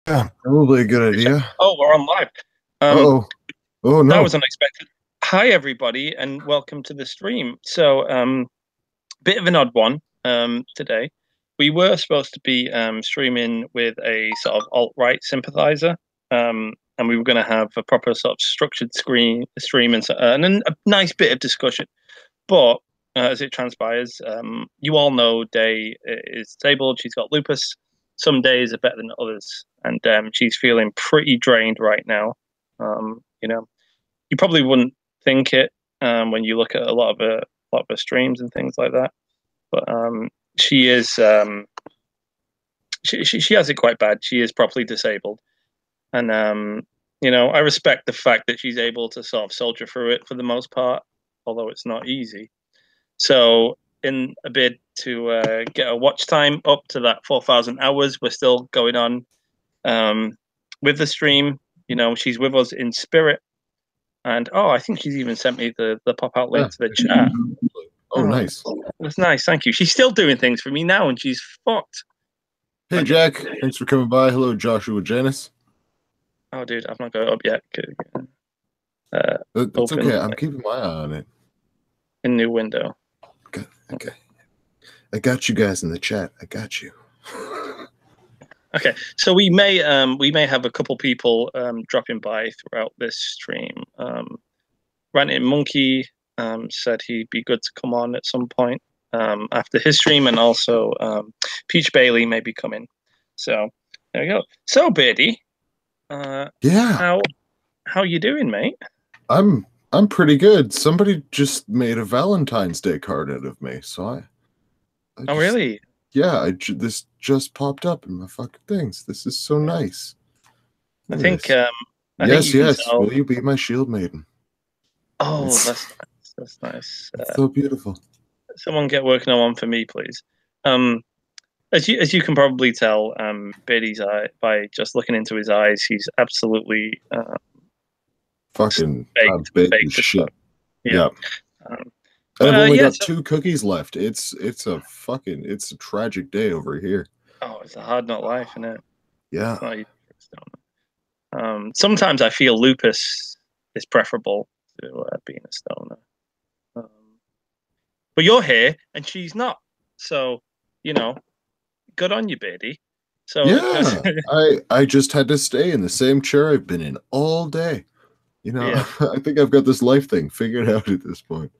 Yeah, probably a good idea. Oh, we're on live. Um, Uh-oh. Oh that no. was unexpected. Hi, everybody, and welcome to the stream. Bit of an odd one today. We were supposed to be streaming with a sort of alt-right sympathizer, and we were going to have a proper sort of structured stream and a nice bit of discussion. But as it transpires, you all know Day is disabled. She's got lupus. Some days are better than others, and she's feeling pretty drained right now. You probably wouldn't think it when you look at a lot of her streams and things like that. But she is she has it quite bad. She is properly disabled, and I respect the fact that she's able to sort of soldier through it for the most part, although it's not easy. So, in a bid to get a watch time up to that 4,000 hours, we're still going on with the stream. She's with us in spirit. And I think she's even sent me the pop out link Yeah. to the chat. Oh, nice. That's nice. Thank you. She's still doing things for me now, and she's fucked. Hey, Jack. Thanks for coming by. Hello, Joshua Janice. Oh, dude, I've not got it up yet. It's okay. I'm keeping my eye on it. A new window. Okay. I got you guys in the chat. I got you. Okay, so we may have a couple people dropping by throughout this stream. Ranting Monkey said he'd be good to come on at some point after his stream, and also Peach Bailey may be coming. So there we go. So Beardy, yeah, how you doing, mate? I'm pretty good. Somebody just made a Valentine's Day card out of me, so I oh really? Yeah, this just popped up in my fucking things. This is so nice. I think yes. Will you be my shield maiden? Oh, that's nice. That's nice. It's so beautiful. Someone get working on one for me, please. As you can probably tell, Beardy's eye, by just looking into his eyes, he's absolutely fucking baked shit. Yeah. I've only got 2 cookies left. It's a tragic day over here. Oh, it's a hard not life, isn't it? Yeah. Sometimes I feel lupus is preferable to being a stoner. But you're here and she's not. So, good on you, Beardy. So yeah, I just had to stay in the same chair I've been in all day. I think I've got this life thing figured out at this point.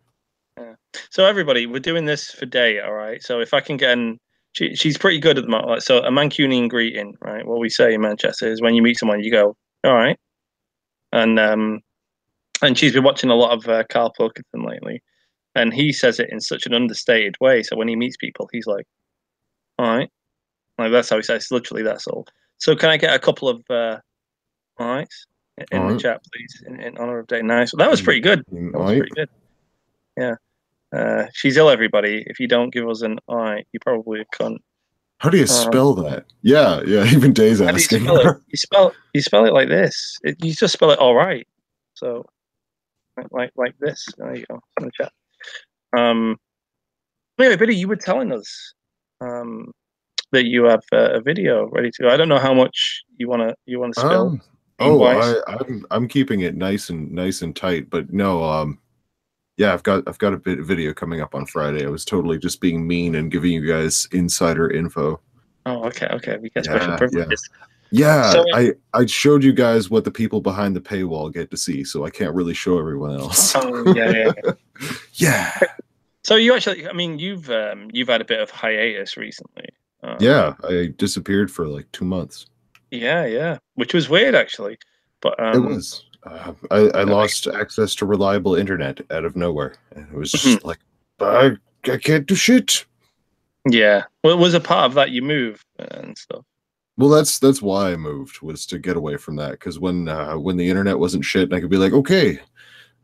Yeah. So everybody, we're doing this for Day, all right? So if I can get she's pretty good at the moment. So a Mancunian greeting, right? What we say in Manchester is when you meet someone, you go, all right. And she's been watching a lot of Carl Pilkington lately. And he says it in such an understated way. So when he meets people, he's like, all right. Like that's how he says, literally, that's all. So can I get a couple of all right in the chat, please, in honor of Day? Nice. Well, that was pretty good. That was pretty good. Yeah. She's ill, everybody. If you don't give us an eye, you probably can't. How do you spell that? Yeah. Even Day's asking. You spell it like this. You just spell it all right. So like this. There you go. In the chat. Anyway, Biddy, you were telling us that you have a video ready to go. I don't know how much you wanna spill. I'm keeping it nice and tight, but no, yeah, I've got a bit of video coming up on Friday. I was totally just being mean and giving you guys insider info. Oh, okay. We get special privileges. Yeah, so, I showed you guys what the people behind the paywall get to see, so I can't really show everyone else. Oh, yeah. Yeah. So you actually, I mean, you've had a bit of hiatus recently. Yeah, I disappeared for like 2 months. Yeah, which was weird actually, but it was. I lost access to reliable internet out of nowhere, and it was just like, I can't do shit. Yeah, well, it was a part of that you moved and stuff. Well, that's why I moved, was to get away from that, because when the internet wasn't shit, and I could be like, okay,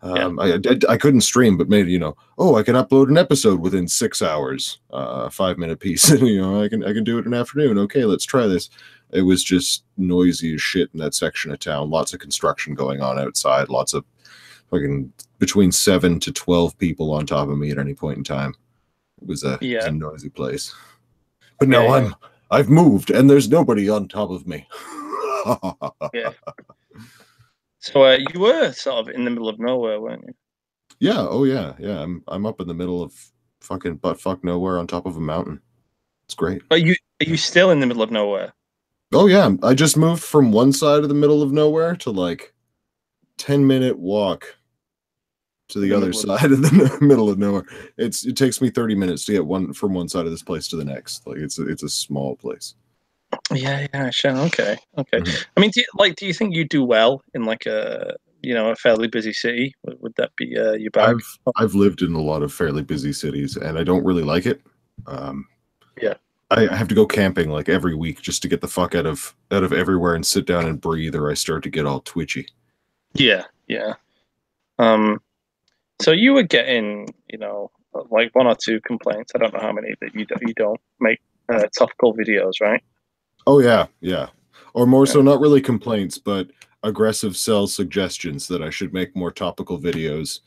I couldn't stream, but maybe I can upload an episode within 6 hours, 5-minute piece. I can do it in an afternoon. Okay, let's try this. It was just noisy as shit in that section of town. Lots of construction going on outside. Lots of fucking between 7 to 12 people on top of me at any point in time. It was a noisy place. But now I've moved and there's nobody on top of me. Yeah. So you were sort of in the middle of nowhere, weren't you? Yeah, oh yeah, yeah. I'm up in the middle of fucking butt fuck nowhere on top of a mountain. It's great. Are you still in the middle of nowhere? Oh yeah, I just moved from one side of the middle of nowhere to like 10-minute walk to To the the other middle of side of the middle of nowhere. It takes me 30 minutes to get one from one side of this place to the next. Like it's a small place. Yeah, yeah, sure. Okay, okay. Mhm. I mean, do you think you do well in like a fairly busy city? Would that be your bag? I've lived in a lot of fairly busy cities and I don't really like it. Um, Yeah, I have to go camping like every week just to get the fuck out of everywhere and sit down and breathe, or I start to get all twitchy. yeah, yeah. Um, so you were getting, like one or two complaints. I don't know how many that you don't make topical videos, right? Oh yeah, yeah. Or more Yeah. so, not really complaints, but aggressive sell suggestions that I should make more topical videos,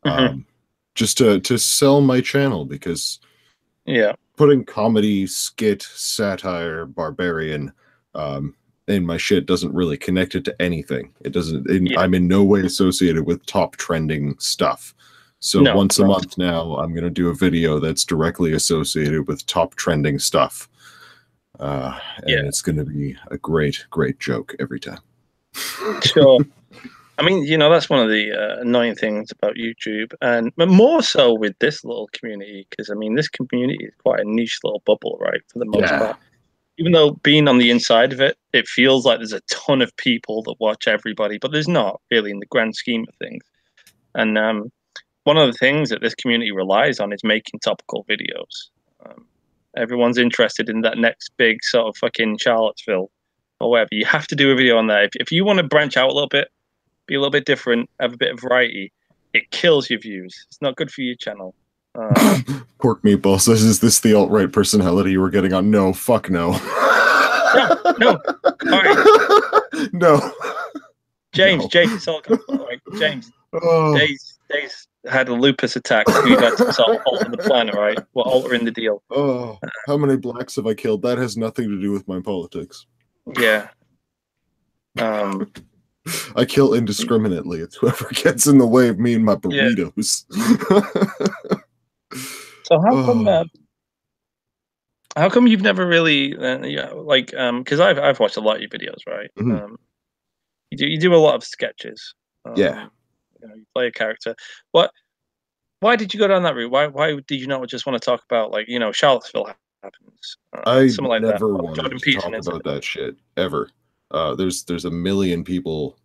Hmm. um, just to sell my channel because Yeah, putting comedy, skit, satire, barbarian, um, in my shit doesn't really connect it to anything. It doesn't. yeah. I'm in no way associated with top trending stuff. So No, once a no. month now, I'm gonna do a video that's directly associated with top trending stuff, and Yeah, it's gonna be a great, great joke every time. sure. I mean, that's one of the annoying things about YouTube, and but more so with this little community, because I mean, this community is quite a niche little bubble, right, for the most Yeah. part. Even though being on the inside of it, it feels like there's a ton of people that watch everybody, but there's not really in the grand scheme of things. And one of the things that this community relies on is making topical videos. Um, Everyone's interested in that next big sort of fucking Charlottesville or whatever. You have to do a video on that. If you want to branch out a little bit, be a little bit different, have a bit of variety, it kills your views. It's not good for your channel. Pork Meatball says, "Is this the alt right personality you were getting on?" No, fuck no. No, no. All right, No. No. James, it's all good. All right, James, Oh, Days had a lupus attack. We've had to sort of alter the plan, all right? We're altering the deal. oh. How many blacks have I killed? That has nothing to do with my politics. Yeah. Um, I kill indiscriminately. It's whoever gets in the way of me and my yeah. burritos. So Oh. how come you've never really like because I've watched a lot of your videos, right? Mhm. You do a lot of sketches. Yeah. You play a character. What why did you go down that route? Why did you not just want to talk about like, Charlottesville happens, I something like that, never or wanted Jordan to Peterson talk about incident? that shit ever. There's a million people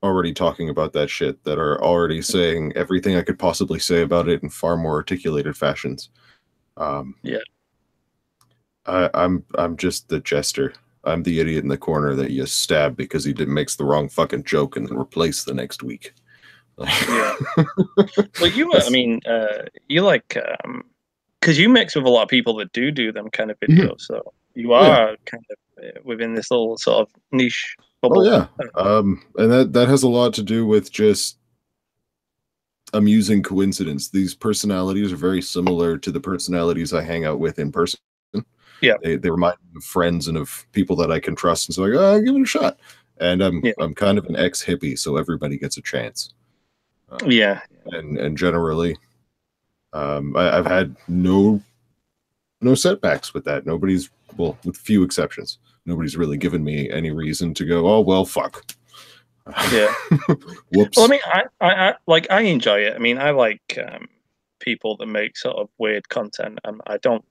already talking about that shit that are already saying everything I could possibly say about it in far more articulated fashions. Um, Yeah. I'm just the jester. I'm the idiot in the corner that you stab because he did makes the wrong fucking joke and then replace the next week. Yeah. Well, I That's mean, you like, because you mix with a lot of people that do them kind of Mhm. videos, so you Oh yeah. are kind of within this little sort of niche Oh bubble. yeah. And that has a lot to do with just amusing coincidence. These personalities are very similar to the personalities I hang out with in person. Yeah, They remind me of friends and of people that I can trust, and so I go, give it a shot. And yeah, I'm kind of an ex hippie, so everybody gets a chance. Um, yeah, and generally, I've had no setbacks with that. Nobody's well, with few exceptions, nobody's really given me any reason to go, oh well, fuck. yeah. Well, I Whoops. mean, I enjoy it. I mean, I like people that make sort of weird content, and I don't.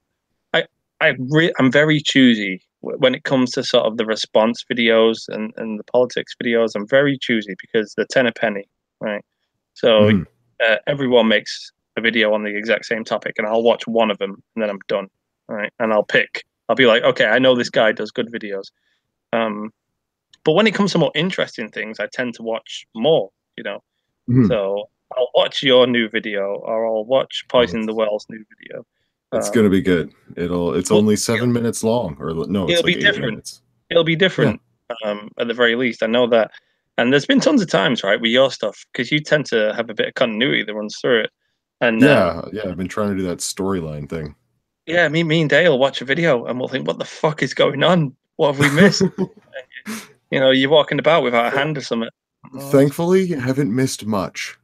I'm very choosy when it comes to sort of the response videos and the politics videos. I'm very choosy because they're 10 a penny, right? So Mhm. everyone makes a video on the exact same topic, and I'll watch one of them, and then I'm done, right? And I'll be like, okay, I know this guy does good videos. Um, but when it comes to more interesting things, I tend to watch more, you know. Mhm. So I'll watch your new video, or I'll watch Oh, Poison the Well's new video. it's gonna Um, be good. It's but only 7 minutes long, or no, it's it'll like be eight different. minutes. It'll be Yeah. different, at the very least. I know that. And there's been tons of times, right, with your stuff, because you tend to have a bit of continuity that runs through it. And Yeah, yeah, I've been trying to do that storyline thing. yeah, me and Dale watch a video and we'll think, what the fuck is going on? What have we missed? You know, you're walking about without a hand or something. Oh, Thankfully, I haven't missed much.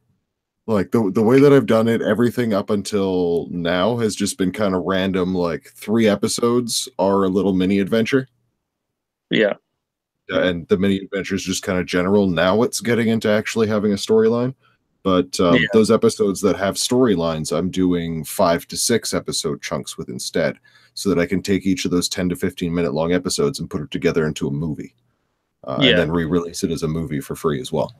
Like the way that I've done it, everything up until now has just been kind of random. Like 3 episodes are a little mini adventure, yeah, yeah, and the mini adventure is just kind of general. Now it's getting into actually having a storyline. But yeah, those episodes that have storylines, I'm doing 5 to 6 episode chunks with instead, so that I can take each of those 10 to 15 minute long episodes and put it together into a movie, and yeah. then re-release it as a movie for free as well.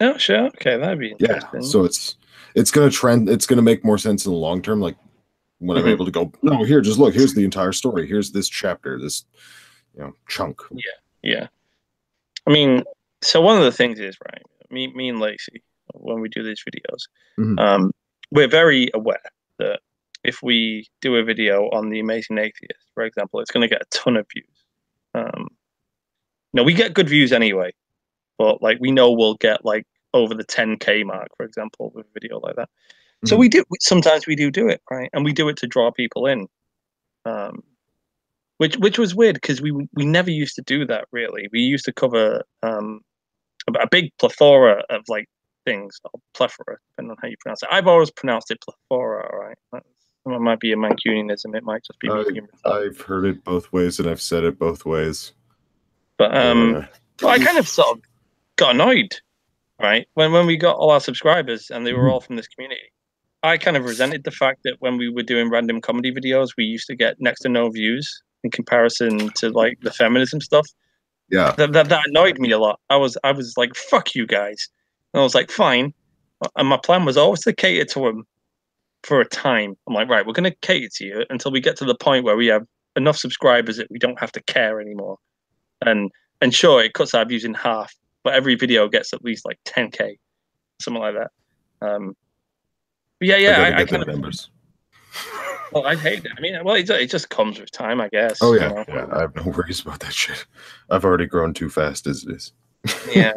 Oh, sure. Okay, that'd be Yeah, interesting. so it's gonna trend. It's gonna make more sense in the long term. Like when I'm Hmm. able to go, no, here, just look. Here's the entire story. Here's this chapter. This chunk. Yeah, yeah. I mean, so one of the things is right. Me and Lacey, when we do these videos, Mhm. um, we're very aware that if we do a video on the Amazing Atheist, for example, it's going to get a ton of views. Um, no, we get good views anyway, but like we know we'll get like over the 10K mark, for example, with a video like that. So Mhm. sometimes we do it, right? And we do it to draw people in. Um, which was weird because we never used to do that really. We used to cover a big plethora of like things, or plethora, depending on how you pronounce it. I've always pronounced it plethora, right? That might be a Mancunianism. It might just be me I being retarded. I've heard it both ways, and I've said it both ways. But Uh, well, I kind of sort of got annoyed, right? When we got all our subscribers and they were mhm. all from this community. I kind of resented the fact that when we were doing random comedy videos, we used to get next to no views in comparison to like the feminism stuff. Yeah, That annoyed me a lot. I was like, "Fuck you guys," and I was like, "Fine." And my plan was always to cater to them for a time. I'm like, right, we're going to cater to you until we get to the point where we have enough subscribers that we don't have to care anymore. And and sure, it cuts our views in half, but every video gets at least like 10K, something like that. Um, but yeah, I yeah, got to I get kind them of. numbers. Well, I hate it. I mean, well, it just comes with time, I Oh guess. You yeah, know. yeah. I have no worries about that shit. I've already grown too fast as it is. Yeah,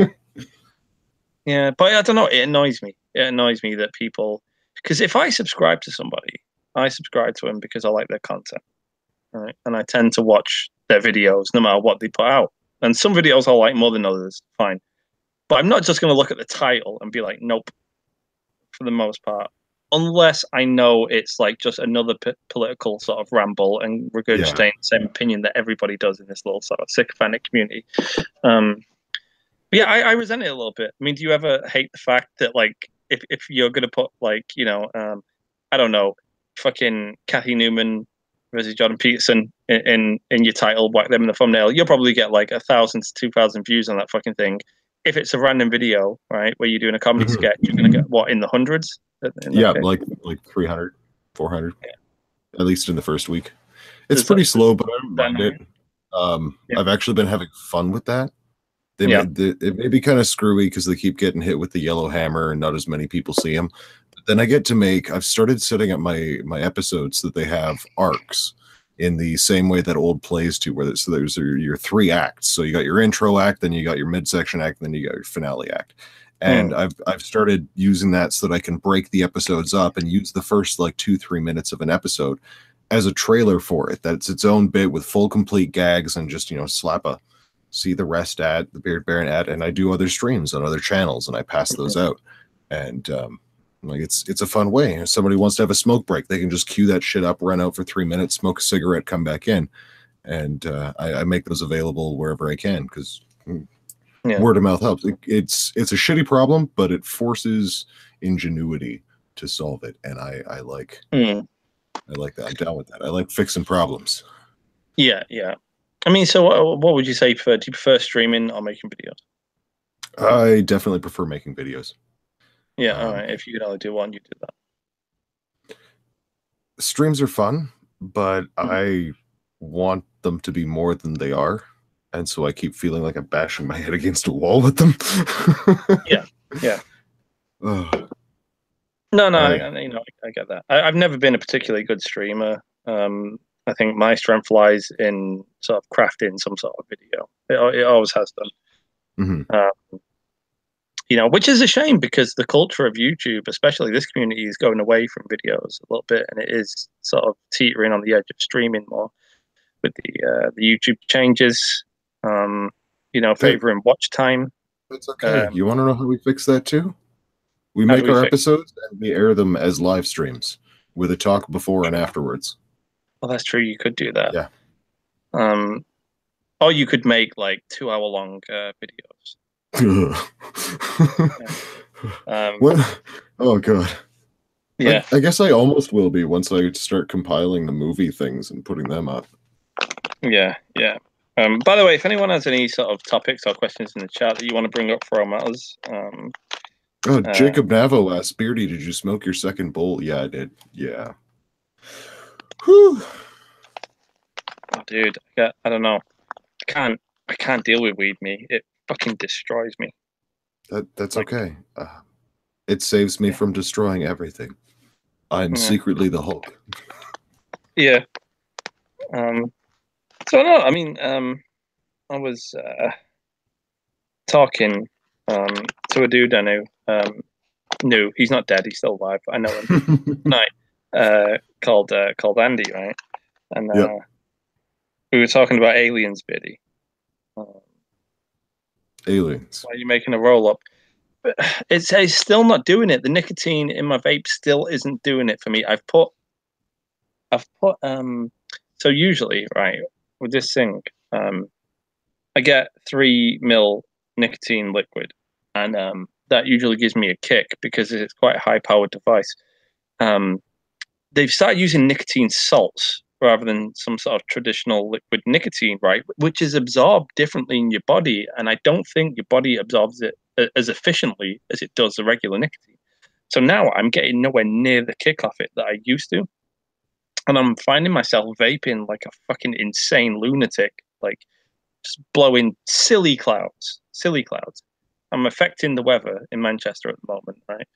yeah, but I don't know. It annoys me. It annoys me that people, because if I subscribe to somebody, I subscribe to them because I like their content, right? And I tend to watch their videos no matter what they put out. And some videos I like more than others, fine. But I'm not just going to look at the title and be like, nope, for the most part. Unless I know it's like just another political sort of ramble and Yeah, regurgitating the same opinion that everybody does in this little sort of sycophantic community. Um, but yeah, I resent it a little bit. I mean, do you ever hate the fact that like if you're gonna put like I don't know, fucking Kathy Newman versus Jordan Peterson in your title, whack them in the thumbnail, you'll probably get like 1,000 to 2,000 views on that fucking thing. If it's a random video, right, where you're doing a comedy mhm. sketch, you're gonna get what in the hundreds in that Yeah, case. like 300, 400, Yeah. at least in the first week. It's Does that, pretty slow, but I don't that mind it. annoying? Yeah. I've actually been having fun with that. Yeah. It may be kind of screwy because they keep getting hit with the yellow hammer and not as many people see them. But then I get to make. I've started setting up my episodes so that they have arcs in the same way that old plays do, where so there's your 3 acts. So you got your intro act, then you got your midsection act, then you got your finale act. And Mm. I've started using that so that I can break the episodes up and use the first like 2 3 minutes of an episode as a trailer for it. That's its own bit with full complete gags and just slap a see the rest ad, the Beard Baron ad, and I do other streams on other channels and I pass those out. And like it's a fun way. If somebody wants to have a smoke break, they can just cue that shit up, run out for 3 minutes, smoke a cigarette, come back in, and I make those available wherever I can because Yeah. word of mouth helps. It's a shitty problem, but it forces ingenuity to solve it, and Mm. I like that. I'm down with that. I like fixing problems. Yeah. Yeah. I mean, so what would you say? Do you prefer streaming or making videos? I definitely prefer making videos. Yeah, all Um, right. If you could only do one, you do that. Streams are fun, but Mhm. I want them to be more than they are. And so I keep feeling like I'm bashing my head against a wall with them. Yeah, yeah. Ugh, No, no, I I get that. I've never been a particularly good streamer. I think my strength lies in sort of crafting some sort of video. It always has done. mhm. Uh, which is a shame because the culture of YouTube, especially this community, is going away from videos a little bit, and it is sort of teetering on the edge of streaming more with the YouTube changes. Um, favoring watch time. That's okay. You want to know how we fix that too? We How do make we our fix? episodes and we air them as live streams with a talk before and afterwards. Well, that's true. You could do that. Yeah. Or you could make like 2 hour long videos. What? Oh god. Yeah. I guess I almost will be once I start compiling the movie things and putting them up. Yeah. By the way, if anyone has any sort of topics or questions in the chat that you want to bring up for our matters, Jacob Navo asks, Beardy, did you smoke your second bowl? Yeah, I did. Yeah. Whew. Oh, dude, I don't know. I can't deal with weed. It fucking destroys me. That's okay. It saves me from destroying everything. I'm secretly the Hulk. Yeah. So no, I mean, I was talking to a dude I knew. He's not dead. He's still alive. I know him. Called Andy, right? And we were talking about aliens, Biddy. Aliens. Why are you making a roll up? But it's still not doing it. The nicotine in my vape still isn't doing it for me. I've put so usually, right, with this thing, I get 3 ml nicotine liquid, and that usually gives me a kick because it's quite a high powered device. They've started using nicotine salts rather than some sort of traditional liquid nicotine, right? Which is absorbed differently in your body, and I don't think your body absorbs it as efficiently as it does the regular nicotine. So now I'm getting nowhere near the kick off it that I used to. And I'm finding myself vaping like a fucking insane lunatic, like just blowing silly clouds. I'm affecting the weather in Manchester at the moment, right?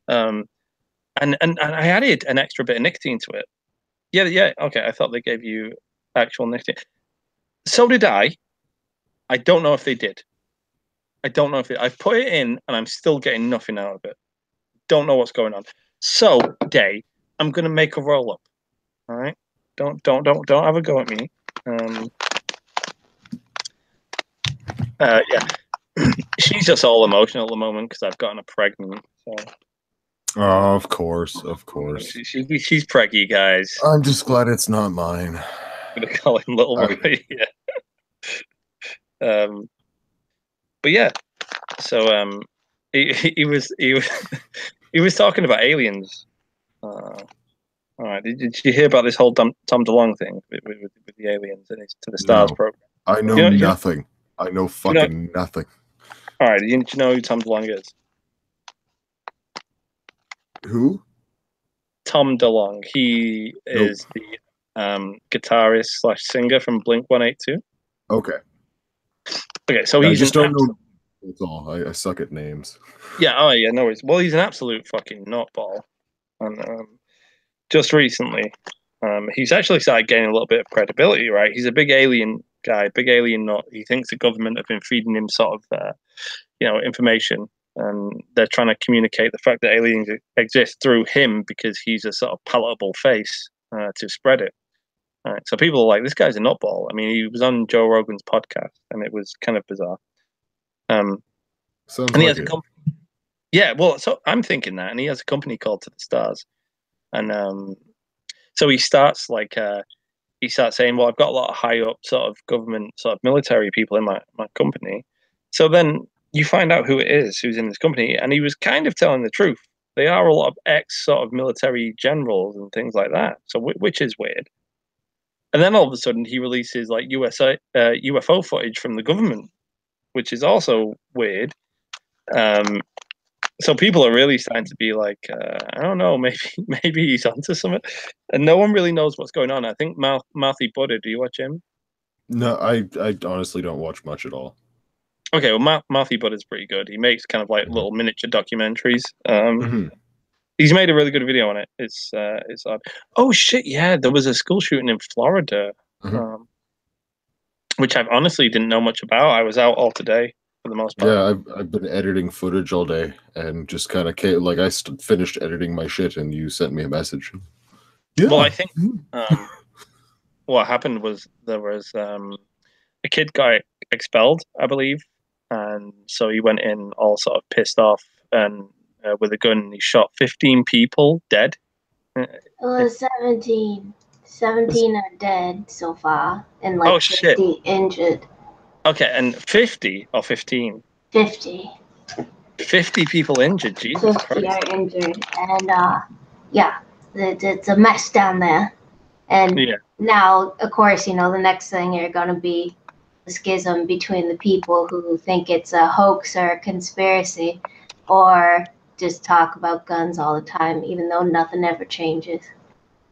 And I added an extra bit of nicotine to it. Yeah, okay. I thought they gave you actual nicotine. So did I. I don't know if they did. I've put it in and I'm still getting nothing out of it. Don't know what's going on. So, Day, I'm gonna make a roll up. All right. Don't have a go at me. Yeah. She's just all emotional at the moment because I've gotten her pregnant. So. Oh, of course. She's preggy, guys. I'm just glad it's not mine. I'm gonna call him little boy. Yeah. But yeah. So he was he was talking about aliens. All right. Did you hear about this whole Tom DeLonge thing with the aliens and his To the Stars program? I know nothing. I know fucking nothing. All right. Do you know who Tom DeLonge is? Who? Tom DeLonge. He is the guitarist / singer from Blink-182. Okay. So he's just don't know. That's all. I suck at names. Yeah. Oh yeah. No worries. Well, he's an absolute fucking nutball, and just recently, he's actually started gaining a little bit of credibility. Right. He's a big alien guy, big alien nut. He thinks the government have been feeding him sort of, information. And they're trying to communicate the fact that aliens exist through him because he's a sort of palatable face to spread it. All right, so people are like, this guy's a nutball. I mean, he was on Joe Rogan's podcast, and it was kind of bizarre. Sounds and he like has a company. Yeah, well, so I'm thinking that, and he has a company called To the Stars, and so he starts saying, well, I've got a lot of high up sort of government, sort of military people in my company. So then you find out who it is who's in this company, and he was kind of telling the truth. They are a lot of ex sort of military generals and things like that. So which is weird. And then all of a sudden he releases like UFO footage from the government, which is also weird. So people are really starting to be like, I don't know, maybe he's onto something, and no one really knows what's going on. I think Mouthy Butter. Do you watch him? No, I honestly don't watch much at all. Okay, well, Mouthy Butter's pretty good. He makes kind of like little miniature documentaries. He's made a really good video on it. It's odd. Oh shit! Yeah, there was a school shooting in Florida, which I honestly didn't know much about. I was out all today for the most part. Yeah, I've been editing footage all day and just kind of like I finished editing my shit and you sent me a message. Yeah. Well, I think what happened was there was a kid got expelled, I believe, and so he went in all sort of pissed off and with a gun. He shot 15 people dead. It was 17. 17 are dead so far, and like 50 injured. Okay, and 50 or 15? 50. 50 people injured, Jesus 50 Christ. are injured, and yeah, it's a mess down there. And now, of course, you know, the next thing are going to be the schism between the people who think it's a hoax or a conspiracy, or just talk about guns all the time, even though nothing ever changes.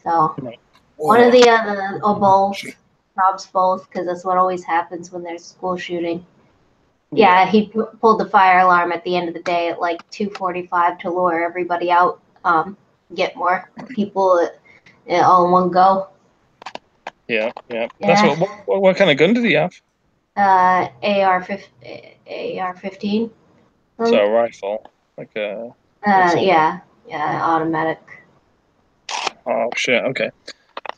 So one or the other, or both, probs both, because that's what always happens when there's a school shooting. Yeah, he pulled the fire alarm at the end of the day at like 2:45 to lure everybody out, get more people all in one go. Yeah. That's what kind of gun did he have? AR-15. So a rifle, like a. Yeah, automatic. Oh shit! Okay.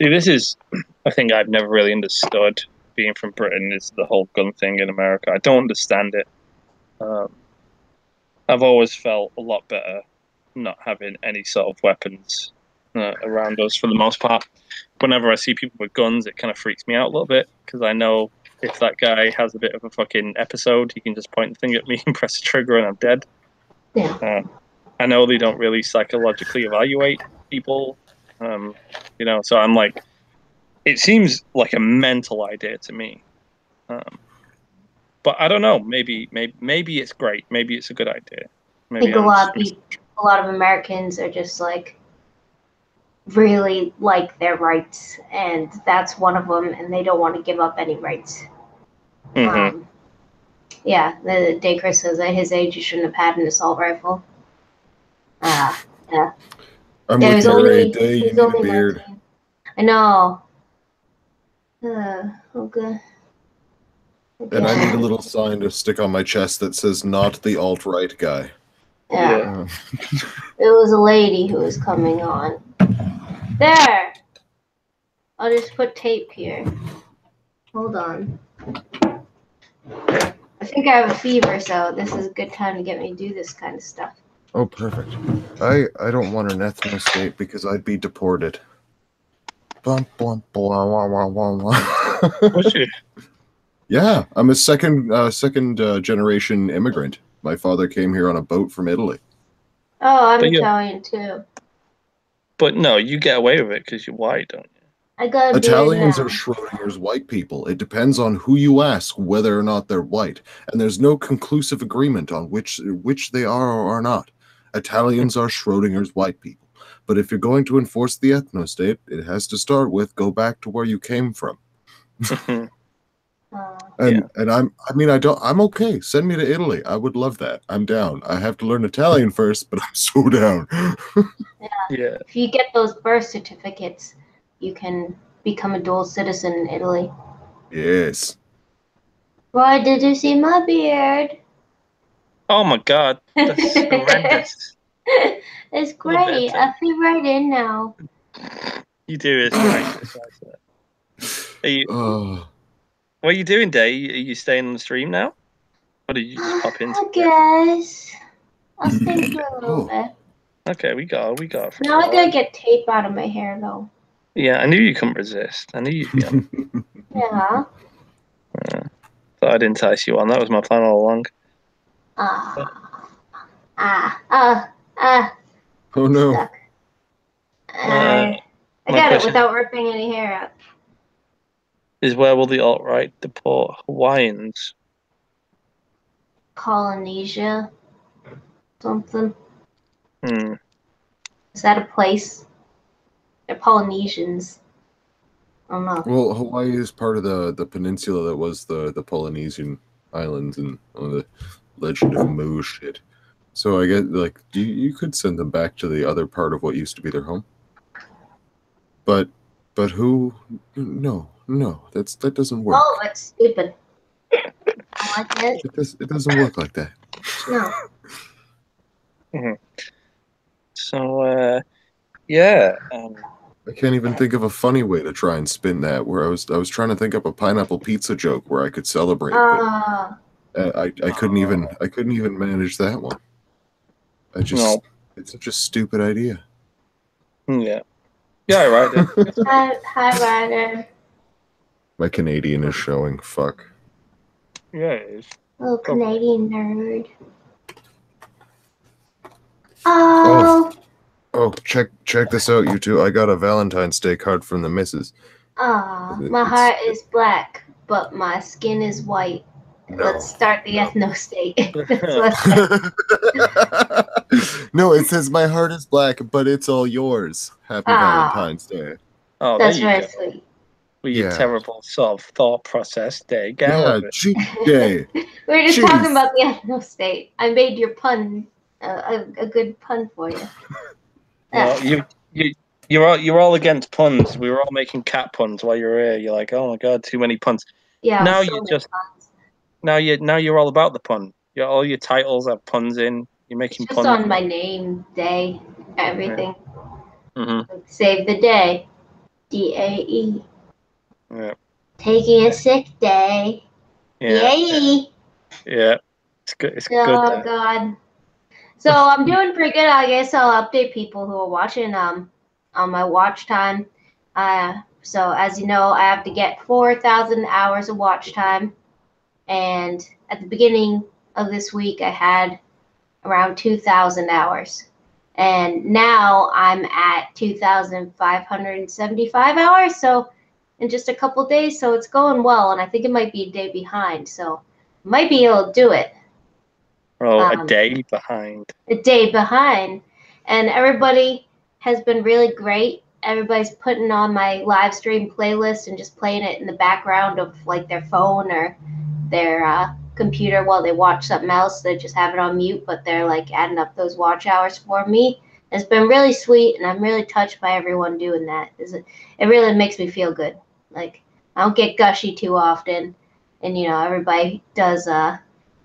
See, this is a thing I've never really understood. Being from Britain is the whole gun thing in America. I don't understand it. I've always felt a lot better not having any sort of weapons around us for the most part. Whenever I see people with guns, it kind of freaks me out a little bit because I know if that guy has a bit of a fucking episode, he can just point the thing at me and press a trigger and I'm dead. Yeah. I know they don't really psychologically evaluate people, you know, so I'm like, it seems like a mental idea to me. But I don't know. Maybe it's great. Maybe it's a good idea. Maybe I think a lot of Americans are just like really like their rights, and that's one of them, and they don't want to give up any rights. Mm-hmm. Yeah, the day Chris says at his age you shouldn't have had an assault rifle. Yeah. I'm with you, Ray. Day, you need a beard. 19. I know. Okay. And I need a little sign to stick on my chest that says "Not the alt-right guy." Yeah. It was a lady who was coming on. There! I'll just put tape here. Hold on. I think I have a fever, so this is a good time to get me to do this kind of stuff. Oh, perfect. I don't want an ethno state because I'd be deported. Bum, bum, blah, wah, wah, wah, wah. What's it? Yeah, I'm a second generation immigrant. My father came here on a boat from Italy. Oh, I'm Italian too. But no, you get away with it because you're white, don't you? I got Italians are Schrodinger's white people. It depends on who you ask whether or not they're white, and there's no conclusive agreement on which they are or are not. Italians are Schrodinger's white people. But if you're going to enforce the ethno-state, it has to start with go back to where you came from. And I'm okay. Send me to Italy. I would love that. I'm down. I have to learn Italian first, but I'm so down. Yeah. If you get those birth certificates, you can become a dual citizen in Italy. Yes. Why did you see my beard? Oh my god, that's horrendous. It's great. I fit right in now. You do. It's nice. Are you? What are you doing, Day? Are you staying on the stream now? Or did you just pop into? I guess I'll stay for a little bit. Okay, we got. Now I gotta get tape out of my hair though. Yeah, I knew you couldn't resist. I knew you'd be on. Yeah. Thought I'd entice you on. That was my plan all along. Oh no. Stuck. I got it without ripping any hair out. Is where will the alt-right deport Hawaiians? Polynesia. Something. Is that a place? They're Polynesians. I don't know. Well, Hawaii is part of the peninsula that was the Polynesian islands and the Legend of Mu shit. So I get like you could send them back to the other part of what used to be their home. But who? No, that doesn't work. Oh, that's stupid. I like it. It doesn't work like that. No. So yeah. I can't even think of a funny way to try and spin that. Where I was trying to think up a pineapple pizza joke where I could celebrate, but I couldn't even manage that one. It's such a stupid idea. Yeah. Yeah, right. Hi, Ryder. My Canadian is showing. Fuck. Yeah, it is. Little Canadian nerd. Oh. Oh, check this out, you two. I got a Valentine's Day card from the missus. My heart is black, but my skin is white. No, Let's start the ethno state. No, it says my heart is black, but it's all yours. Happy Valentine's Day. Oh, that's very sweet. With your terrible sort of thought process there. Day. We were just talking about the ethno state. I made your pun a good pun for you. Well, you're all against puns. We were all making cat puns while you were here. You're like, oh my god, too many puns. Yeah. Now you're all about the pun. All your titles have puns in. You're making puns. Just on my name, day, everything. Yeah. Mm-hmm. Save the day. DAE. Yeah. Taking a sick day. Yeah. Yay. Yeah. It's good. It's good. Oh god. So I'm doing pretty good. I guess I'll update people who are watching on my watch time. So as you know, I have to get 4,000 hours of watch time. And at the beginning of this week, I had around 2,000 hours. And now I'm at 2,575 hours. So in just a couple days, so it's going well. And I think it might be a day behind. So I might be able to do it. Oh, a day behind. A day behind. And everybody has been really great. Everybody's putting on my live stream playlist and just playing it in the background of like their phone or their computer while they watch something else. They just have it on mute, but they're like adding up those watch hours for me. It's been really sweet, and I'm really touched by everyone doing that. It really makes me feel good. Like, I don't get gushy too often, and you know, everybody does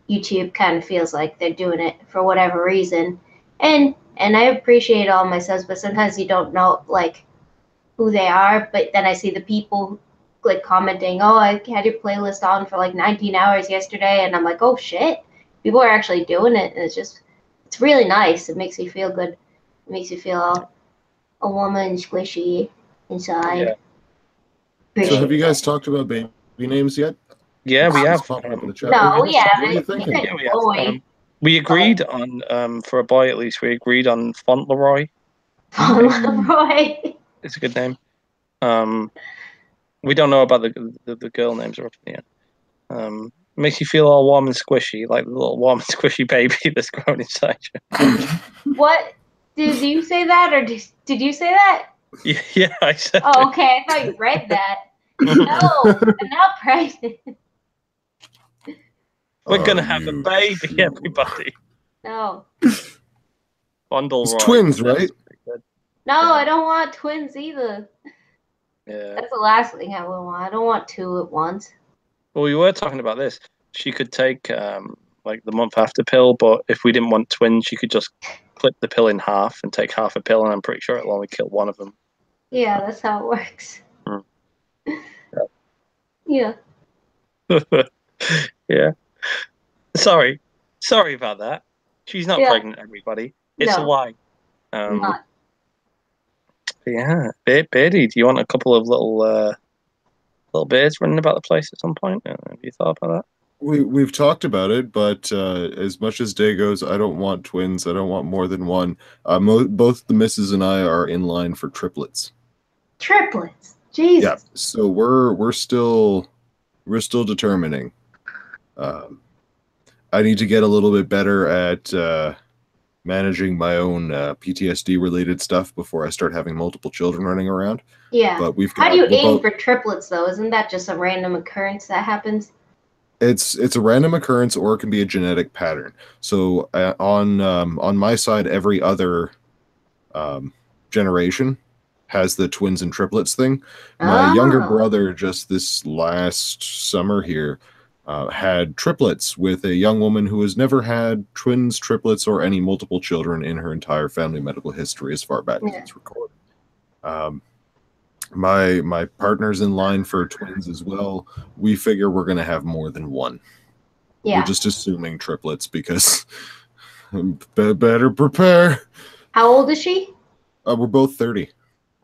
YouTube kind of feels like they're doing it for whatever reason. And I appreciate all my subs, but sometimes you don't know like who they are. But then I see the people like commenting, oh, I had your playlist on for like 19 hours yesterday, and I'm like, oh shit, people are actually doing it, and it's really nice. It makes you feel good. It makes you feel a woman squishy inside. Yeah. So have you guys talked about baby names yet? Yeah, we have. No, we haven't. Yeah, we have. We agreed on for a boy at least. We agreed on Fauntleroy. Fauntleroy. It's a good name. We don't know about the girl names are up in the end. Makes you feel all warm and squishy, like the little warm and squishy baby that's grown inside you. What? Did you say that, or did you say that? Yeah, I said. Oh, okay. I thought you read that. No, I'm not pregnant. We're gonna have a baby, everybody. No. Fauntleroy. It's twins, right? No, I don't want twins either. Yeah. That's the last thing I would want. I don't want two at once. Well, we were talking about this. She could take like the month after pill, but if we didn't want twins, she could just clip the pill in half and take half a pill, and I'm pretty sure it'll only kill one of them. Yeah, that's how it works. Yeah. Yeah. Sorry about that. She's not pregnant, everybody. It's a lie. Not. Yeah, Beardy, do you want a couple of little beards running about the place at some point? Have you thought about that? We've talked about it, but as much as day goes, I don't want twins. I don't want more than one. Both the missus and I are in line for triplets. Triplets, Jesus. Yeah, so we're still determining. I need to get a little bit better at managing my own PTSD related stuff before I start having multiple children running around. Yeah. But how do you aim for triplets though? Isn't that just a random occurrence that happens? It's a random occurrence, or it can be a genetic pattern. So on my side, every other generation has the twins and triplets thing. My younger brother just this last summer here had triplets with a young woman who has never had twins, triplets, or any multiple children in her entire family medical history as far back as it's recorded. My partner's in line for twins as well. We figure we're gonna have more than one. Yeah. We're just assuming triplets because better prepare. How old is she? We're both 30.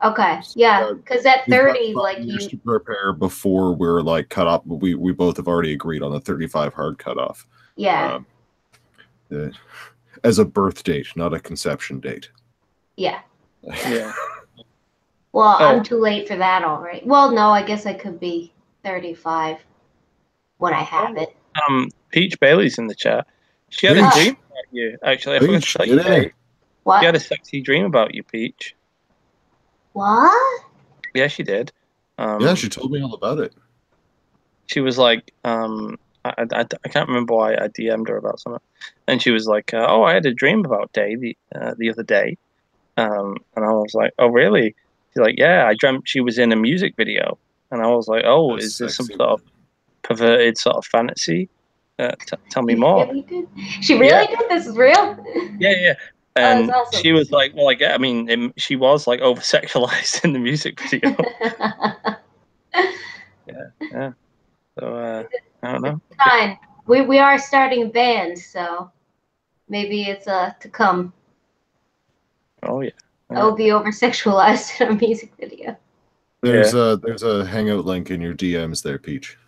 Okay. Yeah, because at We've got 30, 5 like years you. to prepare before we're like cut off. We both have already agreed on the 35 hard cutoff. Yeah. As a birth date, not a conception date. Yeah. Yeah. Well, I'm too late for that already. Well, no, I guess I could be 35 when I have it. Peach Bailey's in the chat. She had a dream about you, actually. I forgot to tell you today. What? She had a sexy dream about you, Peach. What? Yeah, she did. Yeah, she told me all about it. She was like, I can't remember why I DM'd her about something, and she was like, "Oh, I had a dream about Day the other day," and I was like, "Oh, really?" She's like, "Yeah, I dreamt she was in a music video," and I was like, "Oh, That's is this some sexy. sort of perverted sort of fantasy? Tell me more." She really did? This is real? Yeah. And that's awesome. she was like, "Well, I mean, she was like over sexualized in the music video." yeah. So I don't know. Fine. We are starting a band, so maybe it's to come. Oh yeah. I'll be over sexualized in a music video. There's a hangout link in your DMs there, Peach.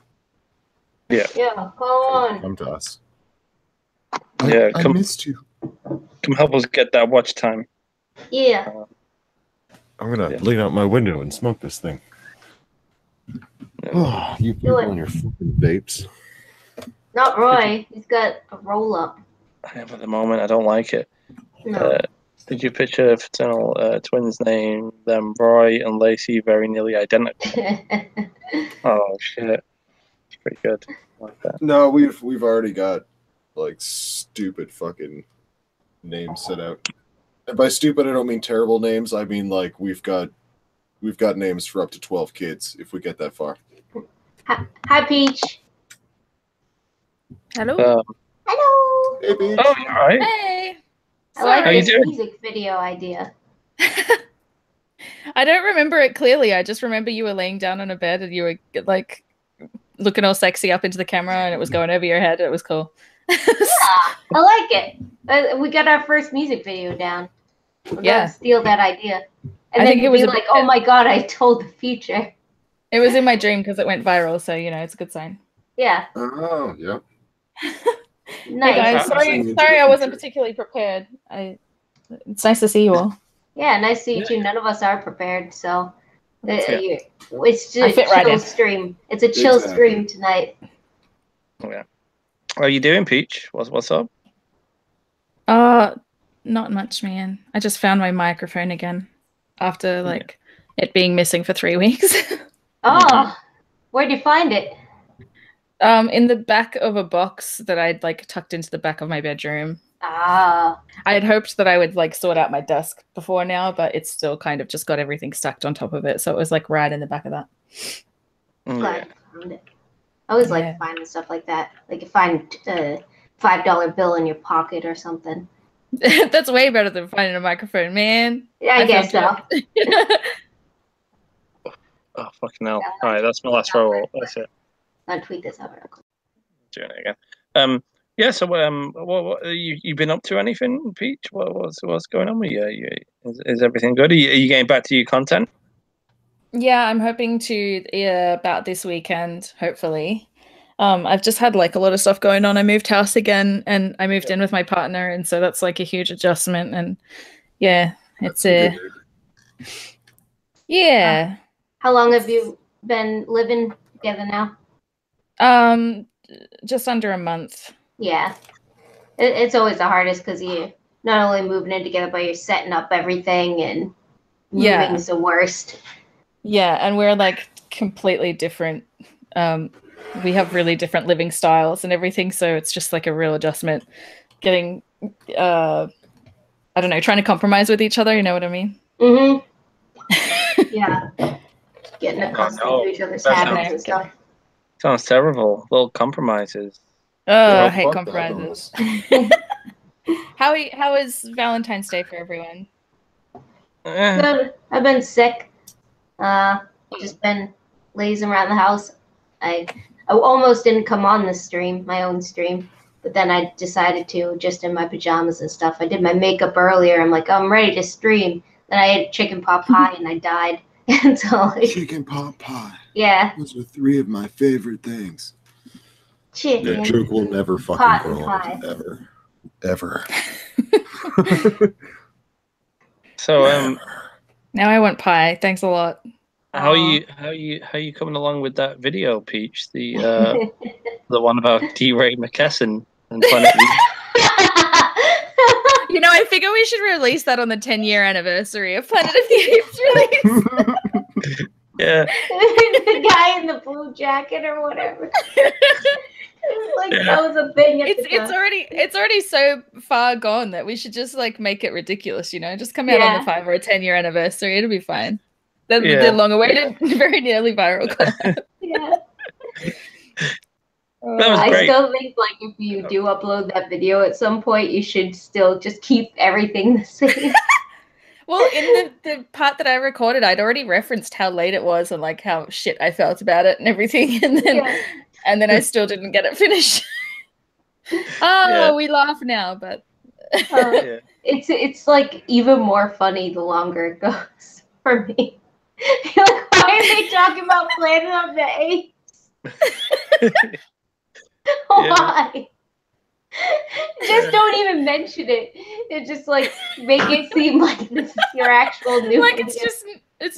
Yeah. Yeah, go on. Come to us. Yeah, I missed you. Come help us get that watch time. Yeah. I'm gonna lean out my window and smoke this thing. Oh, you people and your fucking vapes. Not Roy. He's got a roll up. Yeah, but at the moment I don't like it. No. Did you picture fraternal twins name them Roy and Lacey very nearly identical? Oh shit. It's pretty good. I like that. No, we've already got like stupid fucking names set out. And by stupid I don't mean terrible names. I mean like we've got names for up to 12 kids if we get that far. Hi, Peach. Hello. Hello. Hey, Peach. Oh, you're right. Hey. I like How you this doing? music video idea. I don't remember it clearly. I just remember you were laying down on a bed and you were like looking all sexy up into the camera and it was going over your head. It was cool. Yeah, I like it. We got our first music video down. We're gonna steal that idea. And then it was like, oh my god, I told the future. It was in my dream because it went viral, so you know it's a good sign. Yeah. Oh, yeah. Nice. Hey guys, sorry I wasn't particularly prepared. It's nice to see you all. Yeah, nice to see you too. None of us are prepared, so it's just I fit a chill in. stream. It's a chill stream tonight. Yeah. How are you doing, Peach? What's up? Not much, man. I just found my microphone again after like it being missing for 3 weeks. Oh, where'd you find it? In the back of a box that I'd like tucked into the back of my bedroom. Ah. I had hoped that I would like sort out my desk before now, but it's still kind of just got everything stacked on top of it. So it was like right in the back of that. Glad you found it. I always like finding stuff like that. Like you find a $5 bill in your pocket or something. That's way better than finding a microphone, man. Yeah, I guess so. Oh, fucking hell. All right, that's my last roll. That's it. I'll tweet this out. Doing it again. Yeah, so what you been up to anything, Peach? What's going on with you? Is everything good? Are you getting back to your content? Yeah, I'm hoping to about this weekend, hopefully. I've just had like a lot of stuff going on. I moved house again and I moved in with my partner, and so that's like a huge adjustment, and yeah, it's yeah. How long have you been living together now? Just under a month. Yeah. It's always the hardest because you're not only moving in together, but you're setting up everything, and moving is the worst. Yeah, and we're like completely different. We have really different living styles and everything, so it's just like a real adjustment. Getting, I don't know, trying to compromise with each other. You know what I mean? Mm-hmm. Yeah. Getting accustomed to each other's habits and stuff. Sounds terrible. Little compromises. Oh, I hate compromises. How is Valentine's Day for everyone? Good. I've been sick. just been lazing around the house. I almost didn't come on this stream, my own stream, but then I decided to, just in my pajamas and stuff. I did my makeup earlier. I'm like, oh, I'm ready to stream. Then I ate chicken pot pie and I died. And so chicken pot pie. Yeah. Those are 3 of my favorite things. Chicken. That joke will never fucking grow old. Ever. So now I want pie. Thanks a lot. How are you coming along with that video, Peach? The the one about D-Ray McKesson and Planet You know, I figure we should release that on the 10-year anniversary of Planet of the Apes release. Yeah. The guy in the blue jacket or whatever. Like that was a thing. It's already so far gone that we should just like make it ridiculous, you know? Just come out on the 5 or a 10-year anniversary. It'll be fine. The long-awaited, very nearly viral collab. Yeah. That was I great. still think like if you do upload that video at some point, you should still just keep everything the same. Well, in the part that I recorded, I'd already referenced how late it was and like how shit I felt about it and everything, and then I still didn't get it finished. We laugh now, but it's like even more funny the longer it goes for me. You're like, why are they talking about Planet of the Apes? Why? Just don't even mention it. It just like make it seem like this is your actual new. Like it's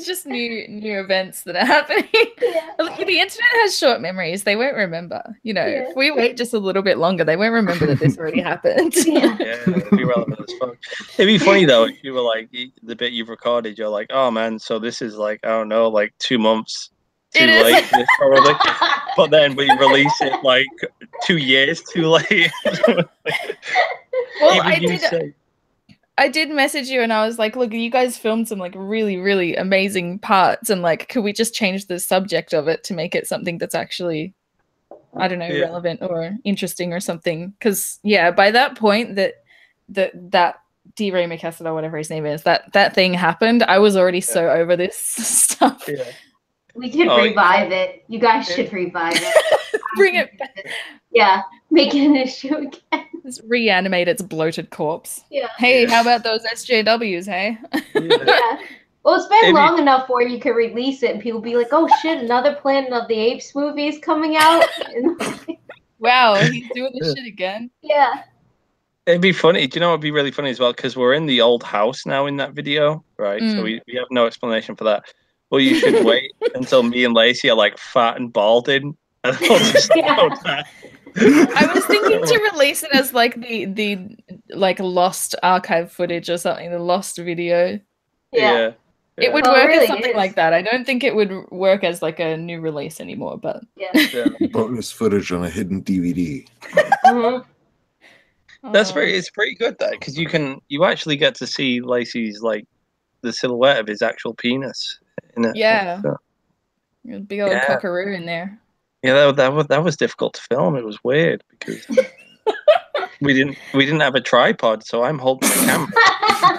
just new events that are happening. Yeah. Like, the internet has short memories. They won't remember. You know, if we wait just a little bit longer, they won't remember that this already happened. Yeah, it'd be relevant as fuck. It'd be funny though if you were like the bit you've recorded, you're like, oh man, so this is like, I don't know, like 2 months too late, probably. But then we release it like 2 years too late. Well, I did message you and I was like, look, you guys filmed some like really, really amazing parts, and like, could we just change the subject of it to make it something that's actually, I don't know, relevant or interesting or something? Because by that point that D-Ray McKesson or whatever his name is, that thing happened, I was already so over this stuff. Yeah. We could revive it. You guys should revive it. Bring it back. Yeah, make it an issue again. Just reanimate its bloated corpse. Yeah. Hey, how about those SJWs, hey? Yeah. Well, it's been long enough where you could release it and people be like, oh shit, another Planet of the Apes movie is coming out. Wow, he's doing this shit again? Yeah. It'd be funny. Do you know what would be really funny as well? Because we're in the old house now in that video, right? So we have no explanation for that. Well, you should wait until me and Lacey are like fat and balding. And we'll just I was thinking to release it as like the like lost archive footage or something, the lost video. Yeah. It would work as something like that. I don't think it would work as like a new release anymore, but bonus footage on a hidden DVD. It's pretty good though, because you actually get to see Lacey's like the silhouette of his actual penis in it. Yeah. Big old cockaroo in there. Yeah, that was difficult to film. It was weird because we didn't have a tripod, so I'm holding the camera.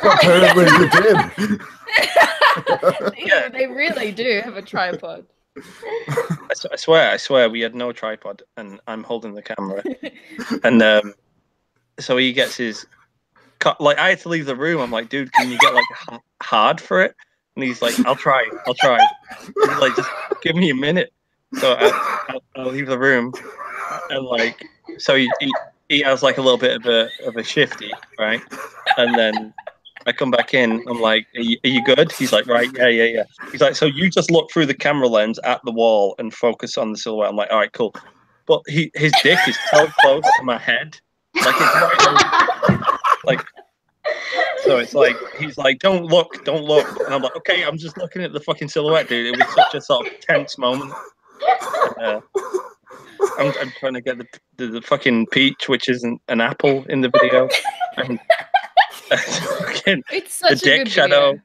Apparently you did. Yeah, they really do have a tripod. I swear, we had no tripod, and I'm holding the camera, and so he gets his. Like I had to leave the room. I'm like, dude, can you get like hard for it? And he's like, I'll try. He's like, just give me a minute. So I'll leave the room, and like, so he has like a little bit of a shifty, right? And then I come back in. I'm like, are you good? He's like, right, yeah. He's like, so you just look through the camera lens at the wall and focus on the silhouette. I'm like, all right, cool. But his dick is so close to my head, like it's right, like. So it's like he's like, don't look, and I'm like, okay, I'm just looking at the fucking silhouette, dude. It was such a sort of tense moment. I'm trying to get the fucking peach, which isn't an apple, in the video. And, it's such the dick a good shadow.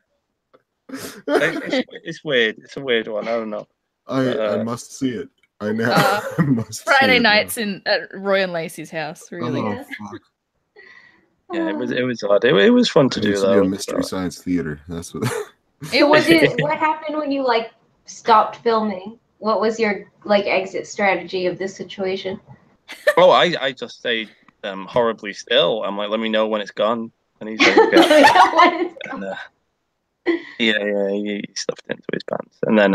It's weird. It's a weird one. I don't know. I must see it. I know. I must Friday nights at Roy and Lacey's house. Really. Oh, fuck. Yeah, it was odd. It was fun to do though. Mystery Science Theater. That's what. What happened when you like stopped filming, what was your like exit strategy of this situation? Oh, I just stayed horribly still. I'm like, let me know when it's gone, and he's like, yeah, he stuffed it into his pants, and then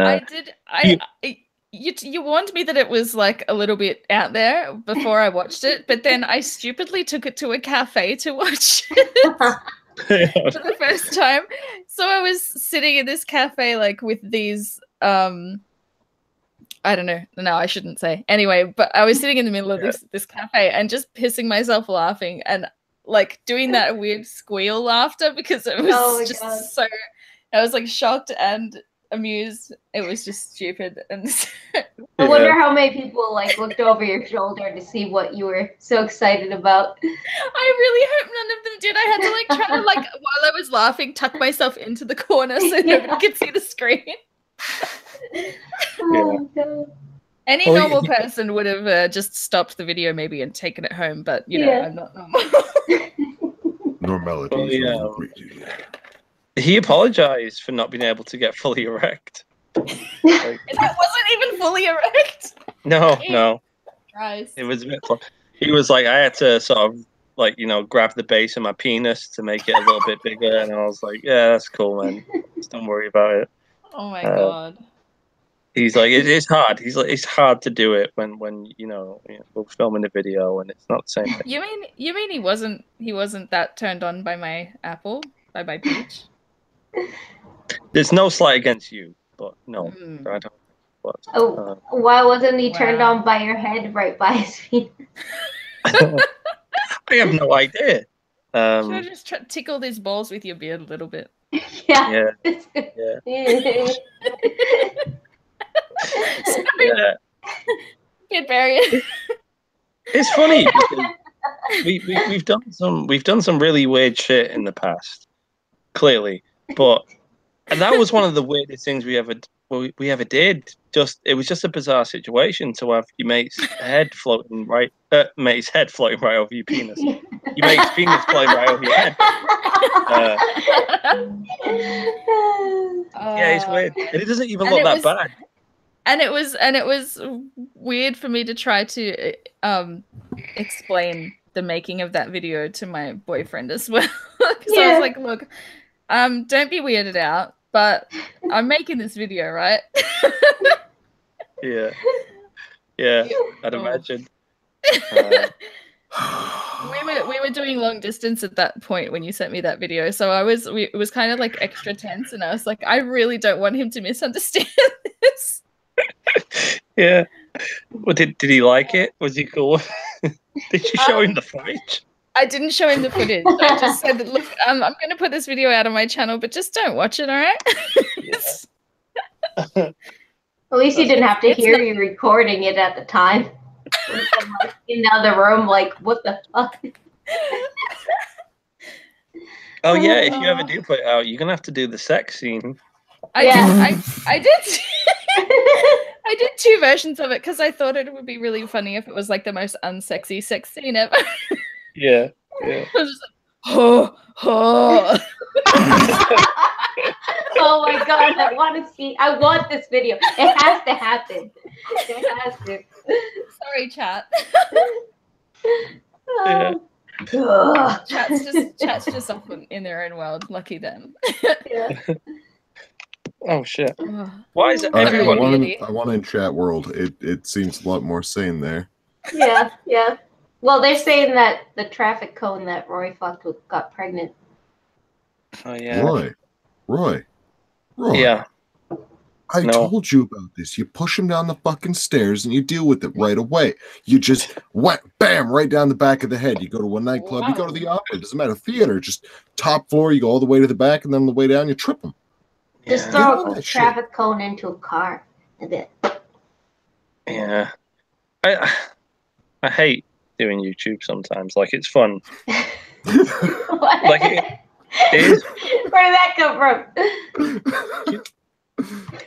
you warned me that it was like a little bit out there before I watched it, but then I stupidly took it to a cafe to watch it for the first time. So I was sitting in this cafe like with these I don't know. No, I shouldn't say. Anyway, but I was sitting in the middle of this cafe and just pissing myself laughing and like doing that weird squeal laughter because it was so. I was like shocked and amused. It was just stupid. And I wonder how many people like looked over your shoulder to see what you were so excited about. I really hope none of them did. I had to like try to like while I was laughing, tuck myself into the corner so nobody could see the screen. Oh, God. Any normal person would have just stopped the video maybe and taken it home, but you know, I'm not normal. Normality. He apologized for not being able to get fully erect. Like, it wasn't even fully erect. No. Christ. It was a bit fun. He was like, I had to sort of like, grab the base of my penis to make it a little bit bigger, and I was like, yeah, that's cool, man. Just don't worry about it. Oh my God. He's like, it's hard. He's like, it's hard to do it when we're filming a video and it's not the same thing. You mean he wasn't that turned on by my apple, by my peach? There's no slight against you, but no, I don't. But, why wasn't he turned on by your head right by his feet? I have no idea. Should I just tickle his balls with your beard a little bit? Yeah. Yeah. Get buried. It's funny because we've done some really weird shit in the past, clearly, and that was one of the weirdest things we ever did. It was just a bizarre situation to have your mate's head floating right over your penis. Your mate's penis floating right over your head. Yeah, it's weird, and it doesn't even look that bad. And it was weird for me to try to explain the making of that video to my boyfriend as well. Because I was like, look, don't be weirded out, but I'm making this video, right? Yeah, I'd imagine. We were doing long distance at that point when you sent me that video, so it was kind of like extra tense, and I was like, I really don't want him to misunderstand this. Yeah. Well, did he like it? Was he cool? Did you show him the footage? I didn't show him the footage. I just said, look, I'm going to put this video out on my channel, but just don't watch it, all right? At least you didn't have to hear you recording it at the time. In the other room, like, what the fuck? Oh yeah, if you ever do put it out, you're gonna have to do the sex scene. I did. I did 2 versions of it because I thought it would be really funny if it was like the most unsexy sex scene ever. Yeah. I was just like, oh. Oh my God, I want this video. It has to happen. It has to. Sorry, chat. Yeah. Chat's just up in their own world. Lucky them. Yeah. Oh shit! Why is it everyone? I want in chat world. It seems a lot more sane there. Yeah. Well, they're saying that the traffic cone that Roy fucked with got pregnant. Oh yeah. Roy. Yeah. I told you about this. You push him down the fucking stairs and you deal with it right away. You just bam, right down the back of the head. You go to a nightclub, you go to the opera, it doesn't matter, theater, just top floor, you go all the way to the back, and then on the way down, you trip him. Just throw a traffic cone into a car. A bit. Yeah. I hate doing YouTube sometimes. Like, it's fun. Like, it is. Where did that come from?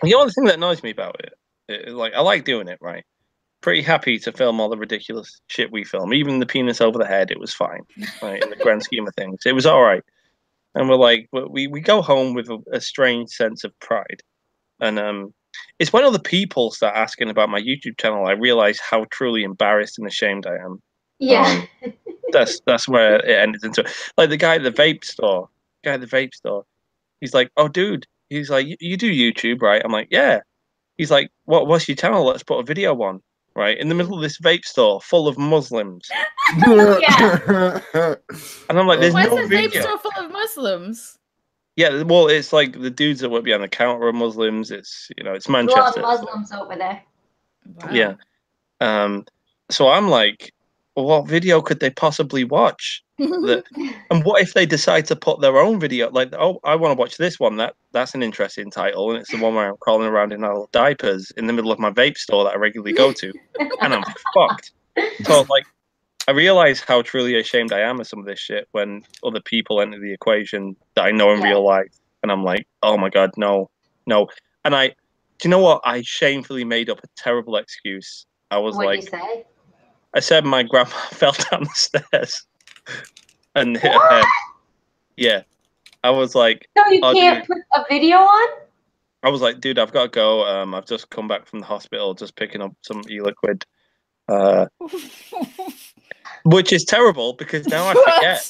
The only thing that annoys me about it, like, I like doing it, right? Pretty happy to film all the ridiculous shit we film. Even the penis over the head, it was fine, right? In the grand scheme of things, it was all right. And we're like, we go home with a strange sense of pride. And It's when other people start asking about my YouTube channel, I realize how truly embarrassed and ashamed I am. Yeah. That's where it ended into. Like the guy at the vape store. He's like, "Oh, dude." He's like, "You do YouTube, right?" I'm like, "Yeah." He's like, What's your channel? Let's put a video on." Right in the middle of this vape store full of Muslims. Yeah. And I'm like, "There's Why no is a vape video." store full of Muslims? Yeah, well, it's like the dudes that work behind the counter are Muslims. It's it's A lot Manchester. of Muslims over there. Wow. Yeah. So I'm like, well, what video could they possibly watch? And what if they decide to put their own video? Like, oh, I want to watch this one. That's an interesting title, and it's the one where I'm crawling around in our diapers in the middle of my vape store that I regularly go to, and I'm fucked. So like, I realize how truly ashamed I am of some of this shit when other people enter the equation that I know in real life, and I'm like, oh my god, no. And do you know what? I shamefully made up a terrible excuse. I was What'd like, you say? I said my grandma fell down the stairs and hit her head. Yeah. I was like, So you oh, can't dude. put a video on? I was like, dude, I've got to go. I've just come back from the hospital, just picking up some e-liquid. Which is terrible because now I forget.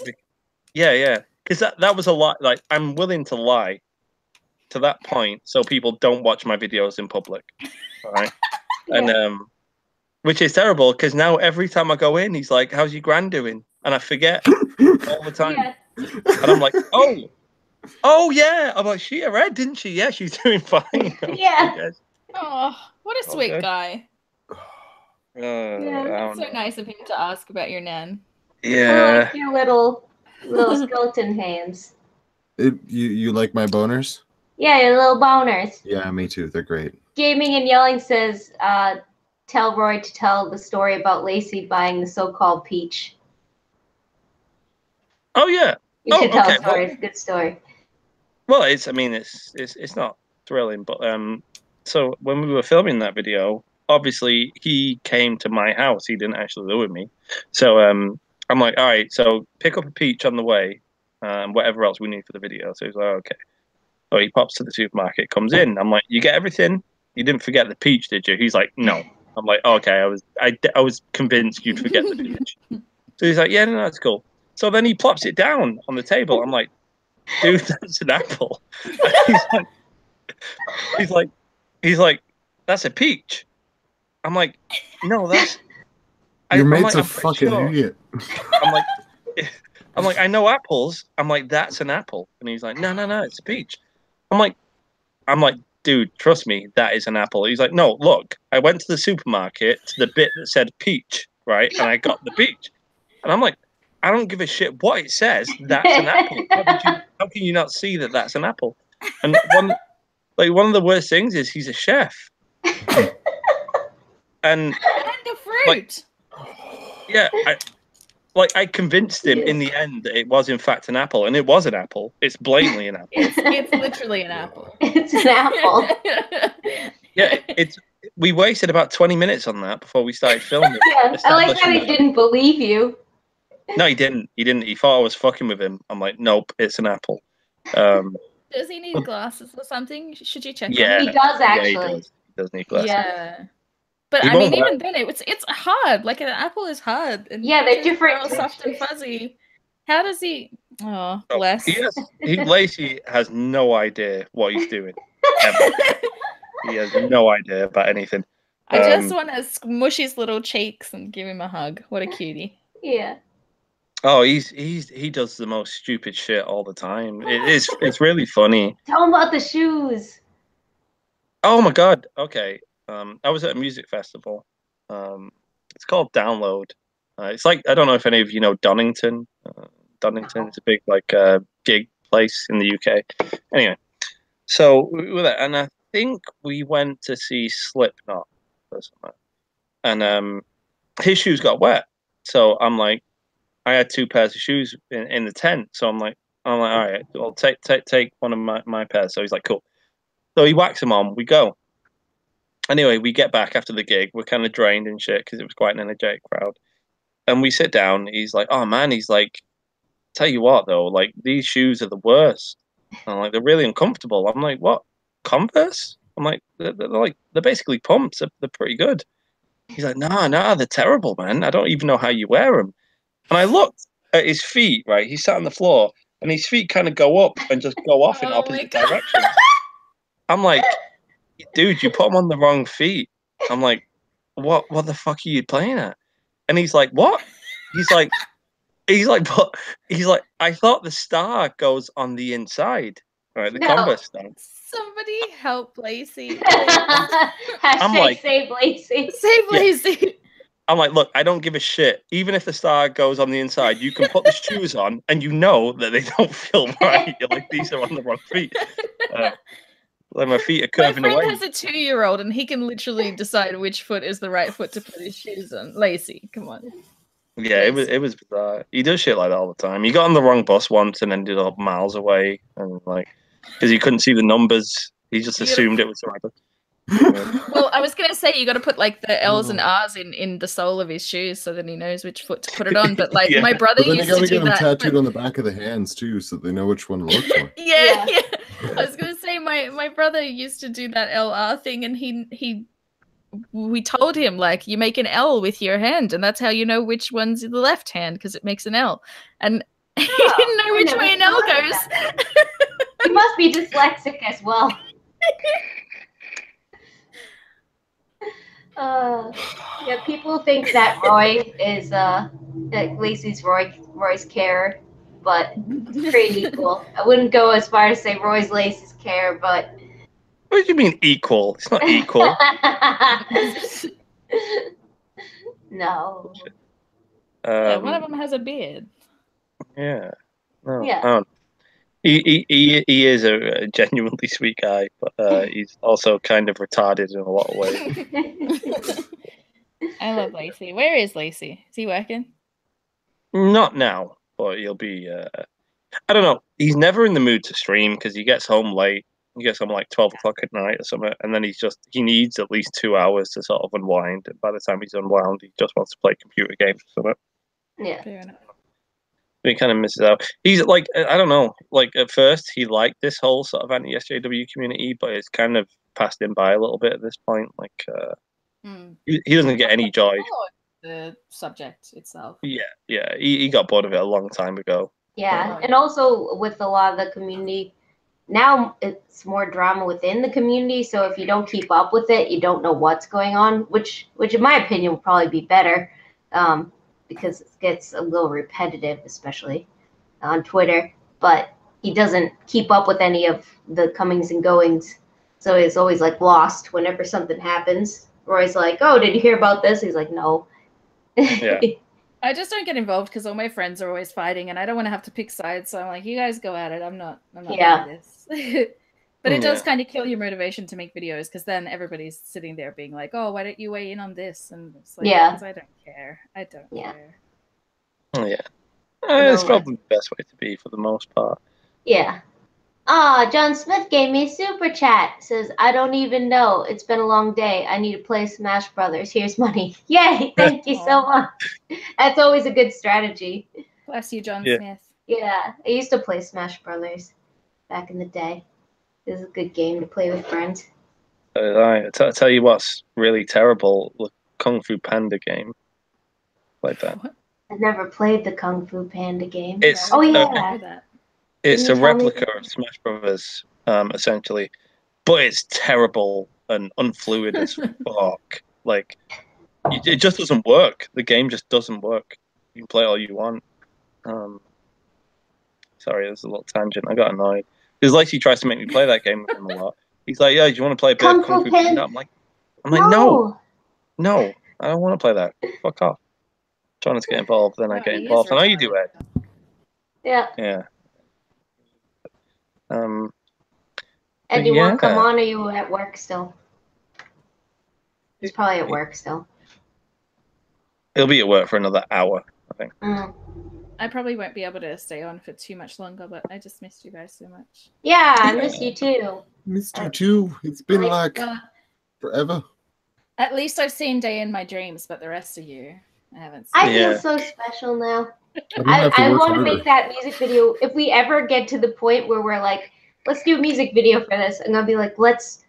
Yeah. Because that was a lot. Like, I'm willing to lie to that point so people don't watch my videos in public. All right. Yeah. And which is terrible because now every time I go in, he's like, "How's your gran doing?" And I forget all the time. Yeah. And I'm like, "Oh yeah." I'm like, "She read, didn't she? Yeah, she's doing fine." Yeah. Oh, what a sweet Okay. guy. Yeah. It's so nice of him to ask about your nan. I Yeah. like your little skeleton hands. You like my boners? Yeah, your little boners. Yeah, me too. They're great. Gaming and Yelling says, tell Roy to tell the story about Lacey buying the so-called peach. Oh yeah. You should tell okay. a story. It's a good story. Well, it's not thrilling, but so when we were filming that video, obviously he came to my house. He didn't actually live with me. So I'm like, all right, so pick up a peach on the way, and whatever else we need for the video. So he's like, okay. So he pops to the supermarket, comes in. I'm like, you get everything? You didn't forget the peach, did you? He's like, no. I'm like, okay, I was convinced you'd forget the peach. So he's like, yeah, no, that's cool. So then he plops it down on the table. I'm like, dude, that's an apple. And he's like, that's a peach. I'm like, no, that's. Your I'm mate's like, a I'm pretty fucking sure. idiot. I'm like, I know apples. I'm like, that's an apple. And he's like, no, it's a peach. I'm like, dude, trust me, that is an apple. He's like, no, look, I went to the supermarket to the bit that said peach, right? And I got the peach. And I'm like, I don't give a shit what it says. That's an apple. How can you not see that that's an apple? And one of the worst things is he's a chef. And the fruit. Like, yeah, I convinced him in the end that it was in fact an apple, and it was an apple. It's blatantly an apple. It's literally an apple. It's an apple. Yeah, we wasted about 20 minutes on that before we started filming. Yeah, I like that he didn't believe you. No, he didn't. He thought I was fucking with him. I'm like, nope, it's an apple. Does he need glasses or something? Should you check on him? He does actually. Yeah, he does need glasses. Yeah. But He I mean, won't even then, it's hard. Like an apple is hard. And yeah, they're different. All soft and fuzzy. How does he? Oh, bless. Lacey has no idea what he's doing. Ever. He has no idea about anything. I just want to smush his little cheeks and give him a hug. What a cutie. Yeah. Oh, he does the most stupid shit all the time. It's really funny. Tell him about the shoes. Oh my god. Okay. I was at a music festival. It's called Download. It's like, I don't know if any of you know Donington. Donington is a big gig place in the UK. Anyway, so we were there, and I think we went to see Slipknot or something. And his shoes got wet, so I'm like, I had two pairs of shoes in the tent, so I'm like, all right, well, take one of my pairs. So he's like, cool. So he whacks them on. We go. Anyway, we get back after the gig. We're kind of drained and shit because it was quite an energetic crowd. And we sit down. He's like, oh man, he's like, tell you what though, like these shoes are the worst. And I'm like, they're really uncomfortable. I'm like, what? Converse? I'm like, they're basically pumps. They're pretty good. He's like, nah, they're terrible, man. I don't even know how you wear them. And I looked at his feet, right? He sat on the floor, and his feet kind of go up and just go off in opposite directions. I'm like, dude, you put them on the wrong feet. I'm like, what the fuck are you playing at? And he's like, what? He's like, I thought the star goes on the inside, right? The Converse star. Somebody help Lacey. I'm like, save Lacey. Save Lacey. I'm like, look, I don't give a shit. Even if the star goes on the inside, you can put the shoes on, and you know that they don't feel right. You're like, these are on the wrong feet. Like my feet are curving away. My friend has a 2-year-old, and he can literally decide which foot is the right foot to put his shoes on. Lacey, come on. Yeah, it was bizarre. He does shit like that all the time. He got on the wrong bus once and ended up miles away, and like because he couldn't see the numbers, he just assumed it was the right bus. Well, I was gonna say you got to put like the L's and R's in the sole of his shoes so that he knows which foot to put it on. But like my brother used to do that. Tattooed on the back of the hands too, so they know which one to look for. Yeah. I was gonna say my brother used to do that LR thing, and we told him like you make an L with your hand, and that's how you know which one's the left hand because it makes an L, and he didn't know which way an L goes. He must be dyslexic as well. Yeah, people think that Roy is that Lacey's Roy's care, but it's pretty equal. I wouldn't go as far as say Roy's Lacey's care, but what do you mean equal? It's not equal. No. Yeah, one of them has a beard. Yeah. No. Yeah. He is a genuinely sweet guy, but he's also kind of retarded in a lot of ways. I love Lacey. Where is Lacey? Is he working? Not now, but he'll be. I don't know. He's never in the mood to stream because he gets home late. He gets home like 12 o'clock at night or something, and then he needs at least 2 hours to sort of unwind. And by the time he's unwound, he just wants to play computer games or something. Yeah. Fair enough. He kind of misses out. He's like, I don't know, like at first he liked this whole sort of anti-SJW community, but it's kind of passed him by a little bit at this point. Like, he doesn't get any joy. The subject itself. Yeah. He got bored of it a long time ago. Yeah, and also with a lot of the community, now it's more drama within the community. So if you don't keep up with it, you don't know what's going on, which in my opinion will probably be better. Because it gets a little repetitive, especially on Twitter. But he doesn't keep up with any of the comings and goings. So he's always like lost whenever something happens. Roy's like, oh, did you hear about this? He's like, no. Yeah. I just don't get involved because all my friends are always fighting and I don't want to have to pick sides. So I'm like, you guys go at it. I'm not doing this. But it does kind of kill your motivation to make videos because then everybody's sitting there being like, oh, why don't you weigh in on this? And it's like, because I don't care. I don't care. Oh, yeah. It's probably the best way to be for the most part. Yeah. John Smith gave me a super chat. Says, I don't even know. It's been a long day. I need to play Smash Brothers. Here's money. Yay. Thank you so much. That's always a good strategy. Bless you, John Smith. Yeah. I used to play Smash Brothers back in the day. It was a good game to play with friends. I tell you what's really terrible, the Kung Fu Panda game. Like that. What? I've never played the Kung Fu Panda game. It's, it's a replica of Smash Brothers, essentially. But it's terrible and unfluid as fuck. Like, it just doesn't work. The game just doesn't work. You can play all you want. Sorry, there's a little tangent. I got annoyed. Because Lacey tries to make me play that game with him a lot. He's like, yeah, do you want to play a bit of Kung Fu Panda? I'm like, no, I don't want to play that. Fuck off. Trying to get involved, then I get involved. I know you do, Ed. Yeah. Yeah. Ed, do you want to come on, or are you at work still? He's probably at work still. He'll be at work for another hour, I think. I probably won't be able to stay on for too much longer, but I just missed you guys so much. Yeah, I miss you too. Missed you too. It's been like forever. At least I've seen Day in My Dreams, but the rest of you, I haven't seen. I feel so special now. I want to make that music video. If we ever get to the point where we're like, let's do a music video for this, I'm gonna be like, let's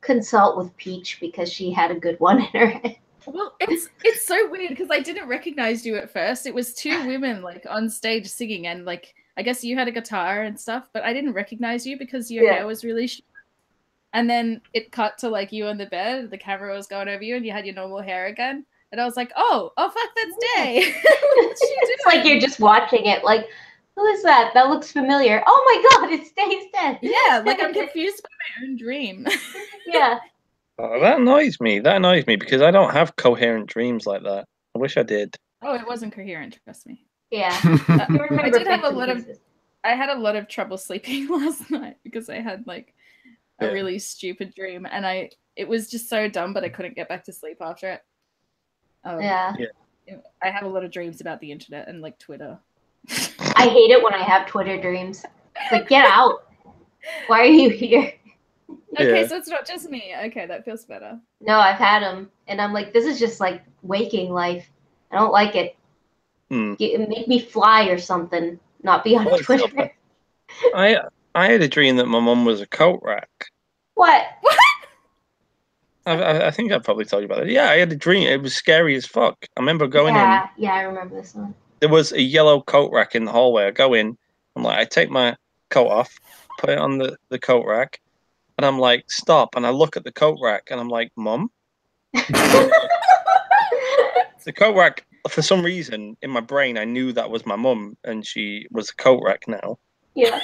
consult with Peach because she had a good one in her head. Well, it's so weird because I didn't recognize you at first. It was two women like on stage singing, and like I guess you had a guitar and stuff, but I didn't recognize you because your hair was really short. And then it cut to like you on the bed, the camera was going over you, and you had your normal hair again. And I was like, oh fuck, that's Day. It's like you're just watching it, like, who is that? That looks familiar. Oh my god, it's Day's dead. Yeah, like I'm confused by my own dream. Yeah. Oh, that annoys me. That annoys me because I don't have coherent dreams like that. I wish I did. Oh, it wasn't coherent, trust me. Yeah. I did have I had a lot of trouble sleeping last night because I had like a really stupid dream, and it was just so dumb, but I couldn't get back to sleep after it. Yeah. I have a lot of dreams about the internet and like Twitter. I hate it when I have Twitter dreams. It's like, get out. Why are you here? Okay, so it's not just me. Okay, that feels better. No, I've had them, and I'm like, this is just like waking life. I don't like it. It make me fly or something, not be on Twitter. I had a dream that my mum was a coat rack. What? I think I probably told you about it. Yeah, I had a dream. It was scary as fuck. I remember going in. Yeah, I remember this one. There was a yellow coat rack in the hallway. I go in. I'm like, I take my coat off, put it on the coat rack, and I'm like, stop. And I look at the coat rack, and I'm like, Mum? The coat rack, for some reason, in my brain, I knew that was my mum, and she was a coat rack now. Yeah.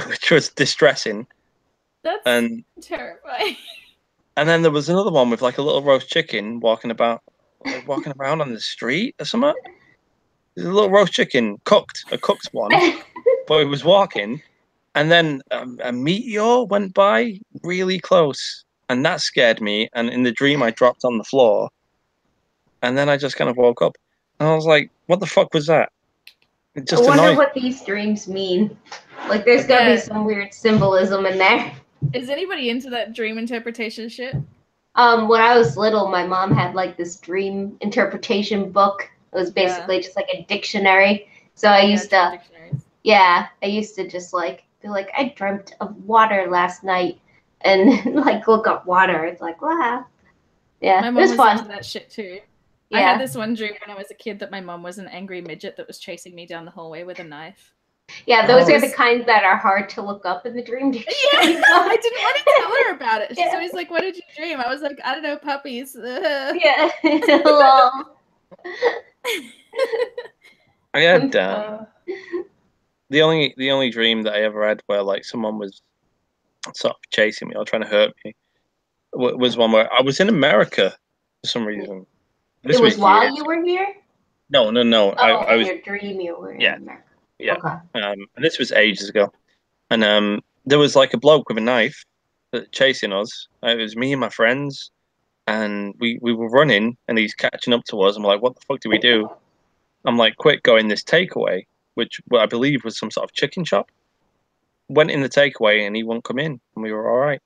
Which was distressing. That's terrifying. And then there was another one with like a little roast chicken walking around on the street or something. There's a little roast chicken, a cooked one, but it was walking. And then a meteor went by really close, and that scared me. And in the dream, I dropped on the floor, and then I just kind of woke up, and I was like, "What the fuck was that?" It just I wonder annoyed. what these dreams mean. Like, there's gotta be some weird symbolism in there. Is anybody into that dream interpretation shit? When I was little, my mom had like this dream interpretation book. It was basically just like a dictionary. So I used to, I used to just like be like, I dreamt of water last night, and like look up water. It's like, wow, yeah, it was fun. Into that shit too. Yeah. I had this one dream when I was a kid that my mom was an angry midget that was chasing me down the hallway with a knife. Yeah, those are the kinds that are hard to look up in the dream dictionary. Yeah, I didn't want to tell her about it. She's always like, what did you dream? I was like, I don't know, puppies. Yeah. I had the only dream that I ever had where like someone was sort of chasing me or trying to hurt me was one where I was in America for some reason. It was while you were here? No. Oh, I was in your dream you were in America. Yeah. Okay. And this was ages ago. And there was like a bloke with a knife chasing us. It was me and my friends, and we were running, and he's catching up to us. I'm like, what the fuck do we do? I'm like, quick, go in this takeaway, which I believe was some sort of chicken shop. Went in the takeaway, and he won't come in, and we were all right.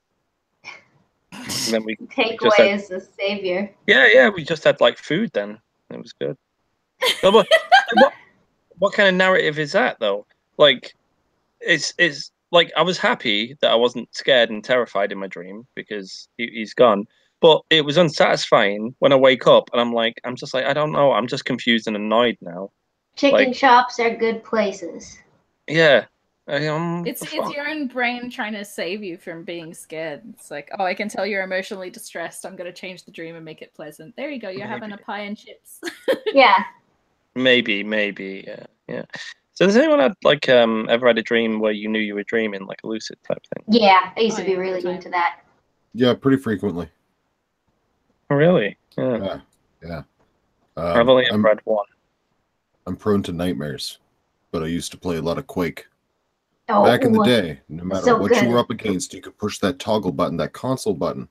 And then takeaway is the savior. Yeah, we just had like food then. It was good. But what kind of narrative is that though? Like, it's like I was happy that I wasn't scared and terrified in my dream because he's gone. But it was unsatisfying when I wake up and I'm just like, I don't know. I'm just confused and annoyed now. Chicken shops are good places. Yeah. It's your own brain trying to save you from being scared. It's like, oh, I can tell you're emotionally distressed. I'm going to change the dream and make it pleasant. There you go. You're having a pie and chips. Yeah. Maybe, yeah. So has anyone had like ever had a dream where you knew you were dreaming, like a lucid type thing? Yeah, I used to be really into that. Yeah, pretty frequently. Oh, really? Yeah. I've only ever had one. I'm prone to nightmares, but I used to play a lot of Quake. Oh, back in the day, no matter what good. you were up against, you could push that toggle button, that console button,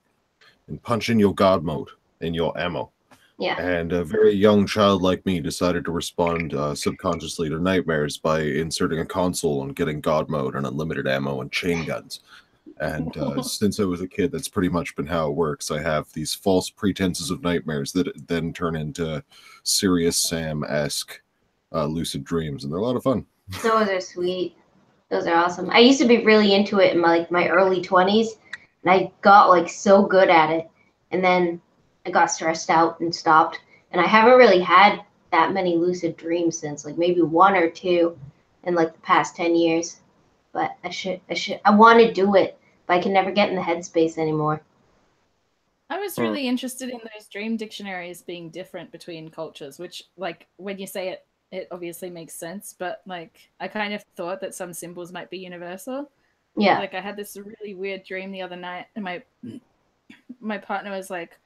and punch in your God mode and your ammo. Yeah. And a very young child like me decided to respond subconsciously to nightmares by inserting a console and getting God mode and unlimited ammo and chain guns. And since I was a kid, that's pretty much been how it works. I have these false pretenses of nightmares that then turn into Serious Sam-esque lucid dreams, and they're a lot of fun. Those are sweet. Those are awesome. I used to be really into it in my early 20s, and and I got like so good at it, and then I got stressed out and stopped. And I haven't really had that many lucid dreams since, like maybe 1 or 2 in like the past 10 years. But I want to do it, but I can never get in the headspace anymore. I was really interested in those dream dictionaries being different between cultures, which, like, when you say it, it obviously makes sense, but like I kind of thought that some symbols might be universal. Yeah. Like I had this really weird dream the other night, and my partner was like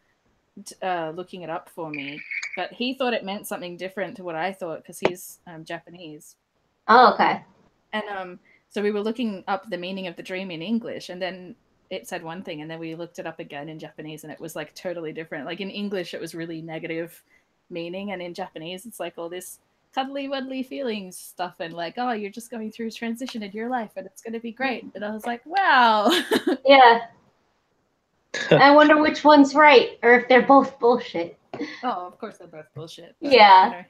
looking it up for me, but he thought it meant something different to what I thought because he's Japanese. Oh, okay. And so we were looking up the meaning of the dream in English, and then it said one thing, and then we looked it up again in Japanese, and it was like totally different. Like in English, it was really negative meaning, and in Japanese, it's like all this cuddly wuddly feelings stuff, and like, oh, you're just going through a transition in your life, and it's going to be great. And I was like, wow. Yeah. I wonder which one's right, or if they're both bullshit. Oh, of course they're both bullshit. But, yeah. You know,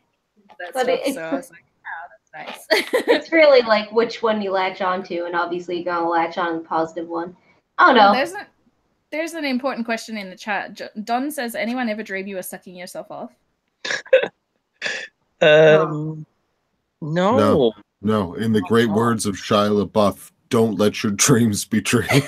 that but stuff, so I was like, wow, that's nice. It's really like which one you latch onto, and obviously you're gonna latch on the positive one. Oh no. Well, there's an important question in the chat. Don says, anyone ever dream you were sucking yourself off? No. No. In the great words of Shia LaBeouf, don't let your dreams be dreams.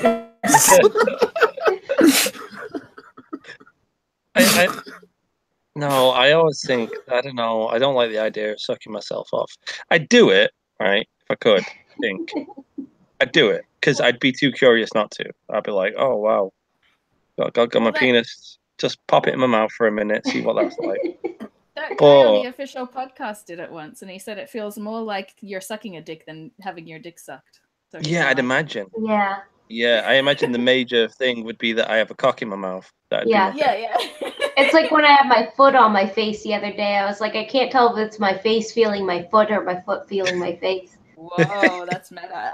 No, I always think, I don't know, I don't like the idea of sucking myself off. I'd do it, right? If I could, I think. I'd do it, because I'd be too curious not to. I'd be like, oh, wow. Got my penis. Just pop it in my mouth for a minute, see what that's like. That guy on the official podcast did it once, and he said it feels more like you're sucking a dick than having your dick sucked. So yeah, I'd imagine. Yeah. Yeah, I imagine the major thing would be that I have a cock in my mouth. Yeah. It's like when I had my foot on my face the other day. I was like, I can't tell if it's my face feeling my foot or my foot feeling my face. Whoa, that's meta.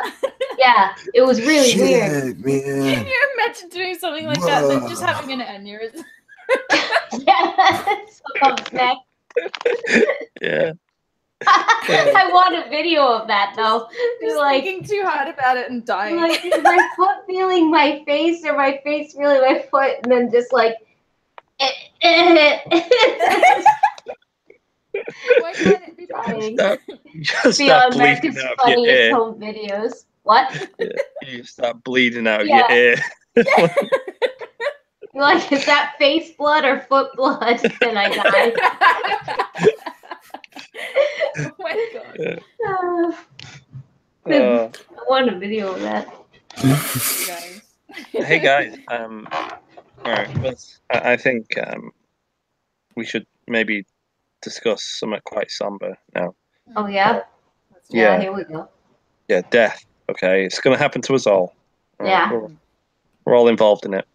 Yeah, it was really weird. Man. Can you imagine doing something like that? Then just having an aneurysm. Yeah, yeah. I want a video of that though. Just like thinking too hard about it and dying. Like, is my foot feeling my face or my face feeling my foot? And then just like, why can't it be dying? Stop bleeding out of your ear. Home videos. What? Yeah, you start bleeding out of your ear. You're like, is that face blood or foot blood? Then I die. Oh my god. I want a video of that. Hey guys. All right, I think we should maybe discuss something quite somber now. Oh yeah? Yeah, here we go. Yeah, death. Okay, it's gonna happen to us all. Yeah. We're all involved in it.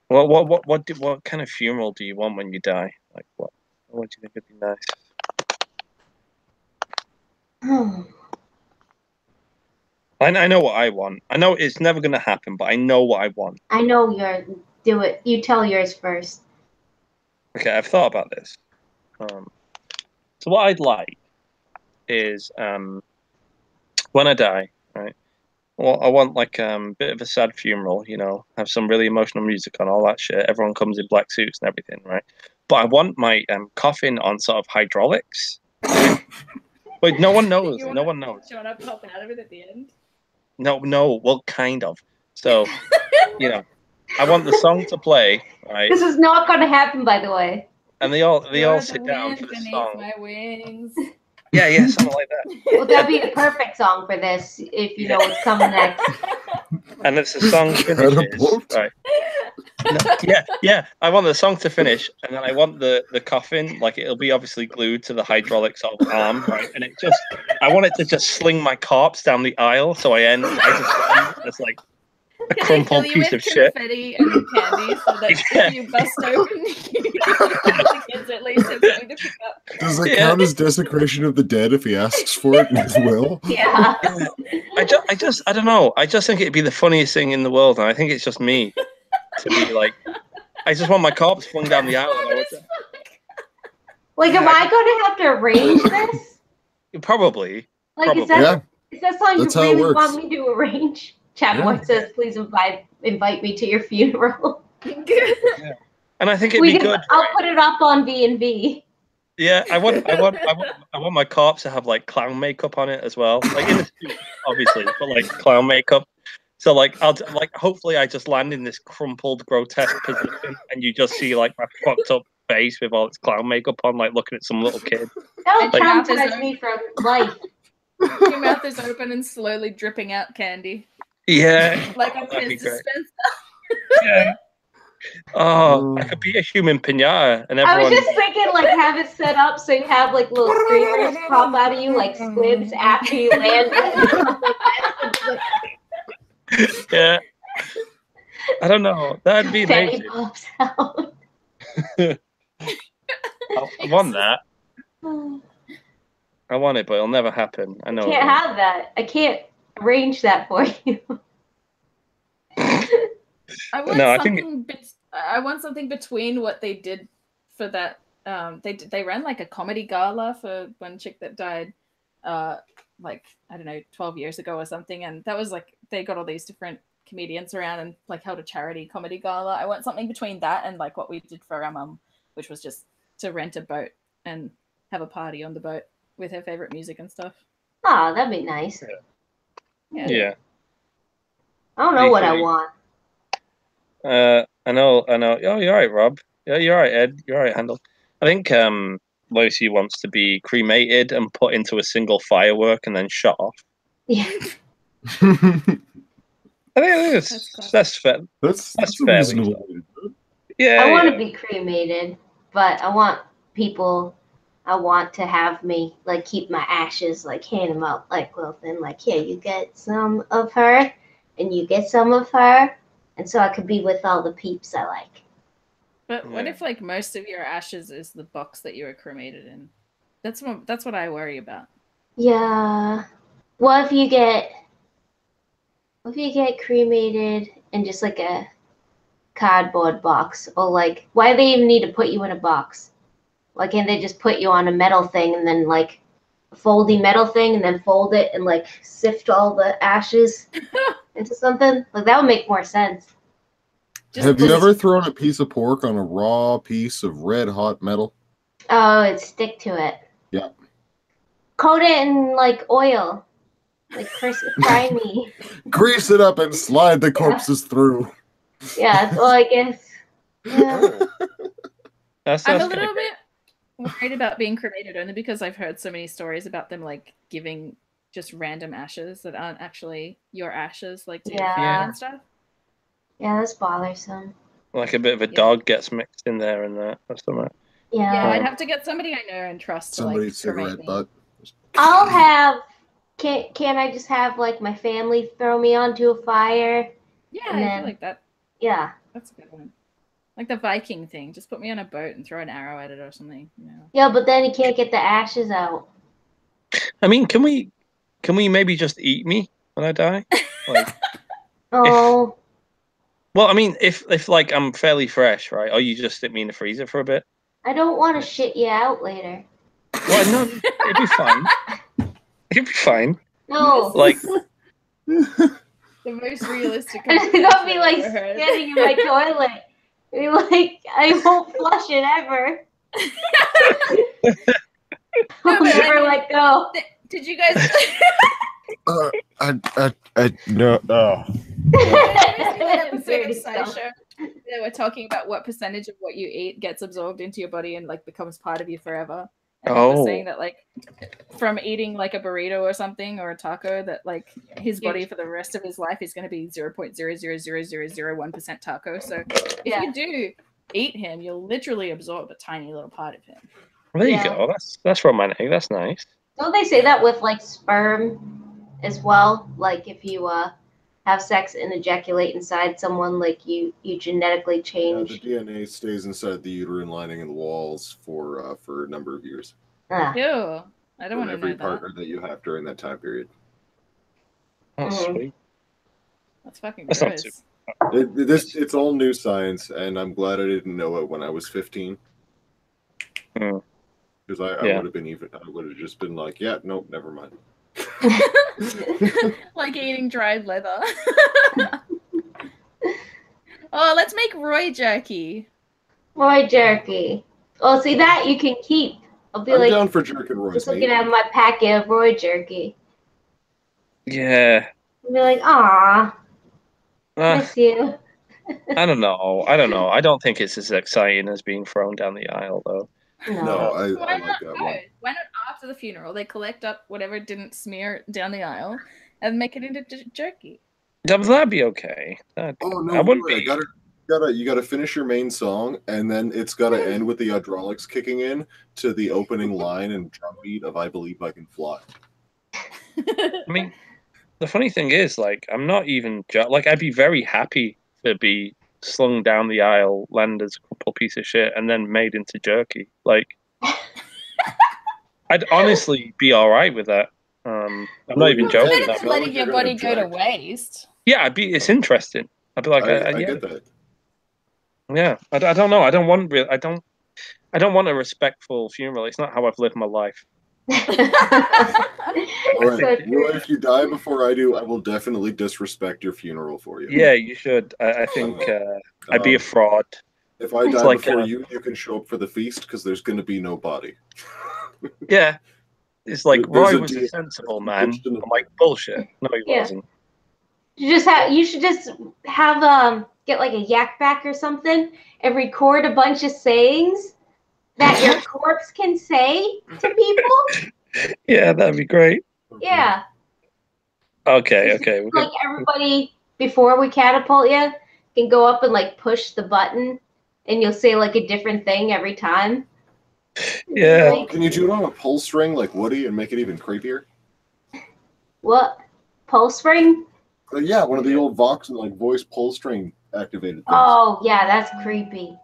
What kind of funeral do you want when you die? Like what do you think would be nice? I know what I want. I know it's never gonna happen, but I know what I want. I know do it. You tell yours first. Okay, I've thought about this. So what I'd like is when I die, right? Well, I want like a bit of a sad funeral, you know, have some really emotional music on, all that shit. Everyone comes in black suits and everything, right? But I want my coffin on sort of hydraulics. But no one knows. No one knows. Do you want to pop out of it at the end? No. Well, kind of. So, you know, I want the song to play, right? This is not going to happen, by the way. And they all sit down for the song. My wings. Yeah, something like that. Well, that'd be the perfect song for this, if you know what's coming next. And it's a song finishes, right? Yeah. I want the song to finish, and then I want the coffin, like it'll be obviously glued to the hydraulics of the arm, right? And I want it to just sling my corpse down the aisle, so I just end as like a crumpled piece of shit. Confetti and candy, so that if you bust open, the kids at least have something to pick up. Does that count as desecration of the dead if he asks for it in his will? Yeah. I don't know. I just think it'd be the funniest thing in the world, and I think it's just me to be like, I just want my corpse flung down the aisle. Like, am I going to have to arrange this? Probably. Like, is that something you really want me to arrange? Chatboy says, "Please invite me to your funeral." Yeah. And I think it'd be good. I'll put it up on V&V. Yeah, I want my corpse to have like clown makeup on it as well, like in the suit, obviously, but like clown makeup. So like hopefully I just land in this crumpled, grotesque position, and you just see like my fucked up face with all its clown makeup on, like looking at some little kid. That would traumatize me for life. Your mouth is open and slowly dripping out candy. Yeah, like a kid's dispenser. Yeah. Oh, I could be a human pinata, and everyone. I was just thinking, like, have it set up so you have like little streamers pop out of you, like squibs, after you land. Yeah. I don't know. That'd be amazing. Pops out. I want that. I want it, but it'll never happen. I know. I can't have that. I can't arrange that for you. I want something between what they did for that. They ran like a comedy gala for one chick that died, like I don't know, 12 years ago or something, and that was like they got all these different comedians around and like held a charity comedy gala. I want something between that and like what we did for our mum, which was just to rent a boat and have a party on the boat with her favorite music and stuff. Oh, that'd be nice. Yeah. I don't know what I want. I know. Oh, you're right, Rob. Yeah, you're right, Ed. You're right, Handel. I think Lucy wants to be cremated and put into a single firework and then shot off. Yeah. I think that's fair. That's reasonable. Yeah. I want to be cremated, but I want people. I want to have me like keep my ashes, like hand them out like little thing, like here you get some of her, and you get some of her. And so I could be with all the peeps I like. But what if like most of your ashes is the box that you were cremated in? That's what I worry about. Yeah. What if you get cremated in just like a cardboard box? Or like, why do they even need to put you in a box? Why can't they just put you on a metal thing and then like a foldy metal thing and then fold it and like sift all the ashes into something? Like that would make more sense. Have you ever thrown a piece of pork on a raw piece of red hot metal? Oh, it'd stick to it. Yeah. Coat it in like oil. Like fry me. Grease it up and slide the corpses through. Yeah, that's all I guess. Yeah. I'm a little bit worried about being cremated only because I've heard so many stories about them like giving just random ashes that aren't actually your ashes, like to your family and stuff. Yeah, that's bothersome. Like a bit of a dog gets mixed in there and that. That's something. Yeah. I'd have to get somebody I know and trust to like cigarette butt. I'll have. Can I just have like my family throw me onto a fire? Yeah, I feel like that. Yeah, that's a good one. Like the Viking thing, just put me on a boat and throw an arrow at it or something. You know? Yeah, but then you can't get the ashes out. I mean, can we maybe just eat me when I die? Like, oh. Well, I mean, if like I'm fairly fresh, right? Or you just stick me in the freezer for a bit. I don't want to shit you out later. Well, no, it'd be fine. It'd be fine. No. Like the most realistic. It's gonna be like standing in my toilet. Be like, I won't flush it ever. I'll never let go. Did you guys? No. They were talking about what percentage of what you eat gets absorbed into your body and like becomes part of you forever. And he was saying that like from eating like a burrito or something or a taco, that like his body for the rest of his life is going to be 0.0000001% taco. So if you do eat him, you'll literally absorb a tiny little part of him. Well, there you go. That's romantic. That's nice. Don't they say that with like sperm as well? Like if you have sex and ejaculate inside someone, like you genetically change. Yeah, the DNA stays inside the uterine lining and the walls for a number of years. Ew, I don't want to know every partner that you have during that time period. That's sweet. That's fucking gross. It's all new science, and I'm glad I didn't know it when I was 15. Because I would have been I would have just been like, yeah, nope, never mind. Like eating dried leather. Oh, let's make Roy jerky. Roy jerky. Oh, see that you can keep. I'll be I'm like, down for jerk and Roy's just meat. looking at my packet of Roy jerky. Yeah. I'll be like, aw, miss you. I don't know. I don't think it's as exciting as being thrown down the aisle, though. No, I Why like not? that No. one. Why not after the funeral they collect up whatever didn't smear down the aisle and make it into jerky? That'd be okay. Oh no, I wouldn't Roy, be. you gotta finish your main song, and then it's gotta end with the hydraulics kicking in to the opening line and drum beat of "I Believe I Can Fly." I mean, the funny thing is, like, I'm not even like, I'd be very happy to be slung down the aisle, land as a couple piece of shit, and then made into jerky. Like, I'd honestly be all right with that. I'm not even joking. Better than letting your body go to waste. Yeah, it's interesting. I'd be like, I yeah. get that. Yeah, I don't know. I don't want a respectful funeral. It's not how I've lived my life. All right, Roy, if you die before I do, I will definitely disrespect your funeral for you. Yeah, you should. I think I'd be a fraud. If I die before you can show up for the feast because there's going to be no body. Yeah, it's like Roy was a sensible man. I'm like, bullshit. No, he wasn't. You should just have get like a yak back or something and record a bunch of sayings that your corpse can say to people. Yeah, that'd be great. Yeah. Okay. Like everybody before we catapult you can go up and like push the button, and you'll say like a different thing every time. Yeah. Like, can you do it on a pull string like Woody and make it even creepier? What? Pulse ring? Yeah, one of the old Vox and like voice pull string activated things. Oh yeah, that's creepy.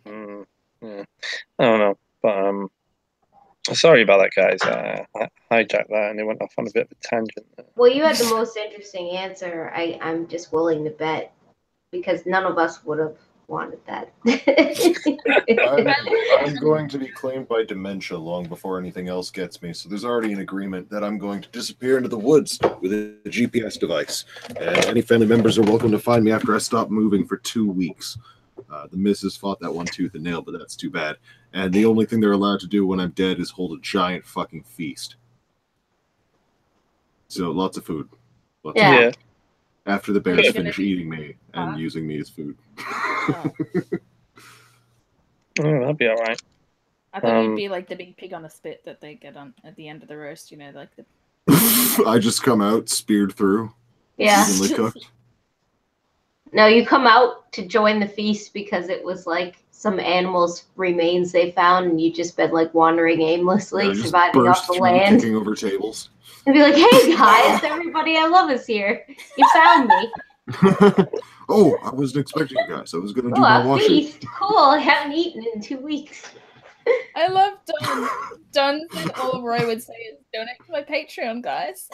Yeah. I don't know, but sorry about that, guys. I hijacked that and it went off on a bit of a tangent. Well, you had the most interesting answer. I'm just willing to bet because none of us would have wanted that. I'm going to be claimed by dementia long before anything else gets me, so there's already an agreement that I'm going to disappear into the woods with a GPS device. And any family members are welcome to find me after I stop moving for 2 weeks. The missus fought that one tooth and nail, but that's too bad. And the only thing they're allowed to do when I'm dead is hold a giant fucking feast. So lots of food. Yeah. After the bears finish eating me and using me as food. That'd be all right. I thought you'd be like the big pig on a spit that they get on at the end of the roast, like the. I just come out speared through. Yeah. Evenly cooked. No, you come out to join the feast because it was like some animal's remains they found, and you just been like wandering aimlessly, surviving off the land, kicking over tables, and be like, "Hey guys, everybody I love is here. You found me." Oh, I wasn't expecting you guys. I was gonna do my washing. Feast. Cool. I haven't eaten in 2 weeks. I love Don. Don said all Roy would say is donate to my Patreon, guys.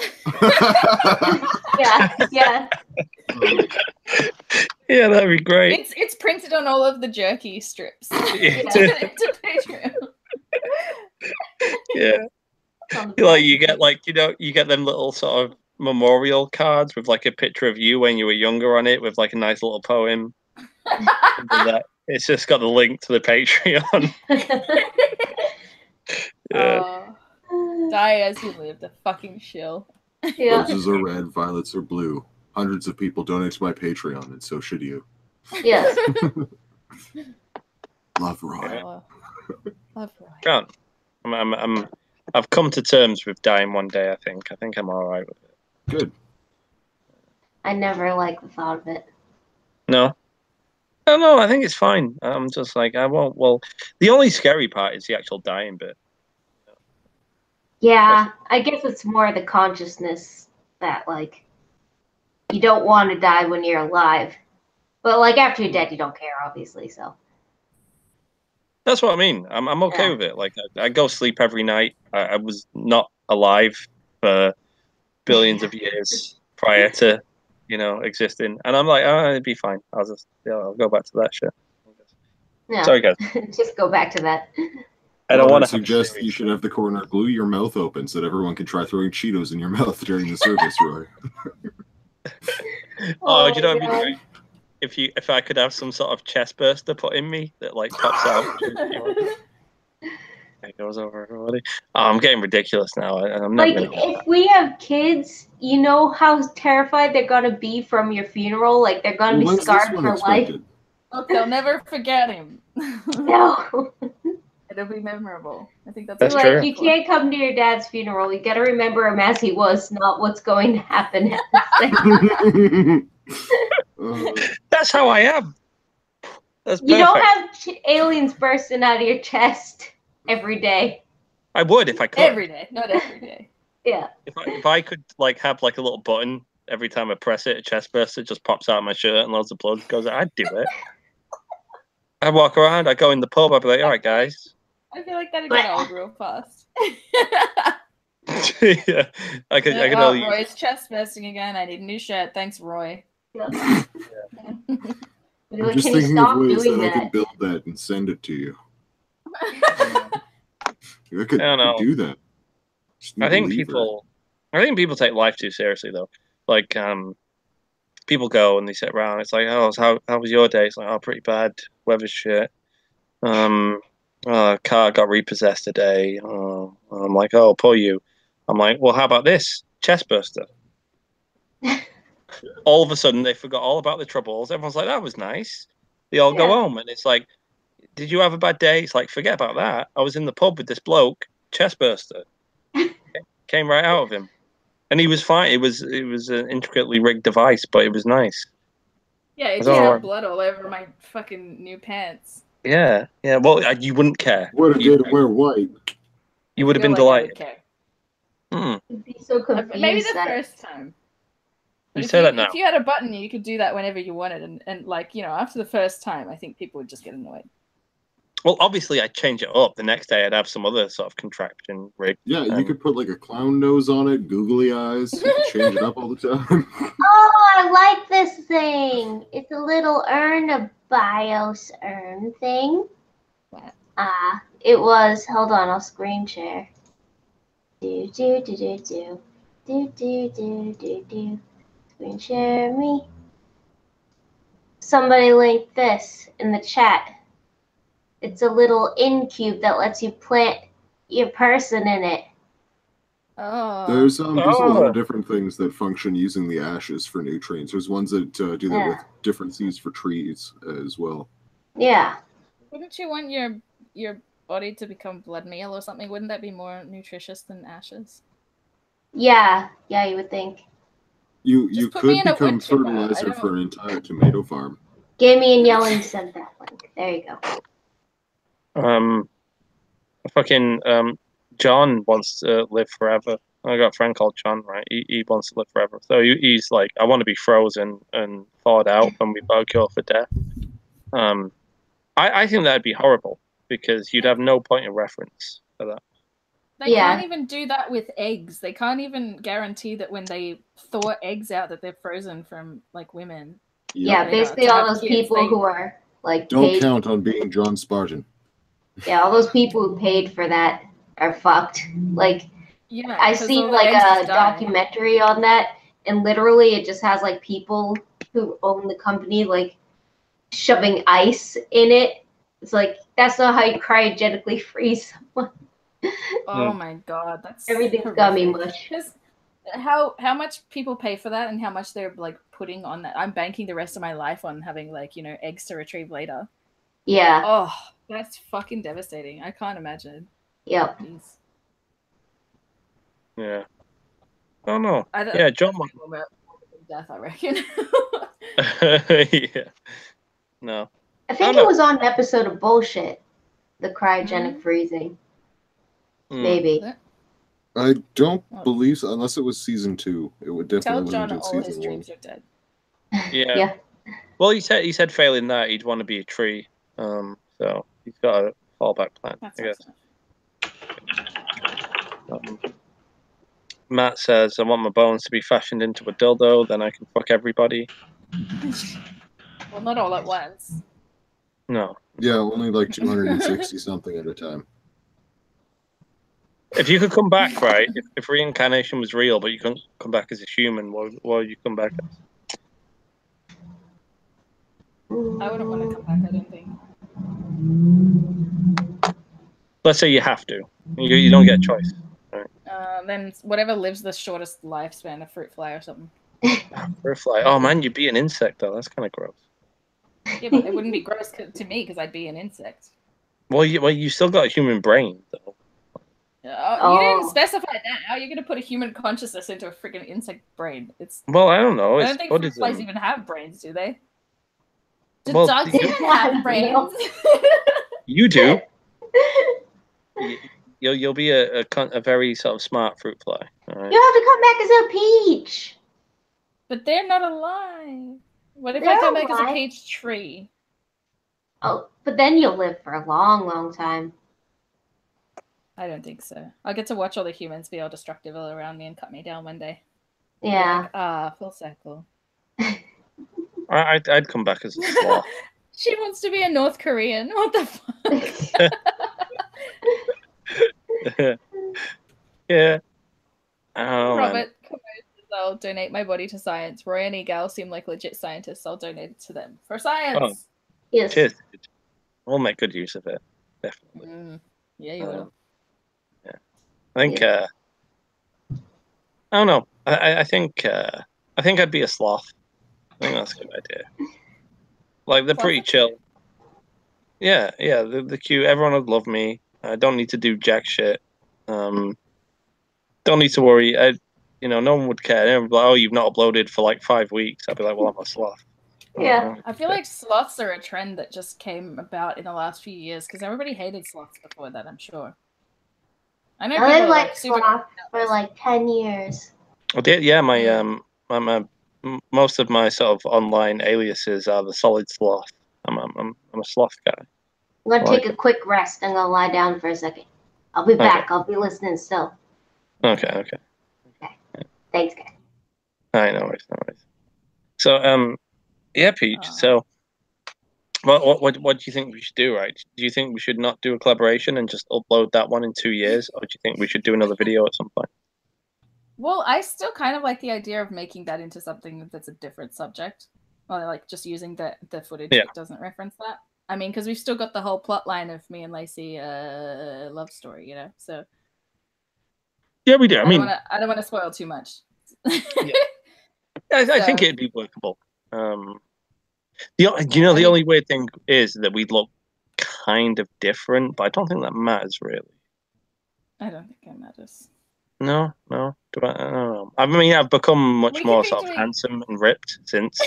Yeah. Yeah, that'd be great. It's printed on all of the jerky strips. Yeah. To Patreon. Yeah. Like you get them little sort of memorial cards with like a picture of you when you were younger on it with like a nice little poem. It's just got the link to the Patreon. Yeah. Die as you live, the fucking shill. Yeah. Roses are red, violets are blue. Hundreds of people donate to my Patreon, and so should you. Yes. Love Roy. Love Roy. John, I've come to terms with dying one day. I think I'm all right with it. Good. I never like the thought of it. No. No, I think it's fine. I'm just like, I won't. Well, the only scary part is the actual dying bit. Yeah, I guess it's more the consciousness that, like, you don't want to die when you're alive. But, like, after you're dead, you don't care, obviously, so. That's what I mean. I'm okay with it. Like, I go sleep every night. I was not alive for billions of years prior to, existing. And I'm like, oh, it'd be fine. I'll go back to that shit. Yeah. Sorry, guys. Just go back to that. I don't want to suggest you should have the coroner glue your mouth open so that everyone can try throwing Cheetos in your mouth during the service, Roy. Oh, do you know what'd be great? If I could have some sort of chest burster put in me that like pops out. It goes over everybody. Oh, I'm getting ridiculous now. I'm not like if we have kids, you know how terrified they're gonna be from your funeral. Like they're gonna be scarred for life. Look, they'll never forget him. No. It'll be memorable. I think that's like true. You can't come to your dad's funeral. You gotta remember him as he was, not what's going to happen at the That's how I am. That's perfect. You don't have aliens bursting out of your chest every day. I would if I could. Every day, not every day. Yeah. If I could like have like a little button every time I press it, a chest burster just pops out of my shirt and loads of blood goes out, I'd do it. I'd walk around, I'd go in the pub, I'd be like, all right, guys. I feel like that'd get old real fast. Yeah, I could only. Roy's chest bursting again. I need a new shirt. Thanks, Roy. Yeah. I'm just thinking of ways that I can build that and send it to you. I could do that. I think people take life too seriously though. Like people go and they sit around. It's like, oh, how was your day? It's like, oh, pretty bad. Weather's shit. Car got repossessed today. I'm like, oh, poor you. I'm like, well, how about this chest burster? All of a sudden, they forgot all about the troubles. Everyone's like, that was nice. They all go home, and it's like, did you have a bad day? It's like, forget about that. I was in the pub with this bloke, chest burster. Came right out of him. And he was fine. It was an intricately rigged device, but it was nice. Yeah, it just had blood all over my fucking new pants. Yeah. Well, you wouldn't care. What a day to wear white. You would have been delighted. You'd be so confused. Maybe the first time. You say that now. If you had a button, you could do that whenever you wanted, and like, you know, after the first time, I think people would just get annoyed. Well, obviously, I'd change it up. The next day, I'd have some other sort of contraption rig. Yeah, you could put like a clown nose on it, googly eyes. You could change it up all the time. Oh, I like this thing. It's a little urn, a BIOS urn thing. It was. Hold on, I'll screen share. Do. Screen share me. Somebody linked this in the chat. It's a little incube that lets you plant your person in it. Oh. There's a lot of different things that function using the ashes for nutrients. There's ones that do that with different seeds for trees as well. Yeah. Wouldn't you want your body to become blood meal or something? Wouldn't that be more nutritious than ashes? Yeah, you would think. You could become fertilizer for an entire tomato farm. Gamey and Yelling sent that link. There you go. John wants to live forever. I got a friend called John, right? He wants to live forever. So he's like, I want to be frozen and thawed out and be cure for death. I think that'd be horrible because you'd have no point of reference for that. They can't even do that with eggs. They can't even guarantee that when they thaw eggs out that they're frozen from like women. Yeah, basically all those people who are like don't count on being John Spartan. Yeah, all those people who paid for that are fucked. Like, I seen like a documentary on that, and literally it just has like people who own the company like shoving ice in it. It's like, that's not how you cryogenically freeze someone. Oh my god, that's everything's gummy mush. How much people pay for that and how much they're like putting on that. I'm banking the rest of my life on having like, you know, eggs to retrieve later. Yeah. Oh, that's fucking devastating. I can't imagine. Yep. Jeez. Yeah. Oh no. Yeah, John. Death, I reckon. Yeah. No. I think it was on an episode of Bullshit, the cryogenic freezing. Maybe. I don't believe so, unless it was season 2. It would definitely tell have John been all season his 1. dreams are dead. Yeah. Well, he said failing that he'd want to be a tree. So he's got a fallback plan. That's I guess. Matt says, "I want my bones to be fashioned into a dildo, then I can fuck everybody." Well, not all at once. No. Yeah, only like 260 something at a time. If you could come back, right? If reincarnation was real, but you couldn't come back as a human, what would you come back as? I wouldn't want to come back, I don't think. Let's say you have to. You don't get a choice. Right? Then whatever lives the shortest lifespan, a fruit fly or something. Fruit fly. Oh man, you'd be an insect though. That's kind of gross. Yeah, but it wouldn't be gross to me because I'd be an insect. Well, you still got a human brain though. You didn't specify that. How are you going to put a human consciousness into a freaking insect brain? Well, I don't know. I don't think fruit flies even have brains, do they? Do well, dogs even have brains? You do. You'll be a very sort of smart fruit fly. All right? You have to come back as a peach. But they're not alive. What if They're I come back as a alive. peach tree? Oh, but then you'll live for a long, long time. I don't think so. I'll get to watch all the humans be all destructive all around me and cut me down one day. Yeah. Like, full circle. I'd come back as a sloth. She wants to be a North Korean. What the fuck? Yeah. Oh, Robert, I'll donate my body to science. Roy and Egal seem like legit scientists. I'll donate it to them for science. Oh. Yes. Cheers. We'll make good use of it. Definitely. Yeah, you will. Yeah. I think. I don't know. I think I'd be a sloth. I think that's a good idea. Like they're pretty chill. Yeah. They're cute. Everyone would love me. I don't need to do jack shit. Don't need to worry. No one would care. Everyone would be like, oh, you've not uploaded for like 5 weeks. I'd be like, well, I'm a sloth. Yeah. I feel like sloths are a trend that just came about in the last few years because everybody hated sloths before that, I'm sure. I know people I are like super sloth for like 10 years. I did. Yeah, my most of my sort of online aliases are the solid sloth. I'm a sloth guy. I'm going to take a quick rest. I'm going to lie down for a second. I'll be back. I'll be listening still. Okay. Thanks, guys. I know. So, yeah, Peach. So, what do you think we should do, right? Do you think we should not do a collaboration and just upload that one in 2 years? Or do you think we should do another video at some point? Well, I still kind of like the idea of making that into something that's a different subject. Or like just using the footage that doesn't reference that. I mean, because we've still got the whole plot line of me and Lacey love story, so. Yeah, we do. I don't want to spoil too much. Yeah. I think it'd be workable. The only weird thing is that we look kind of different, but I don't think that matters really. I don't think it matters. No. I don't know. I mean, I've become much more sort of handsome and ripped since.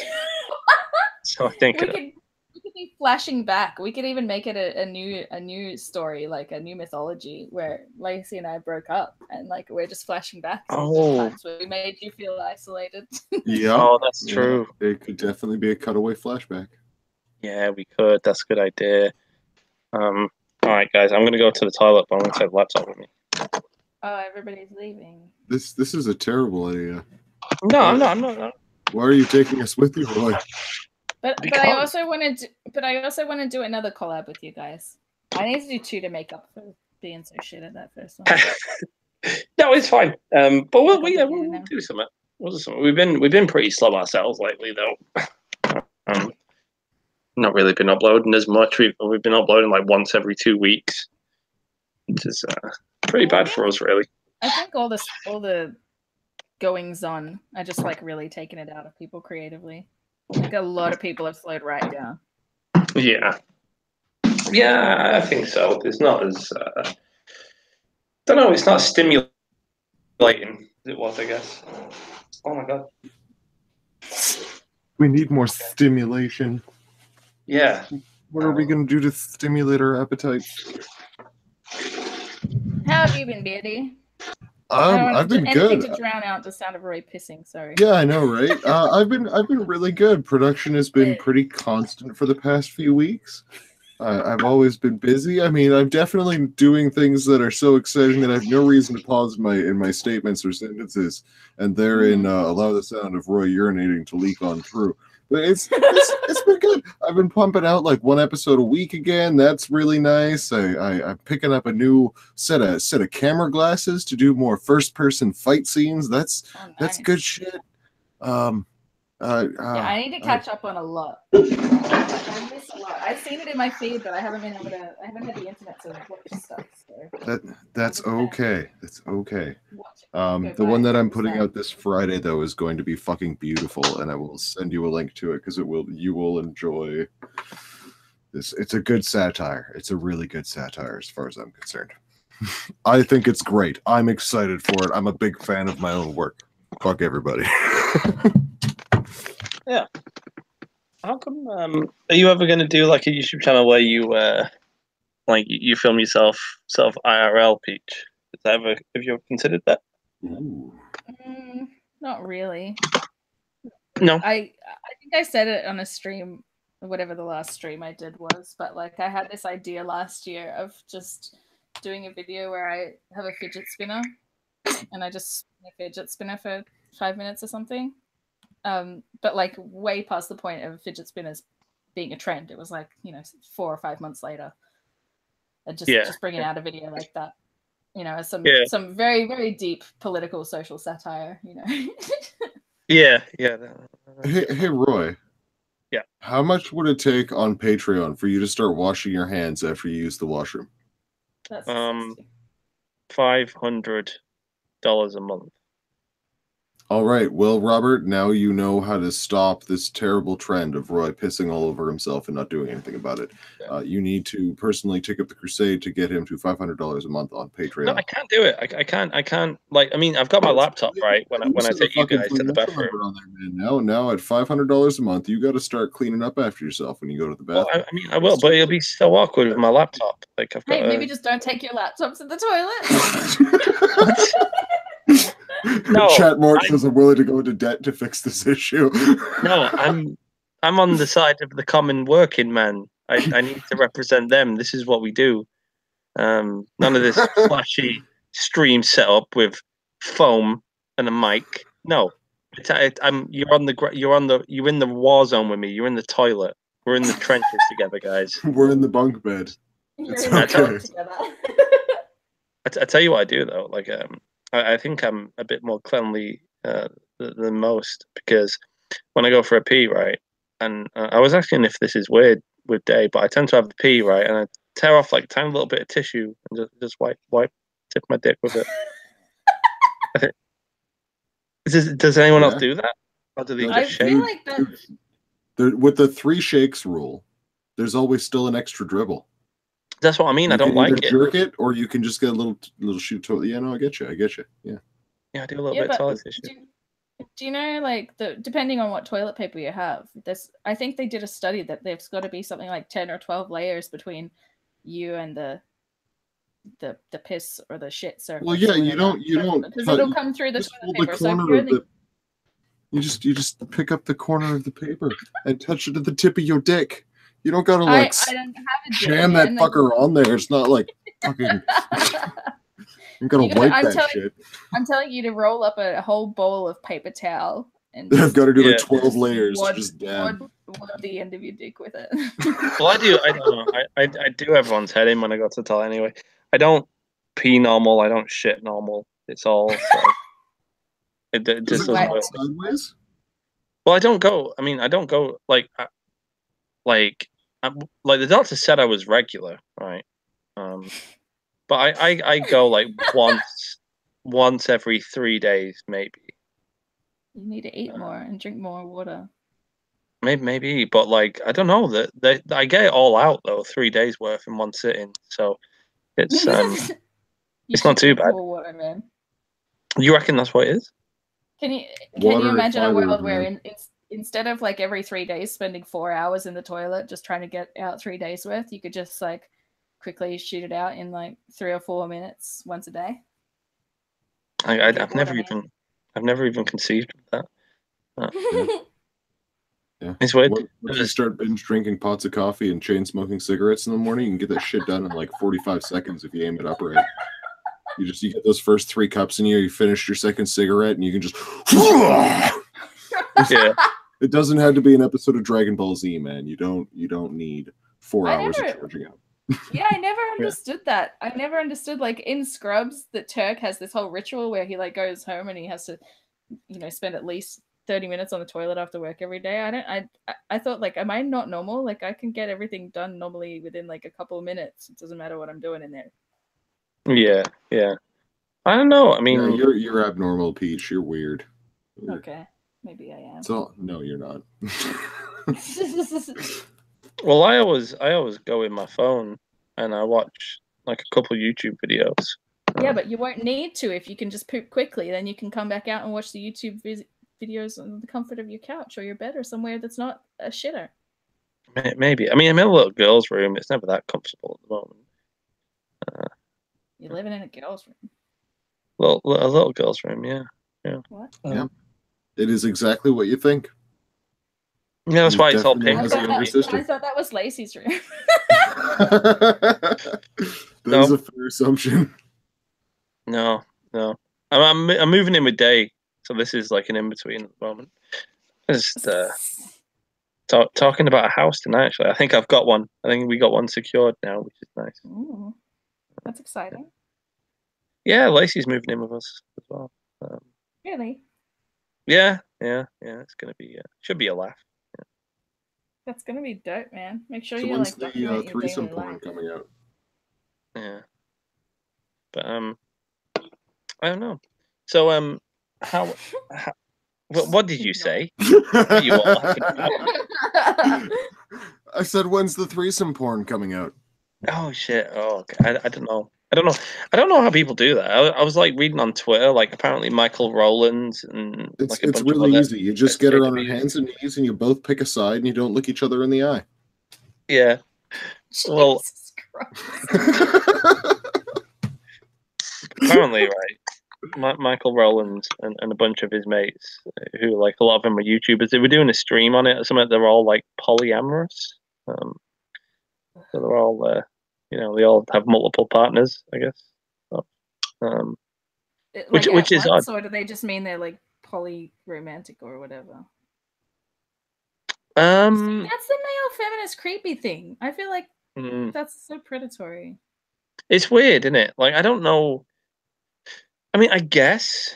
So I think we could be flashing back. We could even make it a new story, like a new mythology where Lacey and I broke up, and like we're just flashing back to times where we made you feel isolated. Yeah. Oh, that's true. It could definitely be a cutaway flashback. Yeah, we could. That's a good idea. All right, guys, I'm gonna go to the toilet, but I'm gonna take the laptop with me. Oh, everybody's leaving. This is a terrible idea. No, I'm not. Why are you taking us with you, Roy? But I also want to do another collab with you guys. I need to do 2 to make up for being so shit at that first one. No, it's fine. But we'll do something. We'll do something. We've been pretty slow ourselves lately, though. Not really been uploading as much. We've been uploading like once every 2 weeks, which is pretty bad for us, really. I think all the goings on are just like really taking it out of people creatively. Like a lot of people have slowed right down. Yeah, I think so. It's not as don't know. It's not stimulating as it was, I guess. Oh my god. We need more stimulation. Yeah. What are we going to do to stimulate our appetite? How have you been, Beardy? I've been good. To drown out the sound of Roy pissing. Sorry. Yeah, I know, right? I've been really good. Production has been pretty constant for the past few weeks. I've always been busy. I mean, I'm definitely doing things that are so exciting that I have no reason to pause in my statements or sentences and therein allow the sound of Roy urinating to leak on through. But it's been good. I've been pumping out like one episode a week again. That's really nice. I'm picking up a new set of camera glasses to do more first person fight scenes. That's good shit. Yeah, I need to catch up on a lot. I've missed a lot. I've seen it in my feed, but I haven't had the internet to watch stuff. So. That's okay. That's okay. The one that I'm putting out this Friday though is going to be fucking beautiful, and I will send you a link to it because you will enjoy this. It's a good satire. It's a really good satire as far as I'm concerned. I think it's great. I'm excited for it. I'm a big fan of my own work. Fuck everybody. Yeah. How come? Are you ever going to do like a YouTube channel where you you film yourself IRL, Peach? Have you ever considered that? Ooh. Not really. No. I think I said it on a stream, whatever the last stream I did was, but like I had this idea last year of just doing a video where I have a fidget spinner and I just spin a fidget spinner for 5 minutes or something. But like way past the point of fidget spinners being a trend. It was like, 4 or 5 months later. And just bringing out a video like that, as some very, very deep political social satire, Yeah. Hey, Roy. Yeah. How much would it take on Patreon for you to start washing your hands after you use the washroom? That's $500 a month. All right. Well, Robert, now you know how to stop this terrible trend of Roy pissing all over himself and not doing anything about it. Yeah. You need to personally take up the crusade to get him to $500 a month on Patreon. No, I can't do it. I can't. I've got my laptop, right? When I take you guys to the bathroom. On there, man. Now at $500 a month, you got to start cleaning up after yourself when you go to the bathroom. Well, I will, but it'll be so awkward with my laptop. Like I've got. Maybe just don't take your laptops to the toilet. No, Chatmore says I'm willing to go into debt to fix this issue. No, I'm on the side of the common working man. I need to represent them. This is what we do. None of this flashy stream setup with foam and a mic. No, you're in the war zone with me. You're in the toilet. We're in the trenches together, guys. We're in the bunk bed. It's okay. I tell you what I do though. Like I think I'm a bit more cleanly than most because when I go for a pee, right, and I was asking if this is weird with Day, but I tend to have a pee, right, and I tear off like a tiny little bit of tissue and just wipe, tip my dick with it. Does anyone else do that? Or do they just shake? Feel like that. With the 3 shakes rule, there's always still an extra dribble. That's what I mean. I don't like it. Jerk it, or you can just get a little shoot toilet. Yeah, no, I get you. Yeah. Yeah, I do a little bit of toilet tissue. Do you know, like depending on what toilet paper you have, I think they did a study that there's got to be something like 10 or 12 layers between you and the piss or the shit surface. Well, yeah, you don't because it'll come through the toilet paper. You just pick up the corner of the paper and touch it at the tip of your dick. You don't gotta like I don't have a jam that fucker on there. It's not like fucking. You gotta wipe that shit. I'm telling you to roll up a whole bowl of paper towel and I've got to do like 12 layers. Just wad the end of your dick with it. Well, I don't know. I do everyone's head in when I go to the toilet anyway. I don't pee normal. I don't shit normal. It's all. It just doesn't work. Sideways? Well, I don't go like the doctor said I was regular, right? But I go like once every 3 days, maybe. You need to eat more and drink more water. Maybe, but like I don't know that I get it all out though, 3 days worth in one sitting, so it's it's not too bad. More water, man. You reckon that's what it is? Can you imagine a world where instead of like every 3 days spending 4 hours in the toilet just trying to get out 3 days worth, you could just like quickly shoot it out in like 3 or 4 minutes once a day? I've never even conceived of that. Yeah. It's weird. Once you start binge drinking pots of coffee and chain smoking cigarettes in the morning, you can get that shit done in like 45 seconds if you aim it up right. You get those first 3 cups in you finish your second cigarette, and you can just yeah. It doesn't have to be an episode of Dragon Ball Z, man. You don't need 4 hours of charging up. Yeah, I never understood that. I never understood, like, in Scrubs that Turk has this whole ritual where he like goes home and he has to, spend at least 30 minutes on the toilet after work every day. I thought, like, am I not normal? Like, I can get everything done normally within like a couple of minutes. It doesn't matter what I'm doing in there. Yeah. I don't know. I mean, you're abnormal, Peach. You're weird. Okay, maybe I am. So no, you're not. Well, I always go in my phone and I watch like a couple YouTube videos. Yeah, but you won't need to if you can just poop quickly. Then you can come back out and watch the YouTube videos on the comfort of your couch or your bed or somewhere that's not a shitter. Maybe. I mean, I'm in a little girl's room. It's never that comfortable at the moment. You're living in a girl's room. Well, a little girl's room, yeah. What? Yeah. It is exactly what you think. Yeah, that's why it's all pink. I thought that was Lacey's room. That is a fair assumption. No. I'm moving in with Day, so this is like an in between at the moment. Just talking about a house tonight. Actually, I think I've got one. I think we got one secured now, which is nice. Ooh, that's exciting. Yeah, Lacey's moving in with us as well. Really? Yeah. It's gonna be should be a laugh. Yeah. That's gonna be dope, man. Make sure so you when's like the threesome porn coming out? Yeah, but I don't know. So how what did you say? What are you all laughing about? I said, when's the threesome porn coming out? Oh shit! Oh, okay. I don't know. I don't know how people do that. I was like reading on Twitter, like apparently Michael Rowlands and it's really easy. You just get her on her hands and knees, and you both pick a side, and you don't look each other in the eye. Yeah. Well, apparently, right. Michael Rowlands and a bunch of his mates, who like a lot of them are YouTubers, they were doing a stream on it or something. They're all like polyamorous. So they're all they all have multiple partners, I guess. So, which is odd. Or do they just mean they're like poly-romantic or whatever? That's the male feminist creepy thing. I feel like that's so predatory. It's weird, isn't it? Like, I don't know. I mean, I guess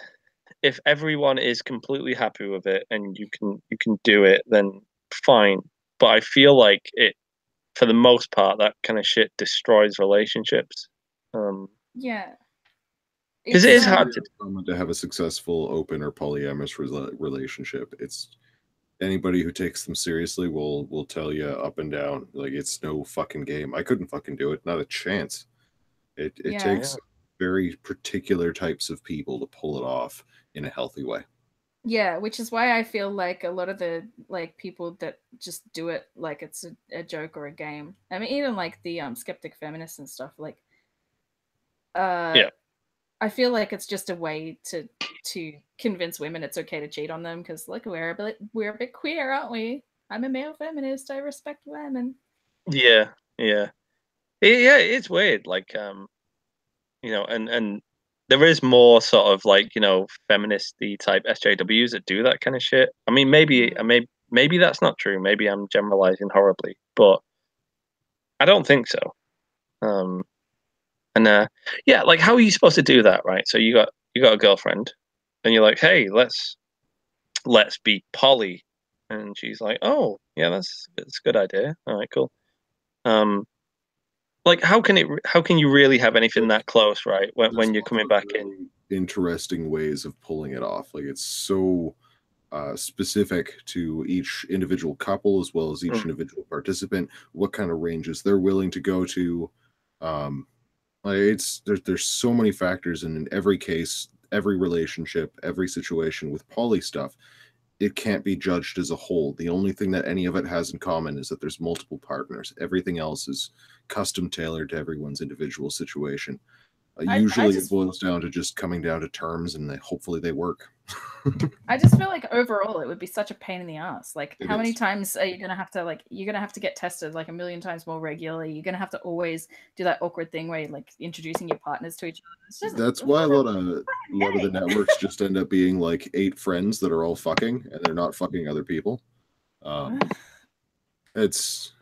if everyone is completely happy with it and you can do it, then fine. But I feel like it, for the most part, that kind of shit destroys relationships. Yeah. Because it is hard to have a successful open or polyamorous relationship. It's anybody who takes them seriously will tell you up and down, like, it's no fucking game. I couldn't fucking do it. Not a chance. It takes very particular types of people to pull it off in a healthy way. Yeah, which is why I feel like a lot of the like people that just do it like it's a joke or a game. I mean, even like the skeptic feminists and stuff, like I feel like it's just a way to convince women it's okay to cheat on them because like we're a bit queer, aren't we? I'm a male feminist. I respect women. Yeah. It's weird, like and there is more sort of like feministy type SJWs that do that kind of shit. I mean, maybe that's not true. Maybe I'm generalizing horribly, but I don't think so. Like, how are you supposed to do that, right? So you got a girlfriend, and you're like, hey, let's be poly, and she's like, oh yeah, that's a good idea. All right, cool. Like, how can you really have anything that close, right? When you're coming back in. Interesting ways of pulling it off. Like, it's so specific to each individual couple as well as each individual participant, what kind of ranges they're willing to go to. There's so many factors, and in every case, every relationship, every situation with poly stuff, it can't be judged as a whole. The only thing that any of it has in common is that there's multiple partners. Everything else is custom tailored to everyone's individual situation. Usually it boils down to just coming down to terms, and hopefully they work. I just feel like overall it would be such a pain in the ass. Like, how many times are you gonna have to you're gonna have to get tested like a million times more regularly? You're gonna have to always do that awkward thing where you're like introducing your partners to each other. That's why a lot of the networks just end up being like 8 friends that are all fucking, and they're not fucking other people. It's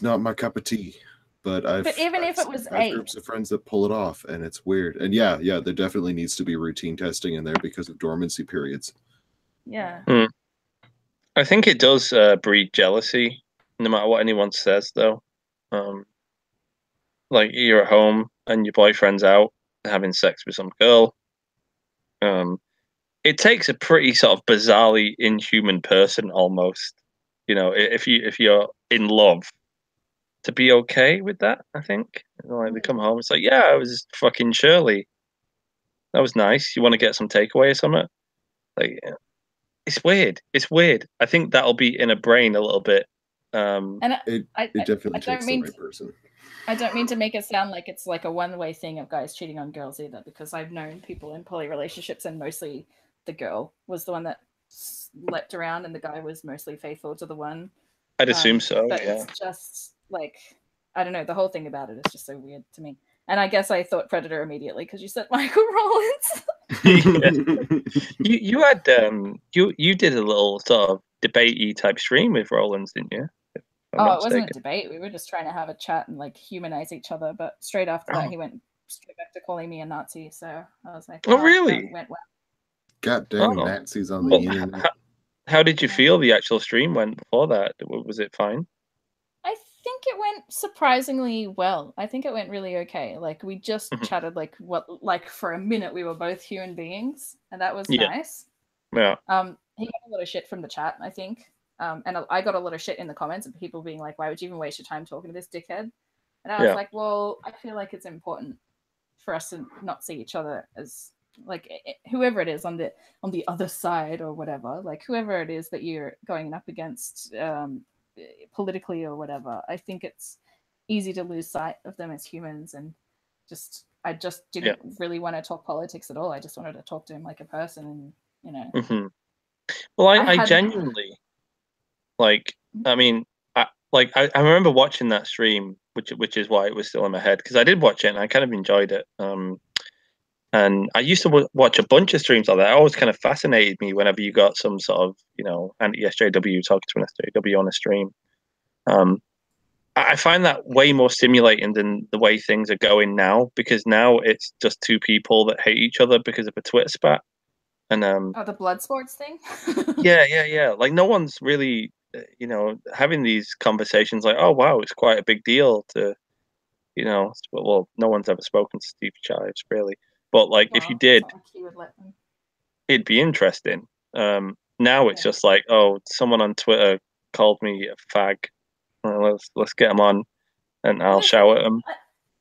not my cup of tea, but even if it was I have groups of friends that pull it off, and it's weird. And yeah, there definitely needs to be routine testing in there because of dormancy periods. Yeah. I think it does breed jealousy, no matter what anyone says, though. Like you're at home and your boyfriend's out having sex with some girl. It takes a pretty sort of bizarrely inhuman person almost, if you're in love, to be okay with that. I think like they come home, it's like, yeah, I was fucking Shirley. That was nice. You want to get some takeaway or something? Like, it's weird. It's weird. I think that'll be in a brain a little bit. And it definitely takes the right person. I don't mean to make it sound like it's like a one-way thing of guys cheating on girls either, because I've known people in poly relationships and mostly the girl was the one that slept around and the guy was mostly faithful to the one. I'd assume so, but yeah. It's just like, I don't know, the whole thing about it is just so weird to me. And I guess I thought Predator immediately because you said Michael Rollins. You had you did a little sort of debate-y type stream with Rollins, didn't you? Oh, it wasn't a debate. We were just trying to have a chat and like humanize each other. But straight after that, he went straight back to calling me a Nazi. So I was like, "Oh, really? That went well." Goddamn Nazis on the internet. How did you feel the actual stream went before that? Was it fine? I think it went surprisingly well. I think it went really okay. Like we just chatted like for a minute we were both human beings, and that was nice. Yeah. He got a lot of shit from the chat, I think. And I got a lot of shit in the comments of people being like, why would you even waste your time talking to this dickhead? And I was like, well, I feel like it's important for us to not see each other as like whoever it is on the other side or whatever, like whoever it is that you're going up against politically or whatever. I think it's easy to lose sight of them as humans, and I just didn't really want to talk politics at all. I just wanted to talk to him like a person, and Well, I genuinely like. I mean, I remember watching that stream, which is why it was still in my head, because I did watch it and I kind of enjoyed it. And I used to watch a bunch of streams like that. It always kind of fascinated me whenever you got some sort of anti-SJW talking to an SJW on a stream. I find that way more stimulating than the way things are going now, because now it's just two people that hate each other because of a Twitter spat. And the blood sports thing. yeah. Like no one's really having these conversations like, oh wow, it's quite a big deal to well, no one's ever spoken to Steve Chives really, but like if you did, it'd be interesting. Now it's just like, oh, someone on Twitter called me a fag. Well, let's get them on, and I'll shout at them.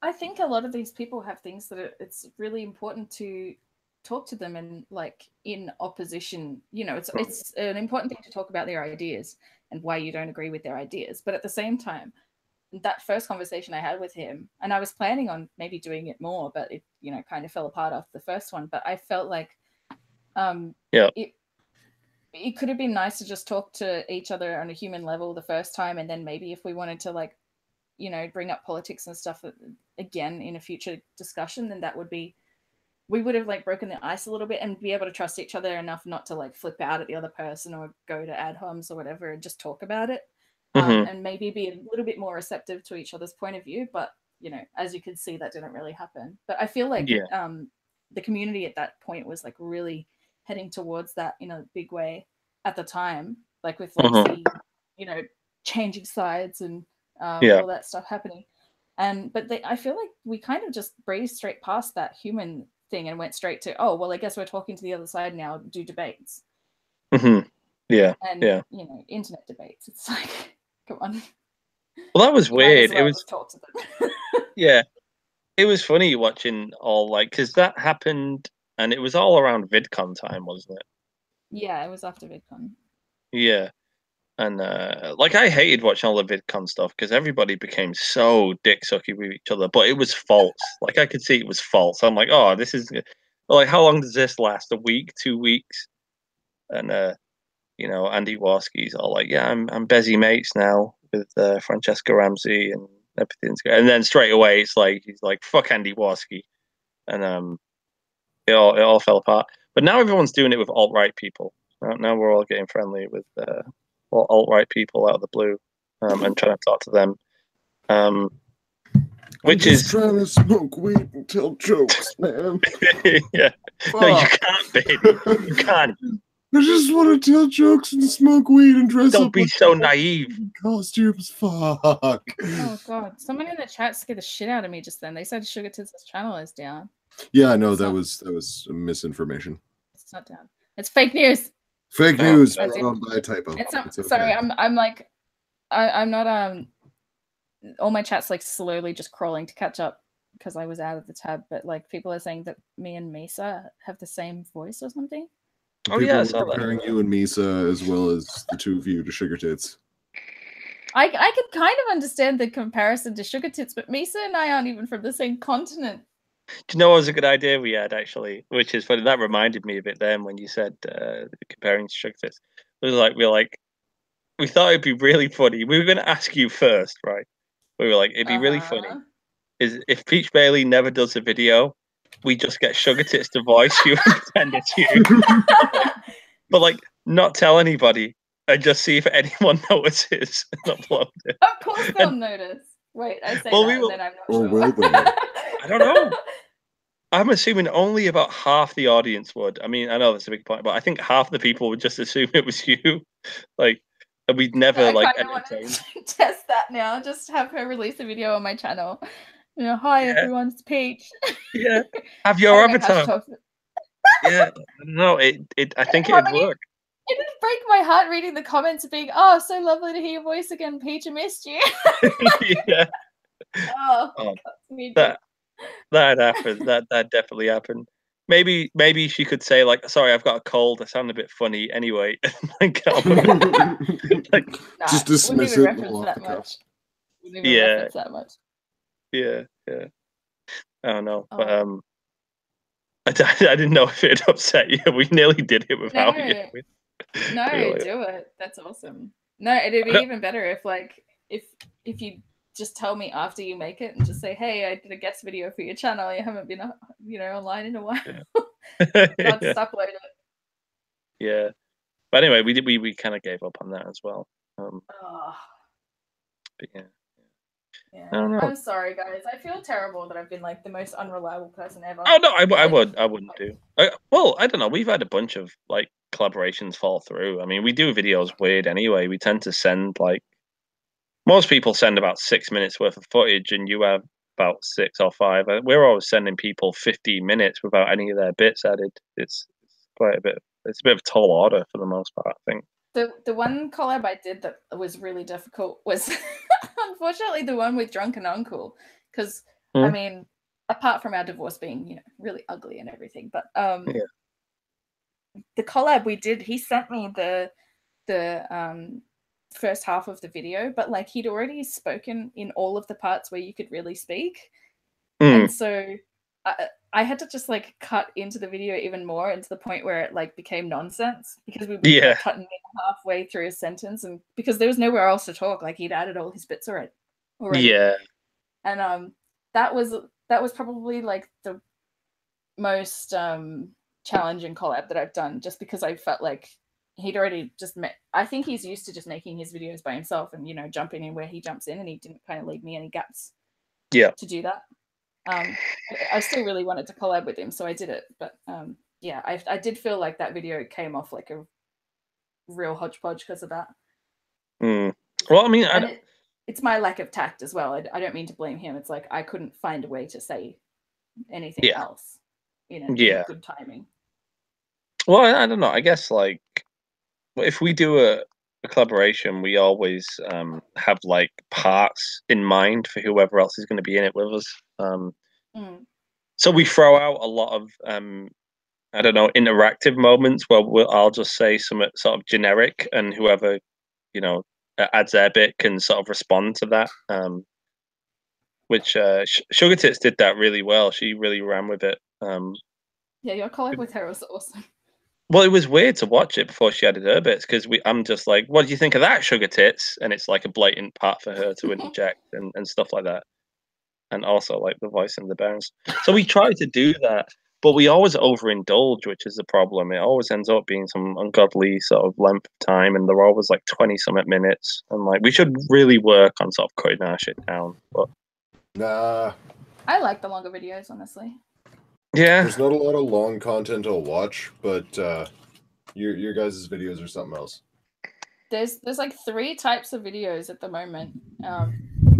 I think a lot of these people have things that it's really important to talk to them and like in opposition. It's an important thing to talk about their ideas and why you don't agree with their ideas. But at the same time, that first conversation I had with him, and I was planning on maybe doing it more, but it kind of fell apart after the first one. But I felt like it could have been nice to just talk to each other on a human level the first time, and then maybe if we wanted to like bring up politics and stuff again in a future discussion, then we would have like broken the ice a little bit and be able to trust each other enough not to like flip out at the other person or go to ad homs or whatever and just talk about it. And maybe be a little bit more receptive to each other's point of view. But, as you can see, that didn't really happen. But I feel like the community at that point was like really heading towards that in a big way at the time, like with like changing sides and all that stuff happening. But I feel like we kind of just breezed straight past that human thing and went straight to, oh, well, I guess we're talking to the other side now, do debates. Yeah. And, internet debates. It's like, come on. Well, that was weird. Well it was talk to them. Yeah. It was funny watching all like, because that happened and it was all around VidCon time, wasn't it? Yeah, it was after VidCon. Yeah. And like I hated watching all the VidCon stuff because everybody became so dick sucky with each other, but it was false. Like I could see it was false. I'm like, oh, this is like, how long does this last? A week, 2 weeks? And Andy Warski's all like, yeah, I'm busy mates now with Francesca Ramsey and everything's good. And then straight away it's like he's like, fuck Andy Warski, and it all fell apart. But now everyone's doing it with alt-right people. Now we're all getting friendly with alt-right people out of the blue, and trying to talk to them. Which is trying to smoke weed and tell jokes, man. Yeah. Fuck. No, you can't, baby. You can't. I just want to tell jokes and smoke weed and dress Don't up. be so naive. Costumes. Fuck. Oh god, someone in the chat scared the shit out of me just then. They said Sugar Tits' channel is down. Yeah, I know that was misinformation. It's not down. It's fake news. Fake news brought on by a typo. It's not, It's okay. Sorry, I'm like, I'm not all my chat's like slowly just crawling to catch up because I was out of the tab. But like people are saying that me and Misa have the same voice or something. Oh yeah, I saw comparing you and Misa as well as the two of you to Sugar Tits. I could kind of understand the comparison to Sugar Tits, but Misa and I aren't even from the same continent. Do you know what was a good idea we had actually? Which is funny. That reminded me of it then when you said comparing to Sugar Tits. It was like we thought it'd be really funny. We were going to ask you first, right? We were like, it'd be really funny. Is if Peach Bailey never does a video, we just get Sugar Tits to voice you and pretend it's you, but like not tell anybody and just see if anyone notices and upload it. Of course they'll notice. Wait, I say that and then I'm not sure. Will they? I don't know. I'm assuming only about half the audience would. I mean, I know that's a big point, but I think half the people would just assume it was you. Like, and we'd never I like kind of want to test that now. Just have her release a video on my channel. You know, hi everyone, it's Peach. Yeah, have your avatar. Yeah, no, I think it'd work. It did break my heart reading the comments being, "Oh, so lovely to hear your voice again, Peach. I missed you." Yeah. Oh, that happened. That definitely happened. Maybe she could say like, "Sorry, I've got a cold. I sound a bit funny anyway." Like, just dismiss it. That much. Yeah. That much. Yeah. I don't know, but I didn't know if it upset you. We nearly did it without you. No, do it. That's awesome. No, it'd be even better if if you just tell me after you make it and just say, "Hey, I did a guest video for your channel. You haven't been online in a while." Not just upload it. Yeah, but anyway, we kind of gave up on that as well. But yeah. I don't know. I'm sorry, guys. I feel terrible that I've been like the most unreliable person ever. Oh no, I wouldn't do. Well, I don't know. We've had a bunch of like collaborations fall through. I mean, we do videos weird anyway. We tend to send like most people send about 6 minutes worth of footage, and you have about 6 or 5. We're always sending people 15 minutes without any of their bits added. It's quite a bit. It's a bit of a tall order for the most part, I think. The one collab I did that was really difficult was unfortunately the one with Drunken Uncle, because I mean, apart from our divorce being really ugly and everything, but the collab we did, he sent me the first half of the video, but like he'd already spoken in all of the parts where you could really speak, and so I had to just like cut into the video even more, and to the point where it like became nonsense because we were like, cutting halfway through a sentence, and because there was nowhere else to talk, like he'd added all his bits already. Yeah, and that was probably like the most challenging collab that I've done, just because I felt like he'd already just I think he's used to just making his videos by himself and jumping in where he jumps in, and he didn't kind of leave me any gaps to do that. I still really wanted to collab with him, so I did it. But yeah, I did feel like that video came off like a real hodgepodge because of that. Well, I mean, it's my lack of tact as well. I don't mean to blame him. It's like I couldn't find a way to say anything else in good timing. Well, I don't know. I guess like if we do a collaboration, we always have like parts in mind for whoever else is going to be in it with us. So we throw out a lot of I don't know, interactive moments where I'll just say some sort of generic, and whoever adds their bit can sort of respond to that. Which Sugar Tits did that really well. She really ran with it. Yeah, your collab with her was awesome. Well, it was weird to watch it before she added her bits, because I'm just like, what do you think of that, Sugar Tits? And it's like a blatant part for her to interject and stuff like that. And also like the voice and the bounce. So we tried to do that, but we always overindulge, which is the problem. It always ends up being some ungodly sort of length of time, and they're always like 20-something minutes. And like, we should really work on sort of cutting our shit down. But Nah. I like the longer videos, honestly. Yeah. There's not a lot of long content I'll watch, but your guys' videos are something else. There's like 3 types of videos at the moment.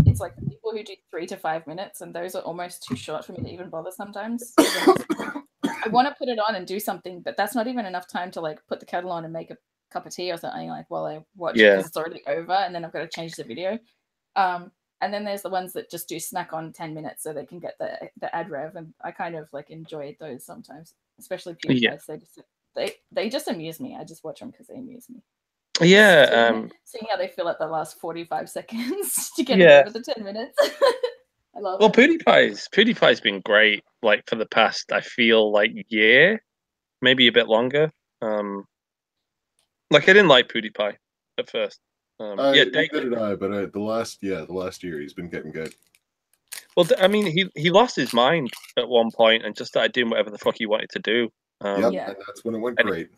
It's like the people who do 3 to 5 minutes, and those are almost too short for me to even bother sometimes. I want to put it on and do something, but that's not even enough time to like put the kettle on and make a cup of tea or something like while I watch it, because it's already over, and then I've got to change the video. And then there's the ones that just do snack on 10 minutes so they can get the ad rev, and I kind of like enjoy those sometimes, especially PewDiePie. They just amuse me. I just watch them because they amuse me. Yeah. Seeing how they fill up the last 45 seconds to get over the 10 minutes. I love it. PewDiePie's been great, like for the past, I feel like year, maybe a bit longer. Like I didn't like PewDiePie at first. Neither did I, but the last year he's been getting good. Well, I mean, he lost his mind at one point and just started doing whatever the fuck he wanted to do. And that's when it went great.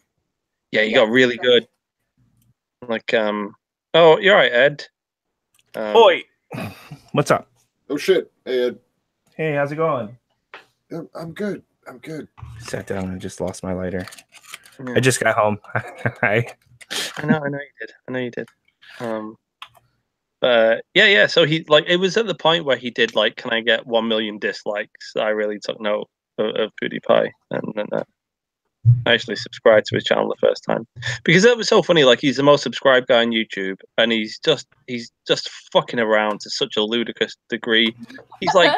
He got really good. Like, oh, you're right, Ed. Oi, what's up? Oh shit, hey Ed. Hey, how's it going? I'm good. Sat down and just lost my lighter. Yeah. I just got home. Hi. I know you did. Yeah. So he like it was at the point where he did like, can I get 1 million dislikes? I really took note of PewDiePie, and then I actually subscribed to his channel the first time because that was so funny. Like, he's the most subscribed guy on YouTube, and he's just fucking around to such a ludicrous degree. He's like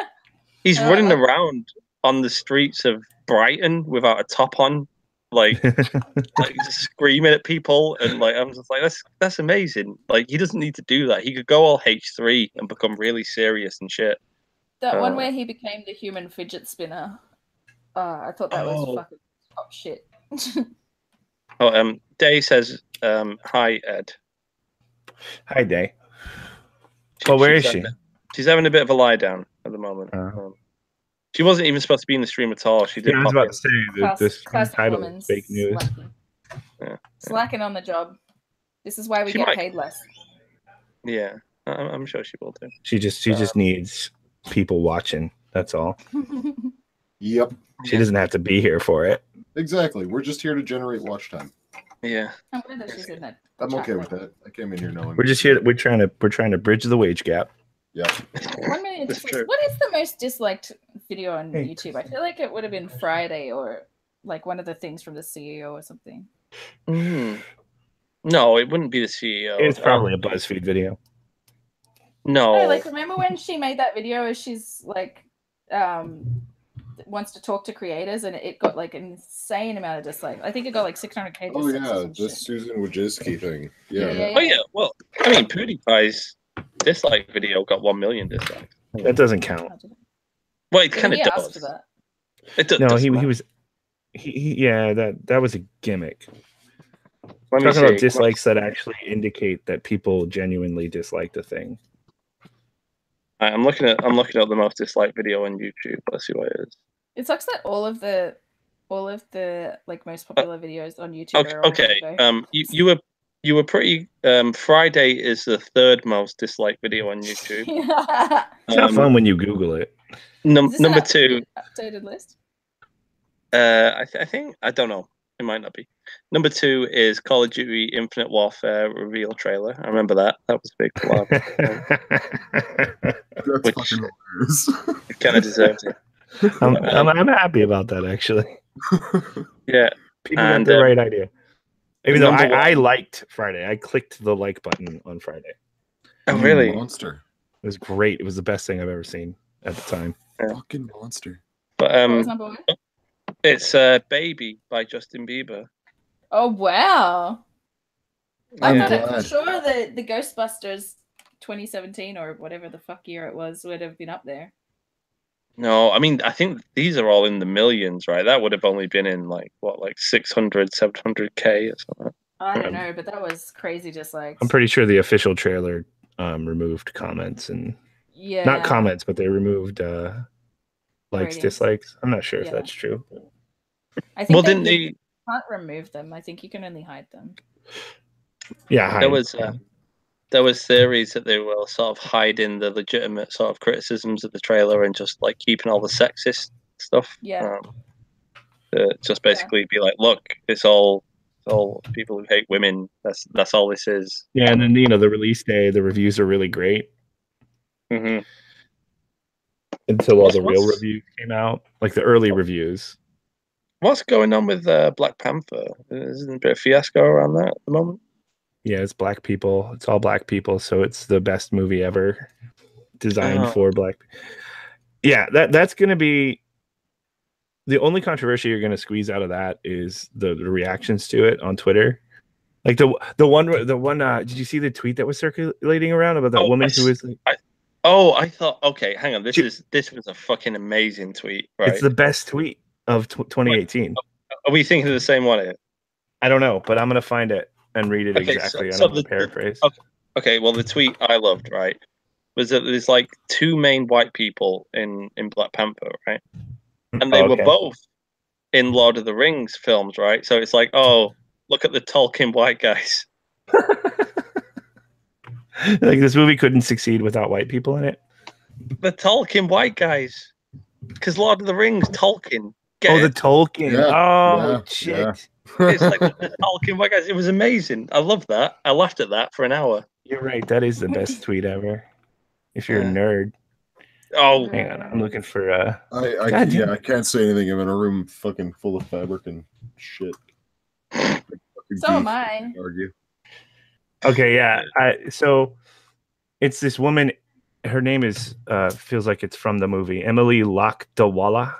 he's running around on the streets of Brighton without a top on, like screaming at people, and like I'm just like, that's amazing. Like, he doesn't need to do that. He could go all H3 and become really serious and shit. That one where he became the human fidget spinner. I thought that was fucking top shit. Day says, hi, Ed. Hi, Day. Where is she? She's having a bit of a lie down at the moment. She wasn't even supposed to be in the stream at all. She did. I was about to say this title is fake news. Slacking on the job. This is why we get paid less. Yeah, I'm sure she will do. She just needs people watching. That's all. Yep. She doesn't have to be here for it. Exactly. We're just here to generate watch time. Yeah. I'm glad that she's in that. I'm okay with that. I came in here knowing. We're just here. We're trying to bridge the wage gap. Yeah. 1 million dislikes. What is the most disliked video on YouTube? I feel like it would have been Friday, or like one of the things from the CEO or something. No, it wouldn't be the CEO. It's probably a BuzzFeed video. No, like, remember when she made that video where she's like wants to talk to creators, and it got like an insane amount of dislikes. I think it got like 600K. Oh yeah, this Susan Wojcicki thing. Yeah. Oh yeah. Well, I mean, PewDiePie's dislike video got 1 million dislikes. That doesn't count. Well, it kind of does. For that. No, he was. That was a gimmick. Talking about dislikes that actually indicate that people genuinely dislike the thing. I'm looking at the most disliked video on YouTube. Let's see what it is. It sucks that all of the like most popular videos on YouTube are okay. You were pretty. Friday is the 3rd most disliked video on YouTube. It's not fun when you Google it. Number 2. Updated list. I think, I don't know. It might not be. Number 2 is Call of Duty Infinite Warfare reveal trailer. I remember that. That was a big flop. That's fucking hilarious. It kind of deserves it. I'm happy about that, actually. Yeah. People got the right idea. Even though I liked Friday. I clicked the like button on Friday. Oh, really? Monster. It was great. It was the best thing I've ever seen at the time. Yeah. Fucking monster. But what was number 1? It's Baby by Justin Bieber. Oh, wow. I thought it for sure that the Ghostbusters 2017 or whatever the fuck year it was would have been up there. No, I mean, I think these are all in the millions, right? That would have only been in like 600, 700K or something. I don't know, but that was crazy dislikes. I'm pretty sure the official trailer removed comments and not comments, but they removed likes, dislikes. I'm not sure if that's true. I think didn't you can't remove them. I think you can only hide them. Yeah, hide. There was theories that they were sort of hiding the legitimate sort of criticisms of the trailer and just like keeping all the sexist stuff. Yeah. Just basically be like, look, it's all people who hate women. That's all this is. Yeah, and then the release day, the reviews are really great. Mm-hmm. Until all the real reviews came out, like the early reviews. What's going on with Black Panther? Isn't a bit of fiasco around that at the moment? Yeah, it's black people. It's all black people, so it's the best movie ever designed for black. Yeah, that's going to be the only controversy you're going to squeeze out of that is the reactions to it on Twitter. Like the one. Did you see the tweet that was circulating around about that woman who was? I thought. Okay, hang on. This was a fucking amazing tweet. Right, it's the best tweet of 2018. Are we thinking of the same one? I don't know, but I'm going to find it and read it exactly. So I'm going to paraphrase. Okay, well, the tweet I loved, right, was that there's like two main white people in Black Panther, right? And they were both in Lord of the Rings films, right? So it's like, oh, look at the Tolkien white guys. Like this movie couldn't succeed without white people in it. The Tolkien white guys. Because Lord of the Rings, Tolkien. The Tolkien. Yeah, shit. Yeah. It's like the Tolkien white guys. It was amazing. I loved that. I laughed at that for an hour. You're right. That is the best tweet ever. If you're a nerd. Oh, hang on. I'm looking for. I can't say anything. I'm in a room fucking full of fabric and shit. So am I. Argue. Okay, yeah. So it's this woman. Her name is feels like it's from the movie Emily Lakdawala.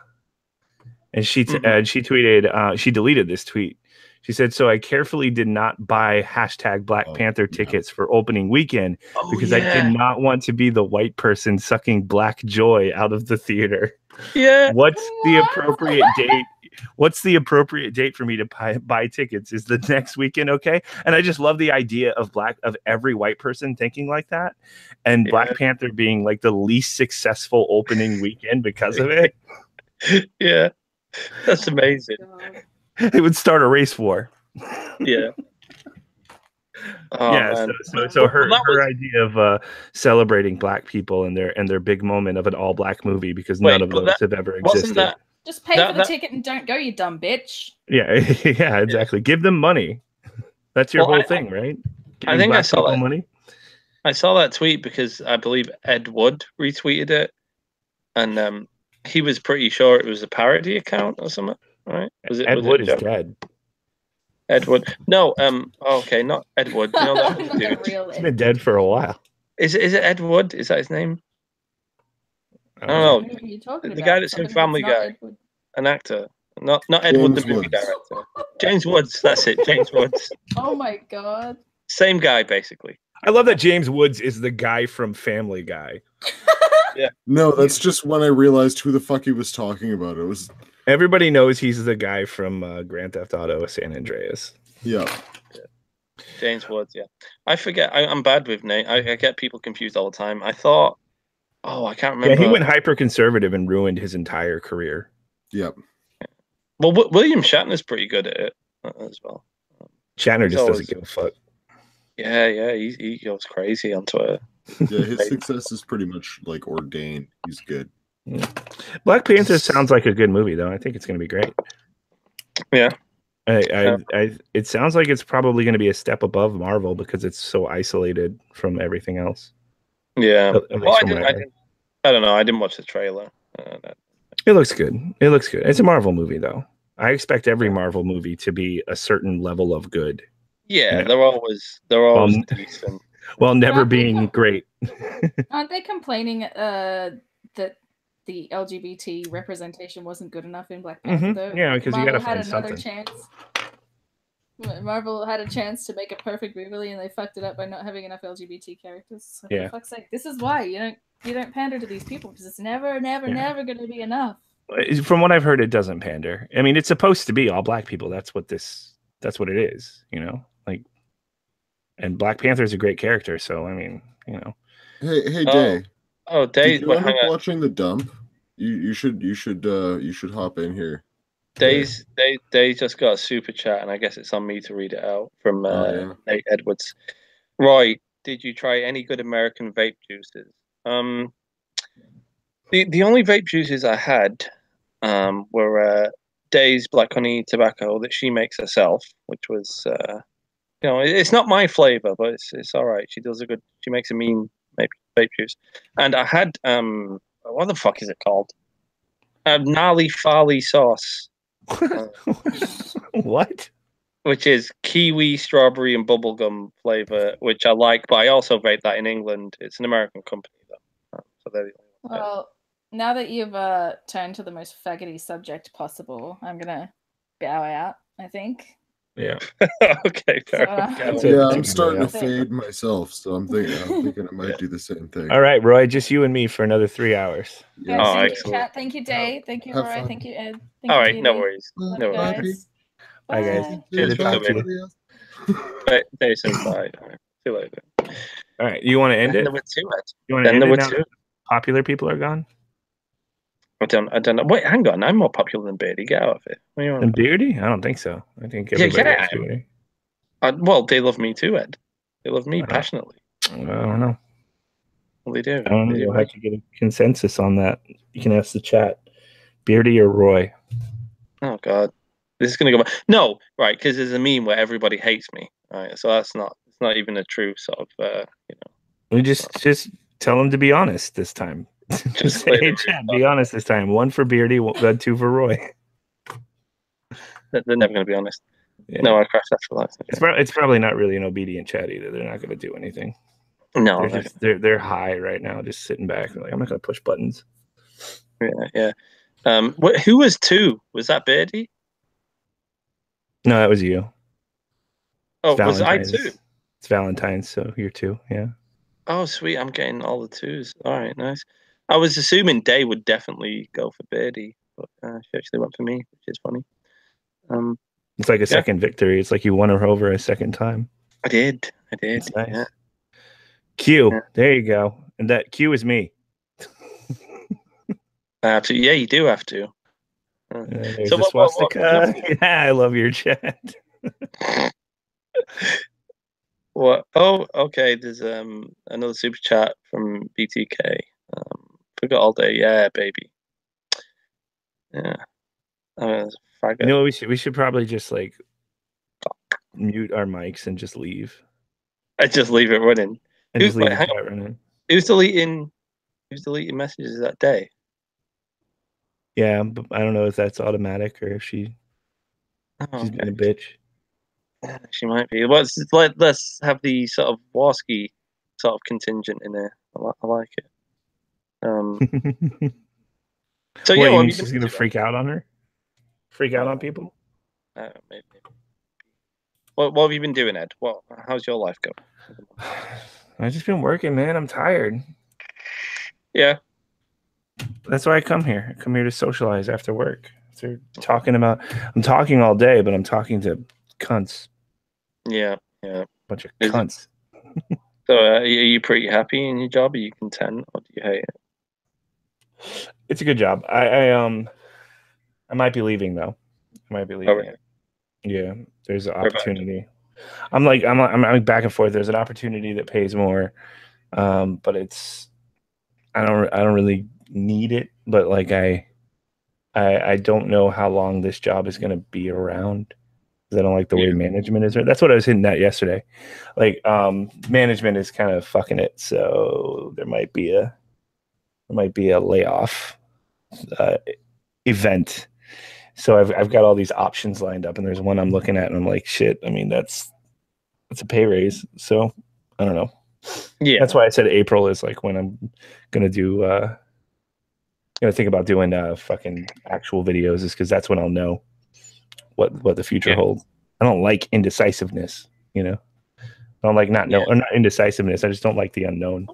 And she tweeted, she deleted this tweet. She said, so I carefully did not buy #Black Panther tickets for opening weekend because I did not want to be the white person sucking black joy out of the theater. Yeah. What's the appropriate date? What's the appropriate date for me to buy tickets? Is the next weekend okay? And I just love the idea of every white person thinking like that. And Black Panther being like the least successful opening weekend because of it. Yeah. That's amazing. It would start a race war. Yeah. So her idea of celebrating black people and their big moment of an all black movie because none of those have ever existed. Just pay for the ticket and don't go, you dumb bitch. Yeah, yeah, exactly. Yeah. Give them money. That's your whole thing, right? I think I saw that money. I saw that tweet because I believe Ed Wood retweeted it, and he was pretty sure it was a parody account or something, right? Ed Wood is dead. Ed Wood. No, okay, not Ed Wood. You know that dude. He's been dead for a while. Is it Ed Wood? Is that his name? I don't know. The guy that's in Family Guy, an actor. Not Ed Wood, the movie director. James Woods, that's it. James Woods. Oh my god. Same guy, basically. I love that James Woods is the guy from Family Guy. Yeah. No, that's just when I realized who the fuck he was talking about. It was everybody knows he's the guy from Grand Theft Auto San Andreas. Yeah. James Woods, yeah. I forget. I'm bad with name. I get people confused all the time. I thought, I can't remember. Yeah, he went hyper conservative and ruined his entire career. Yep. Well, William Shatner's pretty good at it as well. Shatner just doesn't give a fuck. Yeah, he goes crazy on Twitter. Yeah, his success is pretty much like ordained. He's good. Yeah. Black Panther sounds like a good movie, though. I think it's going to be great. Yeah. It sounds like it's probably going to be a step above Marvel because it's so isolated from everything else. Yeah. Well, I don't know. I didn't watch the trailer. It looks good. It looks good. It's a Marvel movie, though. I expect every Marvel movie to be a certain level of good. Yeah, they're always decent. While never being great. Aren't they complaining that the LGBT representation wasn't good enough in Black Panther, though? Yeah, because you gotta find another something. Chance. Marvel had a chance to make a perfect movie, and they fucked it up by not having enough LGBT characters. So for fuck's sake, this is why you don't pander to these people, because it's never going to be enough. From what I've heard, it doesn't pander. I mean, it's supposed to be all black people. That's what it is. And Black Panther is a great character. So I mean, Hey, Day. Day. Did you end up watching The Dump? You should hop in here. They just got a super chat, and I guess it's on me to read it out from Yeah. Nate Edwards. Roy, did you try any good American vape juices? The only vape juices I had were Days Black Honey Tobacco that she makes herself, which was it's not my flavor, but it's all right. She makes a mean vape juice. And I had what the fuck is it called? Gnarly Farley sauce. What? Which is kiwi, strawberry, and bubblegum flavor, which I like, but I also vape that in England. It's an American company, though. So there you go. Well, now that you've turned to the most faggoty subject possible, I'm gonna bow out, I think. Yeah. Okay, fair enough. I'm starting to fade myself, so I'm thinking I might do the same thing. All right, Roy, just you and me for another 3 hours. Yeah, thank you, chat. Thank you, Dave. Thank you, Roy. Thank you, Ed. Thank all you, right, Davey. no worries. Love No guys. worries. Bye, guys. Good to talk to you. Bye. See you later. All right, you want to end it? Number two, Ed. You want to end it now that popular people are gone? I don't know. Wait, hang on. I'm more popular than Beardy. Get out of it. Than Beardy? I don't think so. I think everybody loves Beardy. Well, they love me too, Ed. They love me passionately. I don't know. Well, they do. I don't know. You'll have to get a consensus on that. You can ask the chat. Beardy or Roy? Oh, God. This is going to go... No, right, because there's a meme where everybody hates me. Right, so it's not even a true sort of, We just tell them to be honest this time. Just say, hey, chat, be honest this time. 1 for Beardy, 2 for Roy. They're never going to be honest. Yeah. No, I crashed after that. It's probably not really an obedient chat either. They're not going to do anything. No, they're high right now, just sitting back. They're like, I'm not going to push buttons. Yeah. Who was 2? Was that Beardy? No, that was you. Oh, was I 2? It's Valentine's, so you're 2. Yeah. Oh, sweet! I'm getting all the 2s. All right, nice. I was assuming Day would definitely go for Beardy, but she actually went for me, which is funny. It's like a second victory. It's like you won her over a second time. I did. It's nice. Yeah. Q. Yeah. There you go. And that Q is me. Absolutely. Yeah, you do have to. There's a swastika. Yeah, I love your chat. What? Oh, okay. There's another super chat from BTK. Forgot all day. Yeah, baby. Yeah. You know, we should probably just like mute our mics and just leave. I just leave it running. And just leave the chat running. Who's deleting messages that day? Yeah, but I don't know if that's automatic or if she's been a bitch. She might be. Let's have the sort of Warski sort of contingent in there. I like it. So what, yeah, you mean she's gonna freak out on her? Freak out on people? Maybe. What have you been doing, Ed? How's your life going? I've just been working, man. I'm tired. Yeah. That's why I come here. I come here to socialize after work. I'm talking all day, but I'm talking to cunts. Yeah. Bunch of cunts. So are you pretty happy in your job? Are you content, or do you hate it? It's a good job. I might be leaving though. I might be leaving. Oh, really? Yeah, there's an opportunity. I'm back and forth. There's an opportunity that pays more, but I don't really need it. But like I don't know how long this job is going to be around. I don't like the way management is. That's what I was hitting at yesterday. Like management is kind of fucking it, so there might be a layoff event. So I've got all these options lined up, and there's one I'm looking at, and I'm like, shit. I mean, that's a pay raise. So I don't know. Yeah, that's why I said April is like when I'm gonna do. Gonna think about doing fucking actual videos, is because that's when I'll know what the future holds. I don't like indecisiveness, you know. I don't like not indecisiveness. I just don't like the unknown.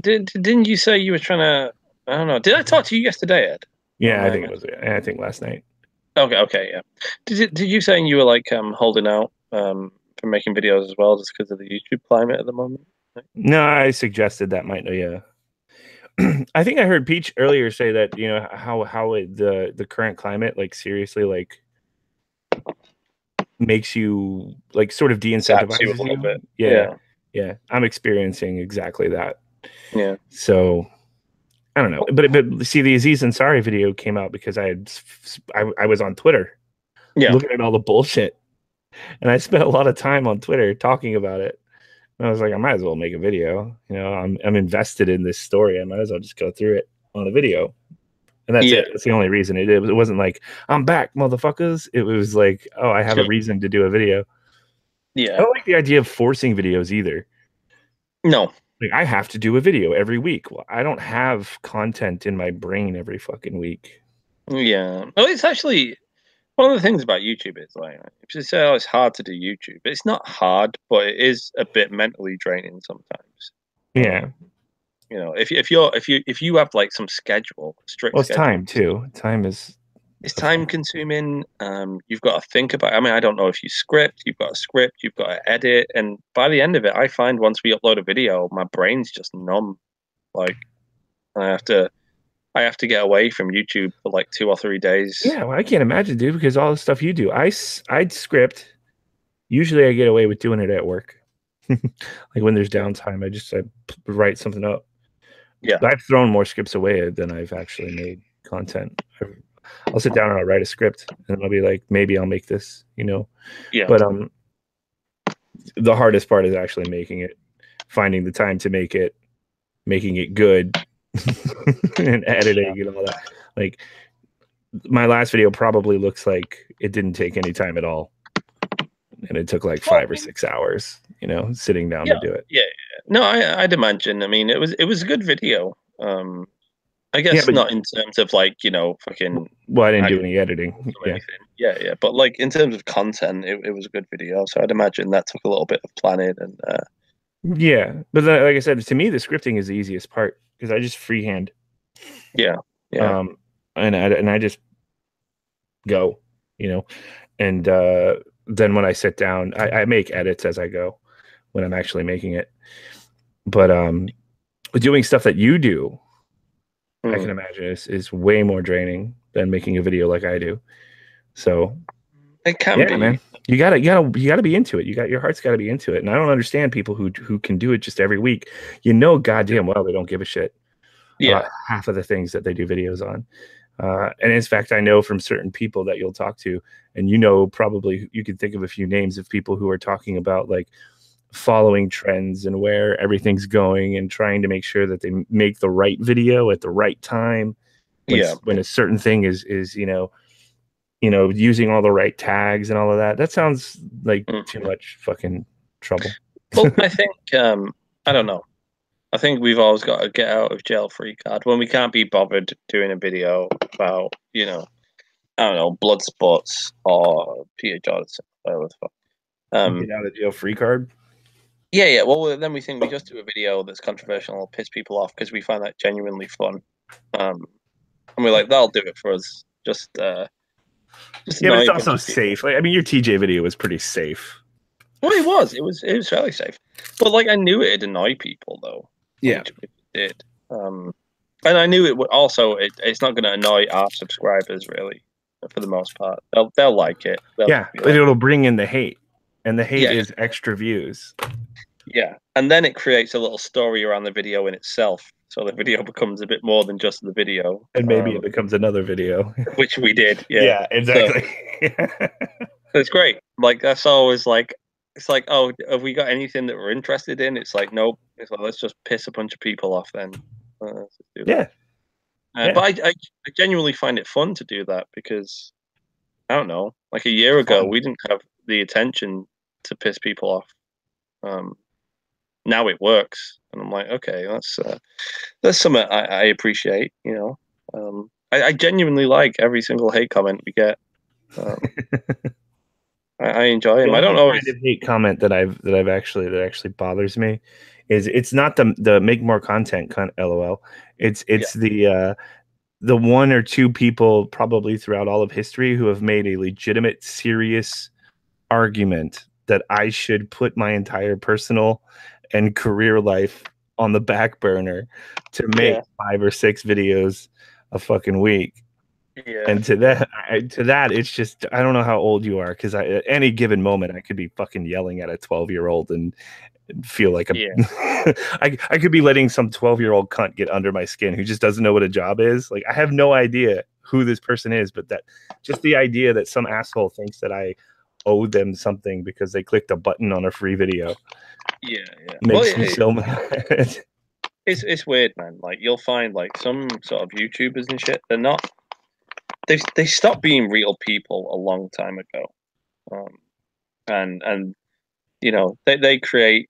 Didn't you say you were trying to? I don't know. Did I talk to you yesterday, Ed? Yeah, I think it was. I think last night. Okay, yeah. Did you saying you were like holding out from making videos as well, just because of the YouTube climate at the moment? No, I suggested that might. Yeah. I think I heard Peach earlier say that, you know, how the current climate, like, seriously, like, makes you, like, sort of Zaps you a de-incentivizes little you. bit. Yeah. Yeah. I'm experiencing exactly that. Yeah. So I don't know. But see, the Aziz Ansari video came out because I was on Twitter looking at all the bullshit. And I spent a lot of time on Twitter talking about it. And I was like, I might as well make a video. You know, I'm invested in this story. I might as well just go through it on a video. And that's it. That's the only reason it wasn't like, I'm back, motherfuckers. It was like, oh, I have a reason to do a video. Yeah. I don't like the idea of forcing videos either. No. Like, I have to do a video every week. Well, I don't have content in my brain every fucking week. Yeah. Well, it's actually one of the things about YouTube is, like, people say, oh, it's hard to do YouTube. It's not hard, but it is a bit mentally draining sometimes. Yeah. You know, if you have like some schedule, strict it's schedule, time too. Time is it's time consuming. You've got to think about. I mean, I don't know if you script. You've got a script. You've got to edit, and by the end of it, I find once we upload a video, my brain's just numb. Like, I have to get away from YouTube for like 2 or 3 days. Yeah, well, I can't imagine, dude, because all the stuff you do, I'd script. Usually, I get away with doing it at work. Like when there's downtime, I write something up. Yeah, I've thrown more scripts away than I've actually made content. I'll sit down and I'll write a script, and I'll be like, maybe I'll make this, you know. Yeah. But the hardest part is actually making it, finding the time to make it, making it good, and editing and all that. Like, my last video probably looks like it didn't take any time at all, and it took like 5 or 6 hours, you know, sitting down to do it. Yeah. No, I'd imagine. I mean, it was a good video. I guess not in terms of like, you know, fucking. Well, I didn't do any editing. Yeah. But like in terms of content, it was a good video. So I'd imagine that took a little bit of planning and. Yeah, but like I said, to me, the scripting is the easiest part because I just freehand. Yeah. And I just go, you know, and then when I sit down, I make edits as I go when I'm actually making it. But doing stuff that you do, I can imagine is way more draining than making a video like I do. So it can be, man. You gotta be into it. Your heart's gotta be into it. And I don't understand people who can do it just every week. You know, goddamn well they don't give a shit about half of the things that they do videos on. And in fact, I know from certain people that you'll talk to, and you know, probably you can think of a few names of people who are talking about like following trends and where everything's going and trying to make sure that they make the right video at the right time. When a certain thing is using all the right tags and all of that. That sounds like too much fucking trouble. Well, I think I don't know. I think we've always got a get out of jail free card when we can't be bothered doing a video about, you know, I don't know, blood sports or Peter Jordan, whatever the fuck. Get out of jail free card. Yeah. Well, then we think we just do a video that's controversial and will piss people off because we find that genuinely fun. And we're like, that'll do it for us. Just but it's also safe. Like, I mean, your TJ video was pretty safe. Well, it was fairly safe, but like I knew it'd annoy people though. Yeah, it did. And I knew it would also. It's not going to annoy our subscribers really, for the most part. They'll like it. But it'll bring in the hate, and the hate is extra views. Yeah, and then it creates a little story around the video in itself. So the video becomes a bit more than just the video. And maybe it becomes another video. Which we did. Yeah, exactly. So it's great. Like, that's always like, it's like, oh, have we got anything that we're interested in? It's like, nope. It's like, let's just piss a bunch of people off then. Let's do that. But I genuinely find it fun to do that because, I don't know, like a year ago, we didn't have the attention to piss people off. Now it works, and I'm like, okay, that's something I appreciate. You know, I genuinely like every single hate comment we get. I enjoy them. I don't know. The hate comment that actually bothers me is it's not the make more content LOL. It's the one or two people probably throughout all of history who have made a legitimate, serious argument that I should put my entire personal and career life on the back burner to make 5 or 6 videos a fucking week. Yeah. And to that, it's just, I don't know how old you are, because at any given moment I could be fucking yelling at a 12-year-old and feel like I could be letting some 12-year-old cunt get under my skin who just doesn't know what a job is. Like, I have no idea who this person is, but that just the idea that some asshole thinks that I owe them something because they clicked a button on a free video makes me so mad. It's weird, man. Like, you'll find like some sort of YouTubers and shit, they're not, they stopped being real people a long time ago. And you know, they create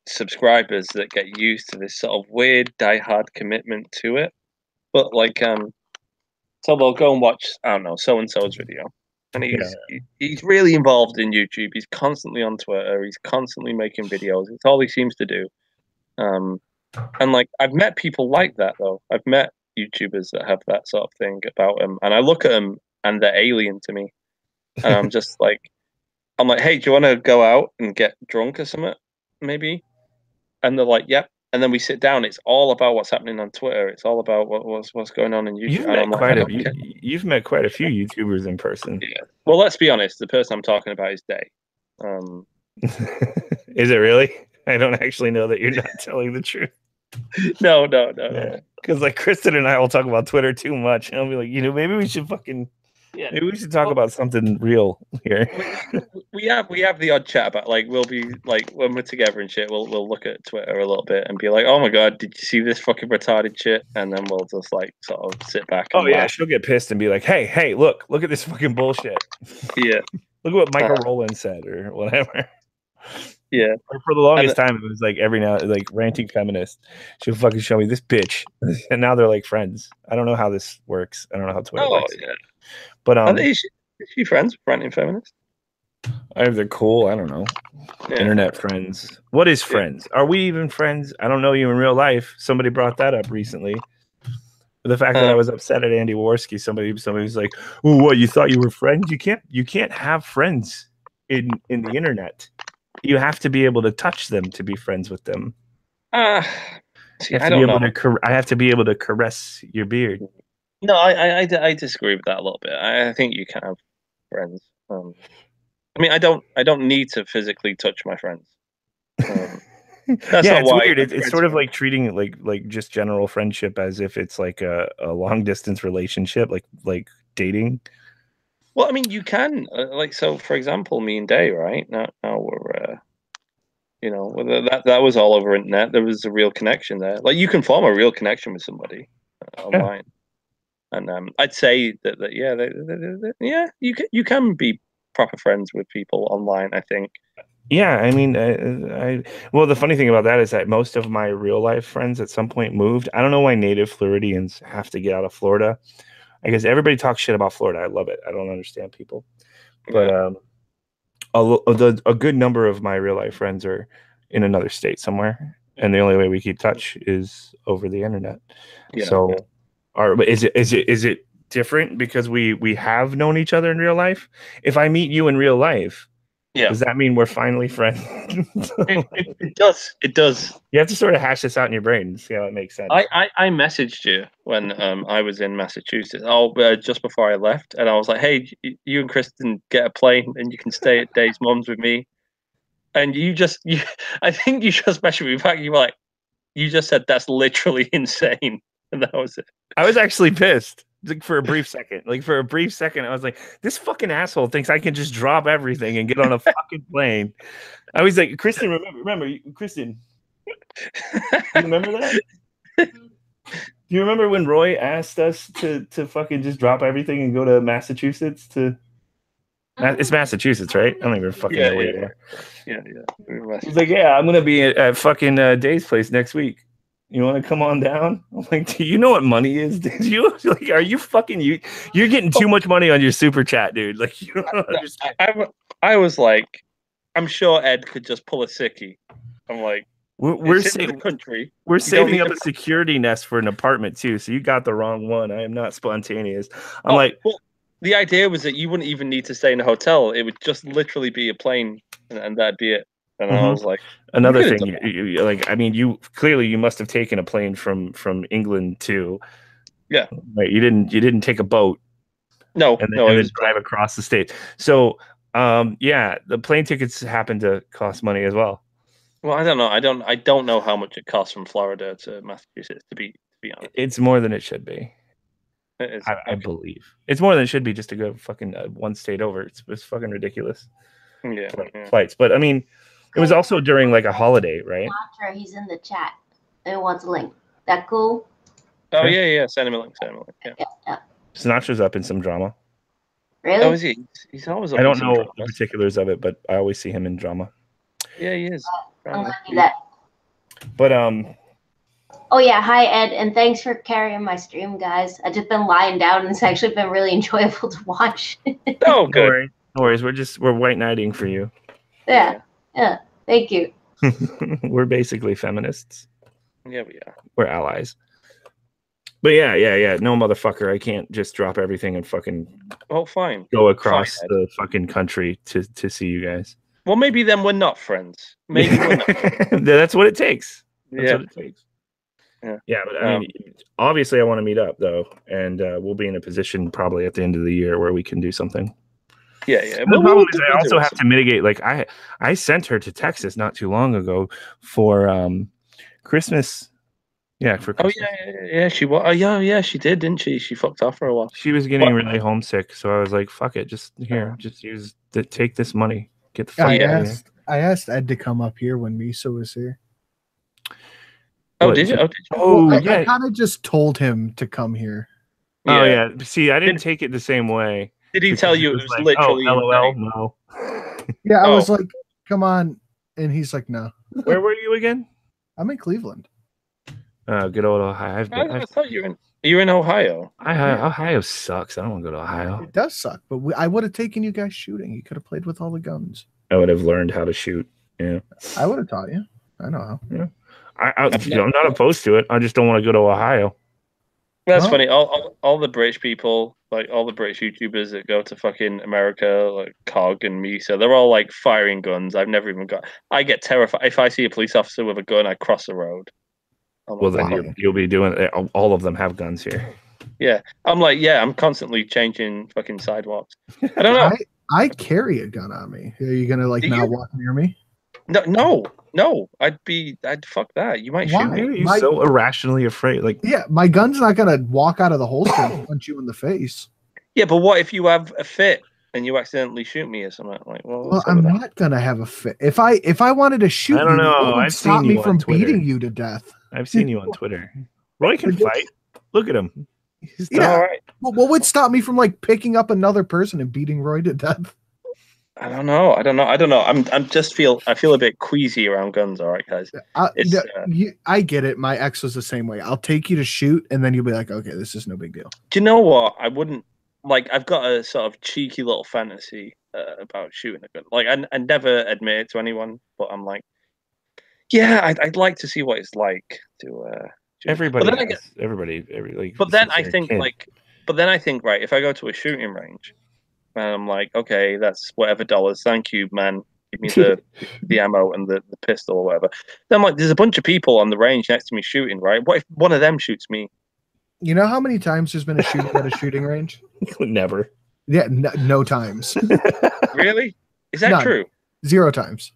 subscribers that get used to this sort of weird diehard commitment to it. But like, so they'll go and watch, I don't know, so and so's video, and he's really involved in YouTube. He's constantly on Twitter. He's constantly making videos. It's all he seems to do. And like, I've met people like that though. I've met YouTubers that have that sort of thing about them, and I look at them and they're alien to me. And I'm just like, hey, do you want to go out and get drunk or something? Maybe. And they're like, yep. And then we sit down. It's all about what's happening on Twitter. It's all about what's going on in YouTube. You've met quite a few YouTubers in person. Yeah. Well, let's be honest. The person I'm talking about is Day. Is it really? I don't actually know that you're not telling the truth. No. Because like Kristen and I will talk about Twitter too much, and I'll be like, maybe we should maybe we should talk about something real here. We have the odd chat about, like, we'll be like, when we're together and shit, we'll look at Twitter a little bit and be like, oh my god, did you see this fucking retarded shit? And then we'll just like sort of sit back. And laugh. She'll get pissed and be like, hey, look at this fucking bullshit. Yeah. Look at what Michael Rowland said or whatever. Yeah. For the longest time, it was like every now, like, ranting feminist. She'll fucking show me this bitch, and now they're like friends. I don't know how this works. I don't know how Twitter works. Yeah. But is she friends with ranting feminists? They're cool. I don't know. Yeah. Internet friends. What is friends? Are we even friends? I don't know you in real life. Somebody brought that up recently. The fact that I was upset at Andy Worski. Somebody was like, "Oh, what? You thought you were friends? You can't have friends in the internet. You have to be able to touch them to be friends with them." I have to be able to caress your beard. No, I disagree with that a little bit. I think you can have friends. I mean, I don't need to physically touch my friends. That's it's weird. It's sort of like treating it like just general friendship as if it's like a long distance relationship, like dating. Well, I mean, you can so. For example, me and Day, right now we're, that was all over internet. There was a real connection there. Like, you can form a real connection with somebody online. And I'd say that you can be proper friends with people online, I think. Yeah, I mean, well, the funny thing about that is that most of my real life friends at some point moved. I don't know why native Floridians have to get out of Florida. I guess everybody talks shit about Florida. I love it. I don't understand people, but a good number of my real life friends are in another state somewhere, and the only way we keep touch is over the internet. Yeah. So. Is it different because we have known each other in real life? If I meet you in real life, does that mean we're finally friends? It does. You have to sort of hash this out in your brain and see how it makes sense. I messaged you when I was in Massachusetts. Just before I left, and I was like, "Hey, you and Kristen get a plane, and you can stay at Dave's mom's with me." And I think you just messaged me back. You were like, "You just said that's literally insane." And that was it. I was actually pissed for a brief second. I was like, this fucking asshole thinks I can just drop everything and get on a fucking plane. I was like, Kristen, remember, Kristen, you remember that? Do you remember when Roy asked us to fucking just drop everything and go to Massachusetts it's Massachusetts, right? I don't even fucking know where you are. Yeah. He's like, yeah, I'm going to be at fucking Dave's place next week. You want to come on down? I'm like, do you know what money is? Are you fucking you're getting too much money on your super chat, dude. Like, you don't understand. I was like, I'm sure Ed could just pull a sickie. I'm like, we're saving up a security nest for an apartment too. So you got the wrong one. I am not spontaneous. Well, the idea was that you wouldn't even need to stay in a hotel. It would just literally be a plane, and that'd be it. And I was like, another thing, like, I mean, you must have taken a plane from England too. Yeah. Right. You didn't take a boat. No, and no, then drive across the state. So, yeah, the plane tickets happen to cost money as well. Well, I don't know. I don't know how much it costs from Florida to Massachusetts. To be honest, it's more than it should be. It is. I believe it's more than it should be just to go fucking one state over. It's fucking ridiculous. Yeah, flights. But I mean, it was also during like a holiday, right? He's in the chat. It wants a link. That cool? Oh yeah. Send him a link. Yeah. Sinatra's up in some drama. Really? Oh, is he? He's always up I in don't some know drama. the particulars of it, but I always see him in drama. Yeah, he is. I'm gonna do that. But Oh yeah, hi Ed, and thanks for carrying my stream, guys. I've just been lying down, and it's actually been really enjoyable to watch. Oh, good. No worries. We're white knighting for you. Yeah. Thank you. We're basically feminists. Yeah, we are. We're allies. But yeah. No, motherfucker, I can't just drop everything and fucking fine. Go across the fucking country to see you guys. Well, maybe then we're not friends. Maybe we're not. That's what it takes. That's what it takes. Yeah, but I mean, obviously, I want to meet up though, and we'll be in a position probably at the end of the year where we can do something. Yeah. The problem is I also have to mitigate. Like I sent her to Texas not too long ago for Christmas. Yeah, for Christmas. Yeah. She was. Yeah, she did, didn't she? She fucked off for a while. She was getting really homesick, so I was like, "Fuck it, just take this money, get the fuck out of here." I asked Ed to come up here when Misa was here. Oh, did you? I kind of just told him to come here. Oh yeah. See, I didn't take it the same way. Did he tell you it was like, literally? Oh, LOL, no. Yeah, I was like, "Come on," and he's like, "No." Where were you again? I'm in Cleveland. Good old Ohio. I thought you're in Ohio. Ohio sucks. I don't want to go to Ohio. It does suck, but I would have taken you guys shooting. You could have played with all the guns. I would have learned how to shoot. Yeah, I would have taught you. I know how. Yeah, I'm not opposed to it. I just don't want to go to Ohio. That's funny. All the British people, like all the British YouTubers that go to fucking America, like Cog and Misa, they're all like firing guns. I've never even got. I get terrified if I see a police officer with a gun. I cross the road. Well, then you'll be doing it. All of them have guns here. Yeah, I'm like, I'm constantly changing fucking sidewalks. I don't know. I carry a gun on me. Are you gonna not walk near me? No. I'd fuck that. You might shoot me. Why are you so irrationally afraid? Like, yeah, my gun's not gonna walk out of the holster and punch you in the face. Yeah, but what if you have a fit and you accidentally shoot me or something? Like, well, I'm not gonna have a fit. If I wanted to shoot, I don't know. What would stop me from beating you to death? I've seen you on Twitter. Roy can fight. Look at him. Yeah. All right. Well, what would stop me from picking up another person and beating Roy to death? I don't know. I feel a bit queasy around guns. All right, guys. I get it. My ex was the same way. I'll take you to shoot, and then you'll be like, okay, this is no big deal. Do you know what? I wouldn't like. I've got a sort of cheeky little fantasy about shooting a gun. Like, I never admit it to anyone, but I'm like, yeah, I'd like to see what it's like to. Everybody. But then I think right. If I go to a shooting range. And I'm like, okay, that's whatever dollars. Thank you, man. Give me the ammo and the pistol or whatever. Then I'm like, there's a bunch of people on the range next to me shooting, right? What if one of them shoots me? You know how many times there's been a shooting at a shooting range? Never. Yeah, no times. Really? Is that true? 0 times.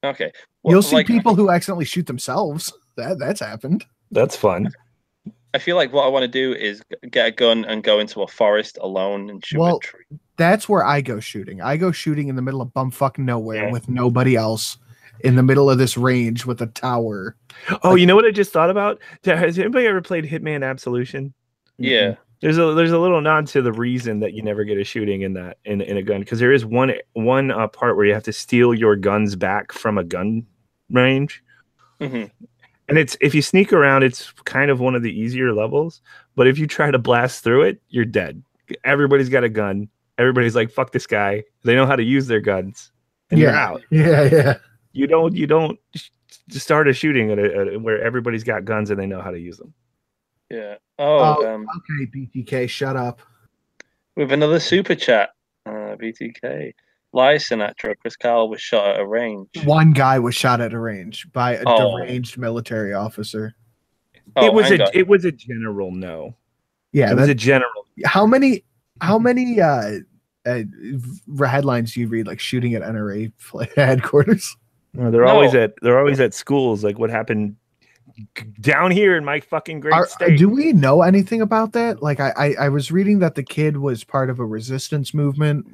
Okay. Well, you'll see people who accidentally shoot themselves. That's happened. That's fun. I feel like what I want to do is get a gun and go into a forest alone and shoot a tree. That's where I go shooting. I go shooting in the middle of bumfuck nowhere with nobody else in the middle of this range with a tower. Oh, you know what I just thought about? Has anybody ever played Hitman Absolution? Yeah. There's a little nod to the reason that you never get a shooting in a gun, because there is one part where you have to steal your guns back from a gun range. Mm-hmm. And if you sneak around, it's kind of one of the easier levels. But if you try to blast through it, you're dead. Everybody's got a gun. Everybody's like, "Fuck this guy." They know how to use their guns, and you're out. Yeah. You don't start a shooting where everybody's got guns and they know how to use them. Yeah. Okay, BTK, shut up. We have another super chat, BTK. lie, Sinatra, because Carl was shot at a range. One guy was shot at a range by a deranged military officer. Oh, it was a general no. Yeah, it was a general. How many headlines do you read like shooting at NRA headquarters? No, they're always at schools. Like what happened down here in my fucking great state. Do we know anything about that? Like I was reading that the kid was part of a resistance movement.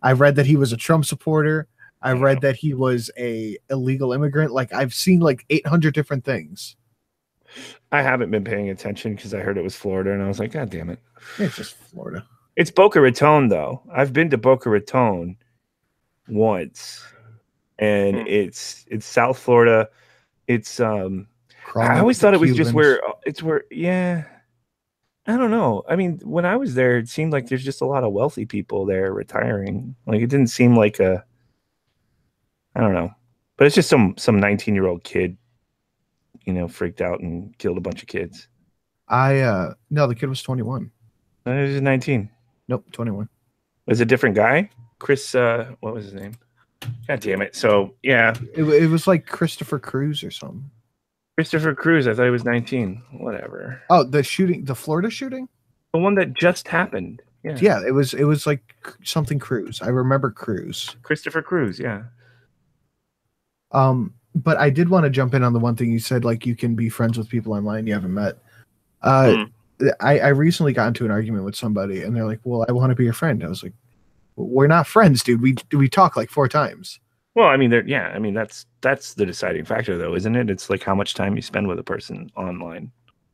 I read that he was a Trump supporter. I read that he was a illegal immigrant. Like I've seen like 800 different things. I haven't been paying attention because I heard it was Florida and I was like, God damn it. It's just Florida. It's Boca Raton though. I've been to Boca Raton once. And it's South Florida. It's I always thought it was just where yeah. I don't know. I mean, when I was there, it seemed like there's just a lot of wealthy people there retiring. Like it didn't seem like I don't know. But it's just some 19-year-old kid, freaked out and killed a bunch of kids. No, the kid was 21. He was 19. Nope, 21. It was a different guy. Chris, what was his name? God damn it. So, yeah. It was like Christopher Cruz or something. Christopher Cruz. I thought he was 19. Whatever. Oh, the Florida shooting? The one that just happened. Yeah. Yeah, it was like something Cruz. I remember Cruz. Christopher Cruz, yeah. But I did want to jump in on the one thing you said, like you can be friends with people online you haven't met. I recently got into an argument with somebody and they're like, well, I want to be your friend. I was like, we're not friends, dude. We talk like 4 times. Well, I mean, that's the deciding factor, though, isn't it? It's like how much time you spend with a person online.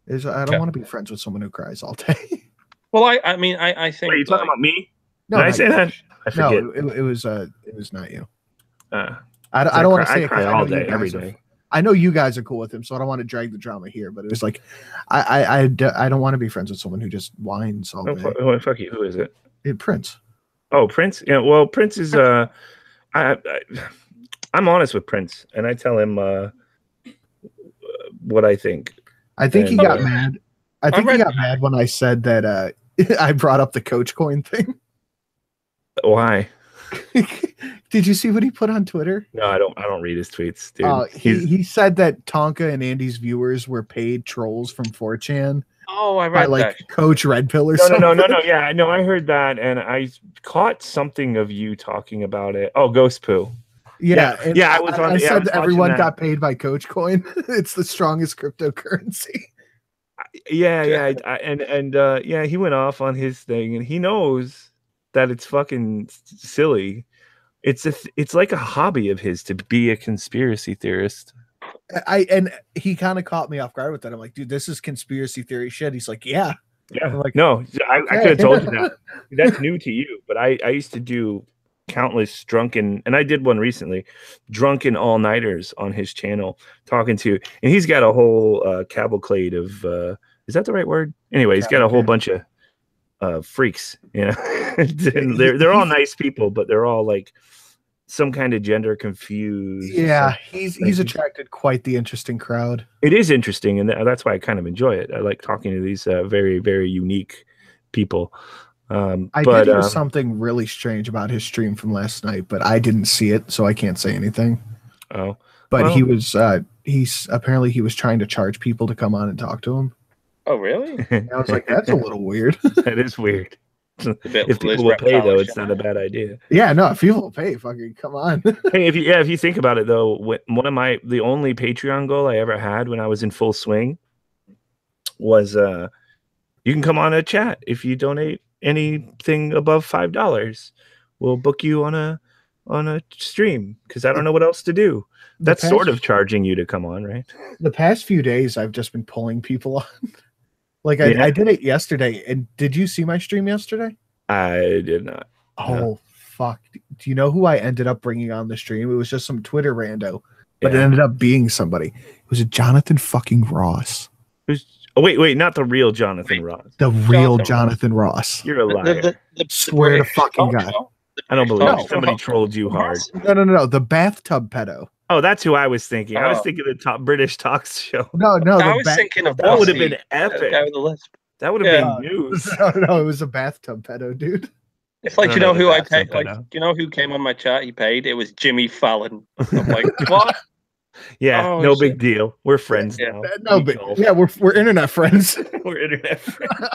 I don't want to be friends with someone who cries all day. Well, I mean, I think. Wait, are you talking about me? No, did I say that? I forget. No, it was not you. I don't want to say I cry all day, every day. I know you guys are cool with him, so I don't want to drag the drama here. But it was like, I don't want to be friends with someone who just whines all day. Fuck you. Who is it? Prince. Oh, Prince. Yeah. Well, Prince is. I'm honest with Prince, and I tell him what I think. I think he got mad. I think he got mad when I said that I brought up the Coach Coin thing. Why? Did you see what he put on Twitter? No, I don't read his tweets, dude. He said that Tonka and Andy's viewers were paid trolls from 4chan. Oh, I read like that. Coach Red Pill or something. No. Yeah, I know. I heard that, and I caught something of you talking about it. Oh, Ghost Poo. Yeah. I was on. I said that everyone got paid by Coach Coin. It's the strongest cryptocurrency. Yeah. He went off on his thing, and he knows that it's fucking silly. It's like a hobby of his to be a conspiracy theorist. And he kind of caught me off guard with that. I'm like, dude, this is conspiracy theory shit. He's like, yeah. I'm like, no, I could have told you that. That's new to you, but I used to do countless drunken, and I did one recently, drunken all-nighters on his channel talking to, and he's got a whole cavalcade of, is that the right word? Anyway, he's got a whole bunch of freaks, they're all nice people, but they're all like some kind of gender confused. Yeah, he's attracted quite the interesting crowd. It is interesting, and that's why I kind of enjoy it. I like talking to these very, very unique people. I did hear something really strange about his stream from last night, but I didn't see it, so I can't say anything. Oh, but he was apparently he was trying to charge people to come on and talk to him. Oh, really? And I was like, that's a little weird. That is weird. If people will pay, though, it's not a bad idea. Yeah, no, if people will pay, fucking come on. Hey, if you think about it, though, the only Patreon goal I ever had when I was in full swing was you can come on a chat if you donate anything above $5. We'll book you on a stream because I don't know what else to do. That's sort of charging you to come on, right? The past few days, I've just been pulling people on. Like I did it yesterday. And did you see my stream yesterday? I did not. Oh, no. Fuck. Do you know who I ended up bringing on the stream? It was just some Twitter rando, but it ended up being somebody. It was a Jonathan fucking Ross. Wait, not the real Jonathan Ross. The real Jonathan Ross. You're a liar. Swear to fucking God. I don't believe it. Somebody trolled you hard. No. The bathtub pedo. Oh, that's who I was thinking. I was thinking the top British talk show. No. I was thinking of that would have been epic. Guy with the lisp. That would have been news. No, it was a bathtub pedo, dude. It's like, I you don't know know who the I math's paid? not Like, good enough. you know who came on my chat? He paid. It was Jimmy Fallon. I'm like, what? Yeah, Oh, no shit. big deal. We're friends Yeah. now. No, We but golf. yeah, we're internet friends. We're internet friends.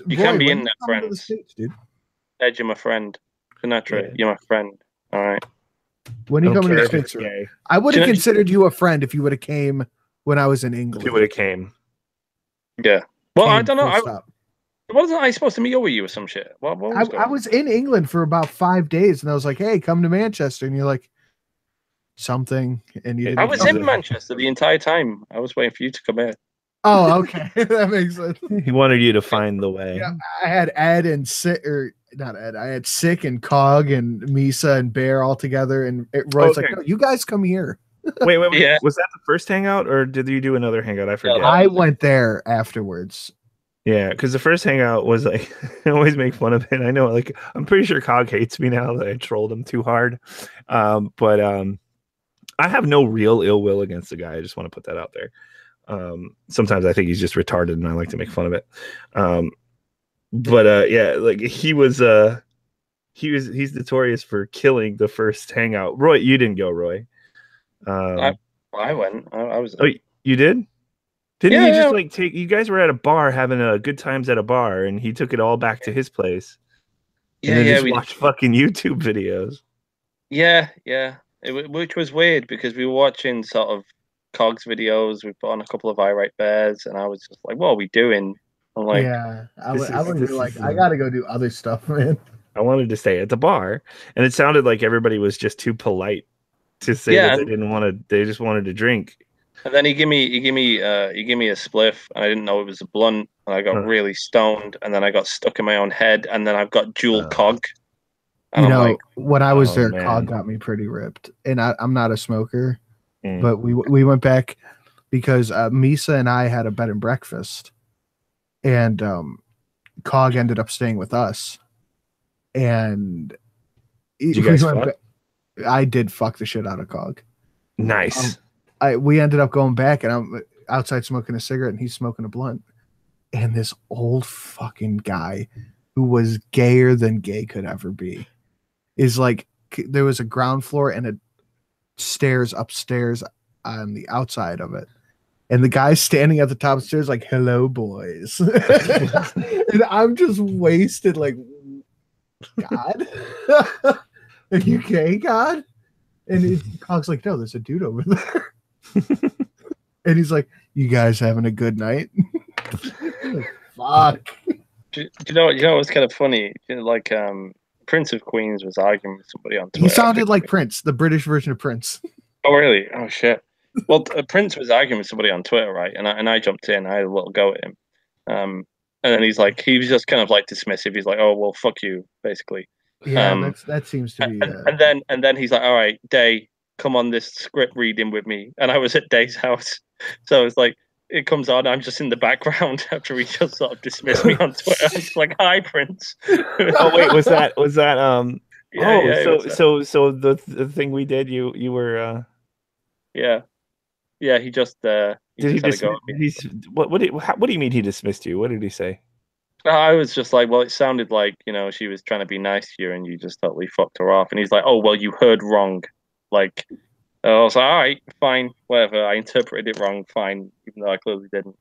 You Roy, can be when internet you come to the friends. States, dude. Ed, you're my friend. Sinatra, Yeah. you're my friend. All right. When I you don't come to care the if it's States, Roy. gay. I would have Do you know- considered you a friend if you would have came when I was in England. If you would have came. Yeah. Well, I Came don't know. full stop. Wasn't I supposed to meet up with you or some shit? What was going I on? was in England for about 5 days, and I was like, "Hey, come to Manchester," and you're like, "Something," and you didn't. I was come. in Manchester the entire time. I was waiting for you to come here. Oh, okay, that makes sense. He wanted you to find the way. Yeah, I had Ed and Sick, or not Ed. I had Sick and Cog and Misa and Bear all together, and Roy's like, Okay. "No, you guys come here." Wait. Yeah. Was that the first hangout, or did you do another hangout? I forget. I went there afterwards. Yeah, because the first hangout was like, I always make fun of it. I know, like, I'm pretty sure Cog hates me now that I trolled him too hard. But I have no real ill will against the guy. I just want to put that out there. Sometimes I think he's just retarded, and I like to make fun of it. But yeah, like he's notorious for killing the first hangout. Roy, you didn't go, Roy. I went. I was. Oh, you did? Didn't Yeah, he just yeah. like take you guys were at a bar having good times at a bar, and he took it all back to his place? And then just watch fucking YouTube videos. Yeah. Which was weird because we were watching sort of Cog's videos. We put on a couple of irate bears, and I was just like, "What are we doing?" I'm like, Yeah, I this would is- be like, I gotta go do other stuff, man. I wanted to stay at the bar, and it sounded like everybody was just too polite to say Yeah, that they and- didn't want to. They just wanted to drink. And then he gave me a spliff, and I didn't know it was a blunt, and I got really stoned, and then I got stuck in my own head, and then I've got dual cog. And You know, like, when I was oh, there, man. Cog got me pretty ripped, and I'm not a smoker, Mm. but we went back because Misa and I had a bed and breakfast, and Cog ended up staying with us, and Did you guys fuck? I did fuck the shit out of Cog. Nice. We ended up going back, and I'm outside smoking a cigarette, and he's smoking a blunt, and this old fucking guy who was gayer than gay could ever be is like, there was a ground floor and a stairs upstairs on the outside of it, and the guy's standing at the top of the stairs like, "Hello, boys." And I'm just wasted, like, God. Are you gay, God? And Cog's like, "No, there's a dude over there." And he's like, "You guys having a good night?" Fuck. do you know what's kind of funny? You know, like Prince of Queens was arguing with somebody on Twitter. He sounded like Prince, the British version of Prince. Oh really? Oh shit. Well, Prince was arguing with somebody on Twitter, right? And I jumped in. I had a little go at him. And then he was just kind of like dismissive. He's like, "Oh well, fuck you," basically. Yeah, that seems to be. And then he's like, "All right, Day, come on this script reading with me." And I was at Day's house, so it's like it comes on. I'm just in the background after he just sort of dismissed me on Twitter. It's like, "Hi, Prince." Oh wait, was that Yeah, so the thing we did, you were yeah. He just did he just had a go dismiss, at me. what do you mean he dismissed you? What did he say? I was just like, well, it sounded like, she was trying to be nice to you and you just totally fucked her off. And he's like, "Oh, well, you heard wrong." Like, I was like, "All right, fine, whatever. I interpreted it wrong, fine," even though I clearly didn't.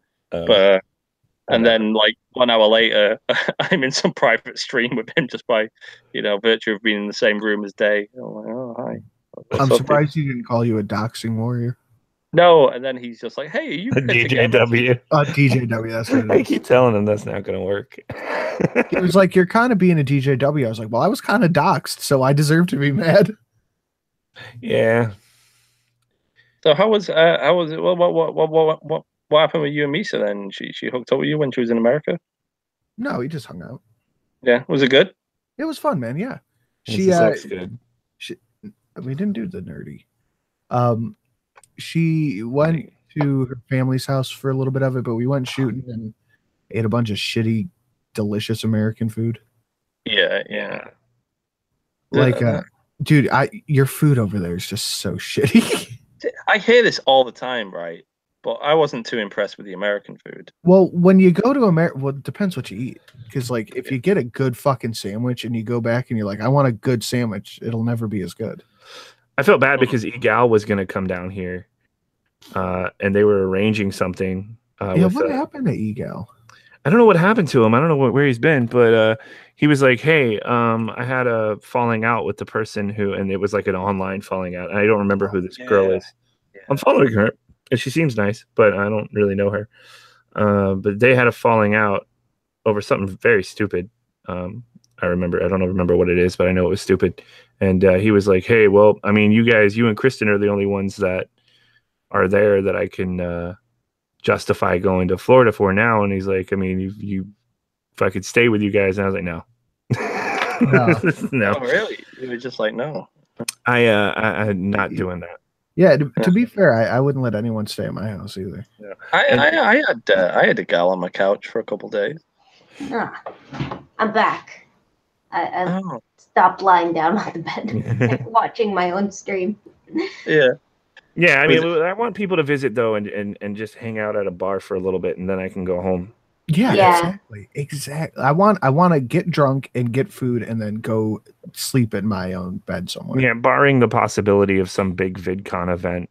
And then, like, 1 hour later, I'm in some private stream with him just by, virtue of being in the same room as Day. I'm like, "Oh, hi." I'm surprised he didn't call you a doxing warrior. No, and then he's just like, "Hey, are you DJW? DJW. That's what it I is. keep telling him that's not going to work. He was like, "You're kind of being a DJW." I was like, "Well, I was kind of doxed, so I deserve to be mad." Yeah. So how was it? What happened with you and Misa then? She hooked up with you when she was in America? No, he just hung out. Yeah, was it good? It was fun, man. Yeah, Sex good. We didn't do the nerdy. She went to her family's house for a little bit of it, but we went shooting and ate a bunch of shitty, delicious American food. Yeah. Like, dude, your food over there is just so shitty. I hear this all the time, right? but I wasn't too impressed with the American food. Well, when you go to America, well, it depends what you eat. Because, like, if you get a good fucking sandwich and you go back and you're like, I want a good sandwich, it'll never be as good. I felt bad because Egal was going to come down here, and they were arranging something. What happened to Egal? I don't know what happened to him. I don't know where he's been, but he was like, "Hey, I had a falling out with the person who," and it was like an online falling out. I don't remember who this girl is. Yeah. I'm following her, and she seems nice, but I don't really know her. But they had a falling out over something very stupid. I don't remember what it is, but I know it was stupid. And he was like, "Hey, well, I mean, you and Kristen are the only ones that are there that I can justify going to Florida for now." And he's like, "I mean, if I could stay with you guys," and I was like, "No, no." Oh, really? You were just like, "No." I'm not doing that. Yeah, to be fair, I wouldn't let anyone stay at my house either. Yeah. I had a gal on my couch for a couple days. I'm back. I stopped lying down on the bed watching my own stream. Yeah. Yeah, I mean, I want people to visit though, and just hang out at a bar for a little bit, and then I can go home. Yeah. Exactly. I want to get drunk and get food, and then go sleep in my own bed somewhere. Yeah, barring the possibility of some big VidCon event,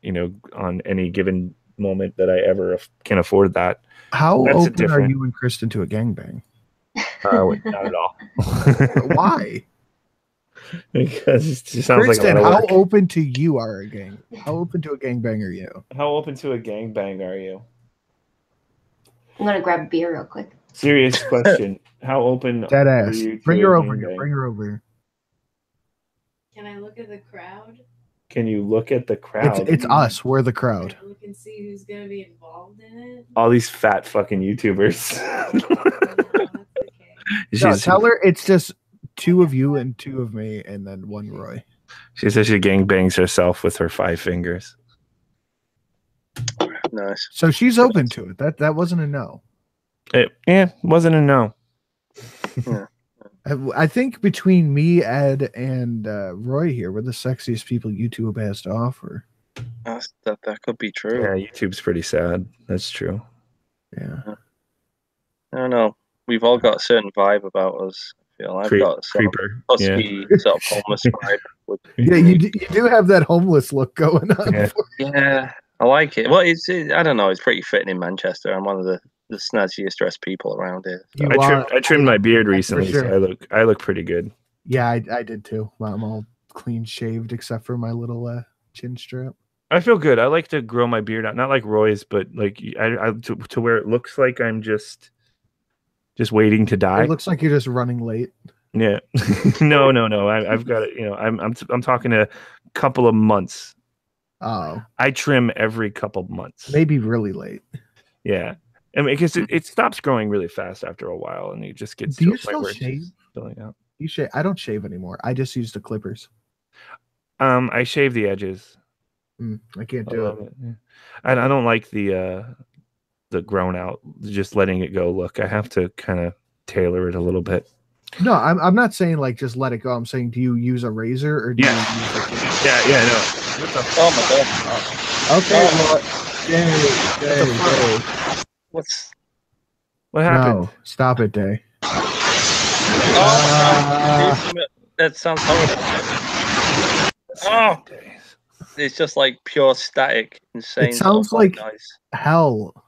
on any given moment that I ever can afford that. How open are you and Kristen to a gangbang? Not at all. Why? Because it just sounds Kristen, like how open to you are a gang? How open to a gangbang are you? How open to a gangbang are you? I'm gonna grab a beer real quick. Serious question. How open Dead are ass. you? Bring her over here. Bring her over here. Can I look at the crowd? Can you look at the crowd? It's us. We're the crowd. Look and see who's gonna be involved in it. All these fat fucking YouTubers. No, tell her it's just 2 of you and 2 of me, and then 1 Roy. She says she gangbangs herself with her 5 fingers. Nice. So she's open to it. That wasn't a no. It wasn't a no. Yeah. I think between me, Ed, and Roy here, we're the sexiest people YouTube has to offer. That could be true. Yeah, YouTube's pretty sad. That's true. Yeah. I don't know. We've all got a certain vibe about us. I feel I've got some husky, sort of homeless vibe. Yeah, you do have that homeless look going on. Yeah, I like it. Well, I don't know. It's pretty fitting in Manchester. I'm one of the snazziest dressed people around here. So. I trimmed my beard recently, so I look pretty good. Yeah, I did too. I'm all clean shaved except for my little chin strap. I feel good. I like to grow my beard out, not like Roy's, but like to where it looks like I'm just waiting to die. It looks like you're just running late. Yeah. No. I've got it. I'm talking a couple of months. Oh. I trim every couple months. Maybe really late. Yeah. I mean, because it stops growing really fast after a while, and it just gets. Do you still shave? Filling out. You shave? I don't shave anymore. I just use the clippers. I shave the edges. I can't do it. Yeah. I don't like the grown out, just letting it go look. I have to kind of tailor it a little bit. No, I'm not saying like just let it go. I'm saying, do you use a razor or do you use Yeah, no. What the? Oh my god. Okay, Day. What happened? No, stop it, Day. Oh, that sounds horrible. Oh, it's just like pure static, insane. It sounds like hell.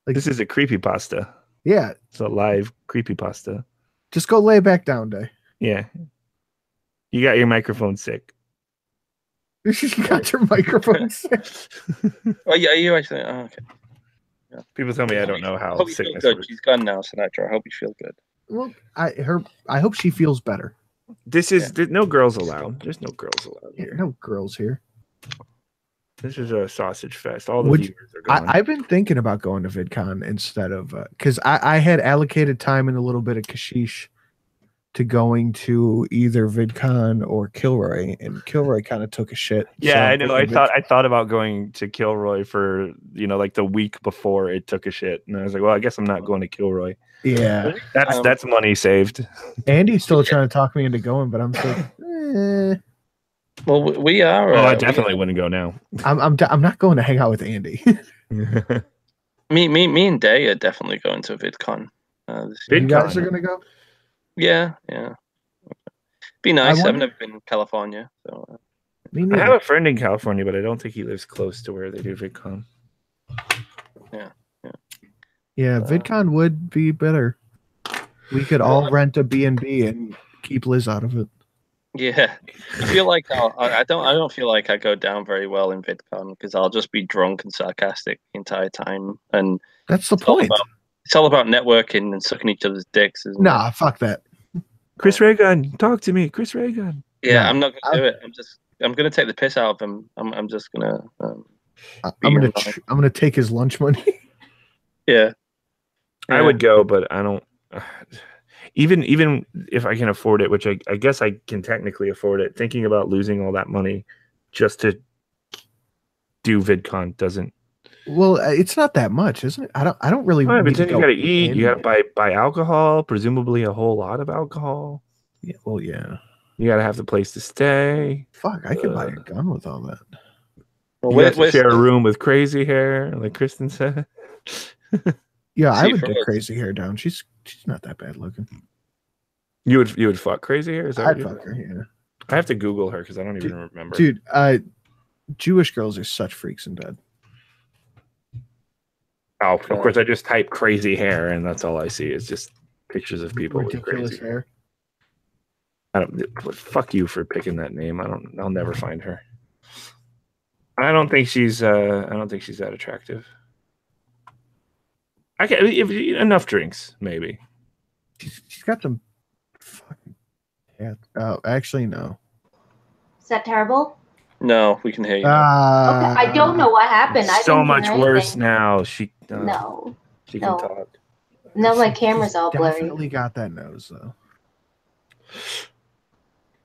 Like, this is a creepypasta. Yeah, it's a live creepypasta. Just go lay back down, Day. Yeah, you got your microphone sick. You got your microphone sick. Oh yeah, you actually. Oh, okay. Yeah. People tell me I don't know how. Hope you feel good. She's gone now, Sinatra. I hope you feel good. Well, I hope she feels better. This is no girls allowed. There's no girls allowed here. No girls here. This is a sausage fest. All the viewers are going. I've been thinking about going to VidCon instead of because I had allocated time and a little bit of kashish to going to either VidCon or Kilroy, and Kilroy kind of took a shit. Yeah, so I know. I thought about going to Kilroy for like the week before it took a shit, and I was like, well, I guess I'm not going to Kilroy. Yeah, that's money saved. Andy's still trying to talk me into going, but I'm like, Well, we are. Oh, I definitely wouldn't go now. I'm not going to hang out with Andy. Me and Day are definitely going to VidCon. You guys are gonna go? Yeah. Be nice. I've never been in California, so. I have a friend in California, but I don't think he lives close to where they do VidCon. Yeah, VidCon would be better. We could all rent a B&B and keep Liz out of it. Yeah, I feel like I don't feel like I go down very well in VidCon because I'll just be drunk and sarcastic the entire time, and that's the point. It's all about networking and sucking each other's dicks, isn't it? Fuck that. Chris Reagan, talk to me, Chris Reagan. Yeah, I'm not gonna do it. I'm gonna take the piss out of him. I'm just gonna. I'm gonna take his lunch money. Yeah. I would go, but I don't. Even if I can afford it, which I guess I can technically afford it, thinking about losing all that money just to do VidCon doesn't. Well, it's not that much, isn't it? I don't really. But then you got to eat. You got to buy alcohol, presumably a whole lot of alcohol. Yeah. Well, yeah. You got to have the place to stay. Fuck, I could buy a gun with all that. Well, you have to share a room with crazy hair, like Kristen said. Yeah, I would get crazy hair down. She's not that bad looking. You would fuck crazy hair? Is that I'd fuck her, yeah. I have to Google her because I don't even remember. Dude, Jewish girls are such freaks in bed. Oh, of course, I just type crazy hair and that's all I see is just pictures of people with crazy hair. Fuck you for picking that name. I'll never find her. I don't think she's that attractive. I can if enough drinks, maybe. She's got some fucking. Yeah. Oh, actually, no. Is that terrible? No, we can hear you. Okay, I don't know what happened. I so much worse now. She can talk. No, my camera's all blurry. Definitely got that nose though.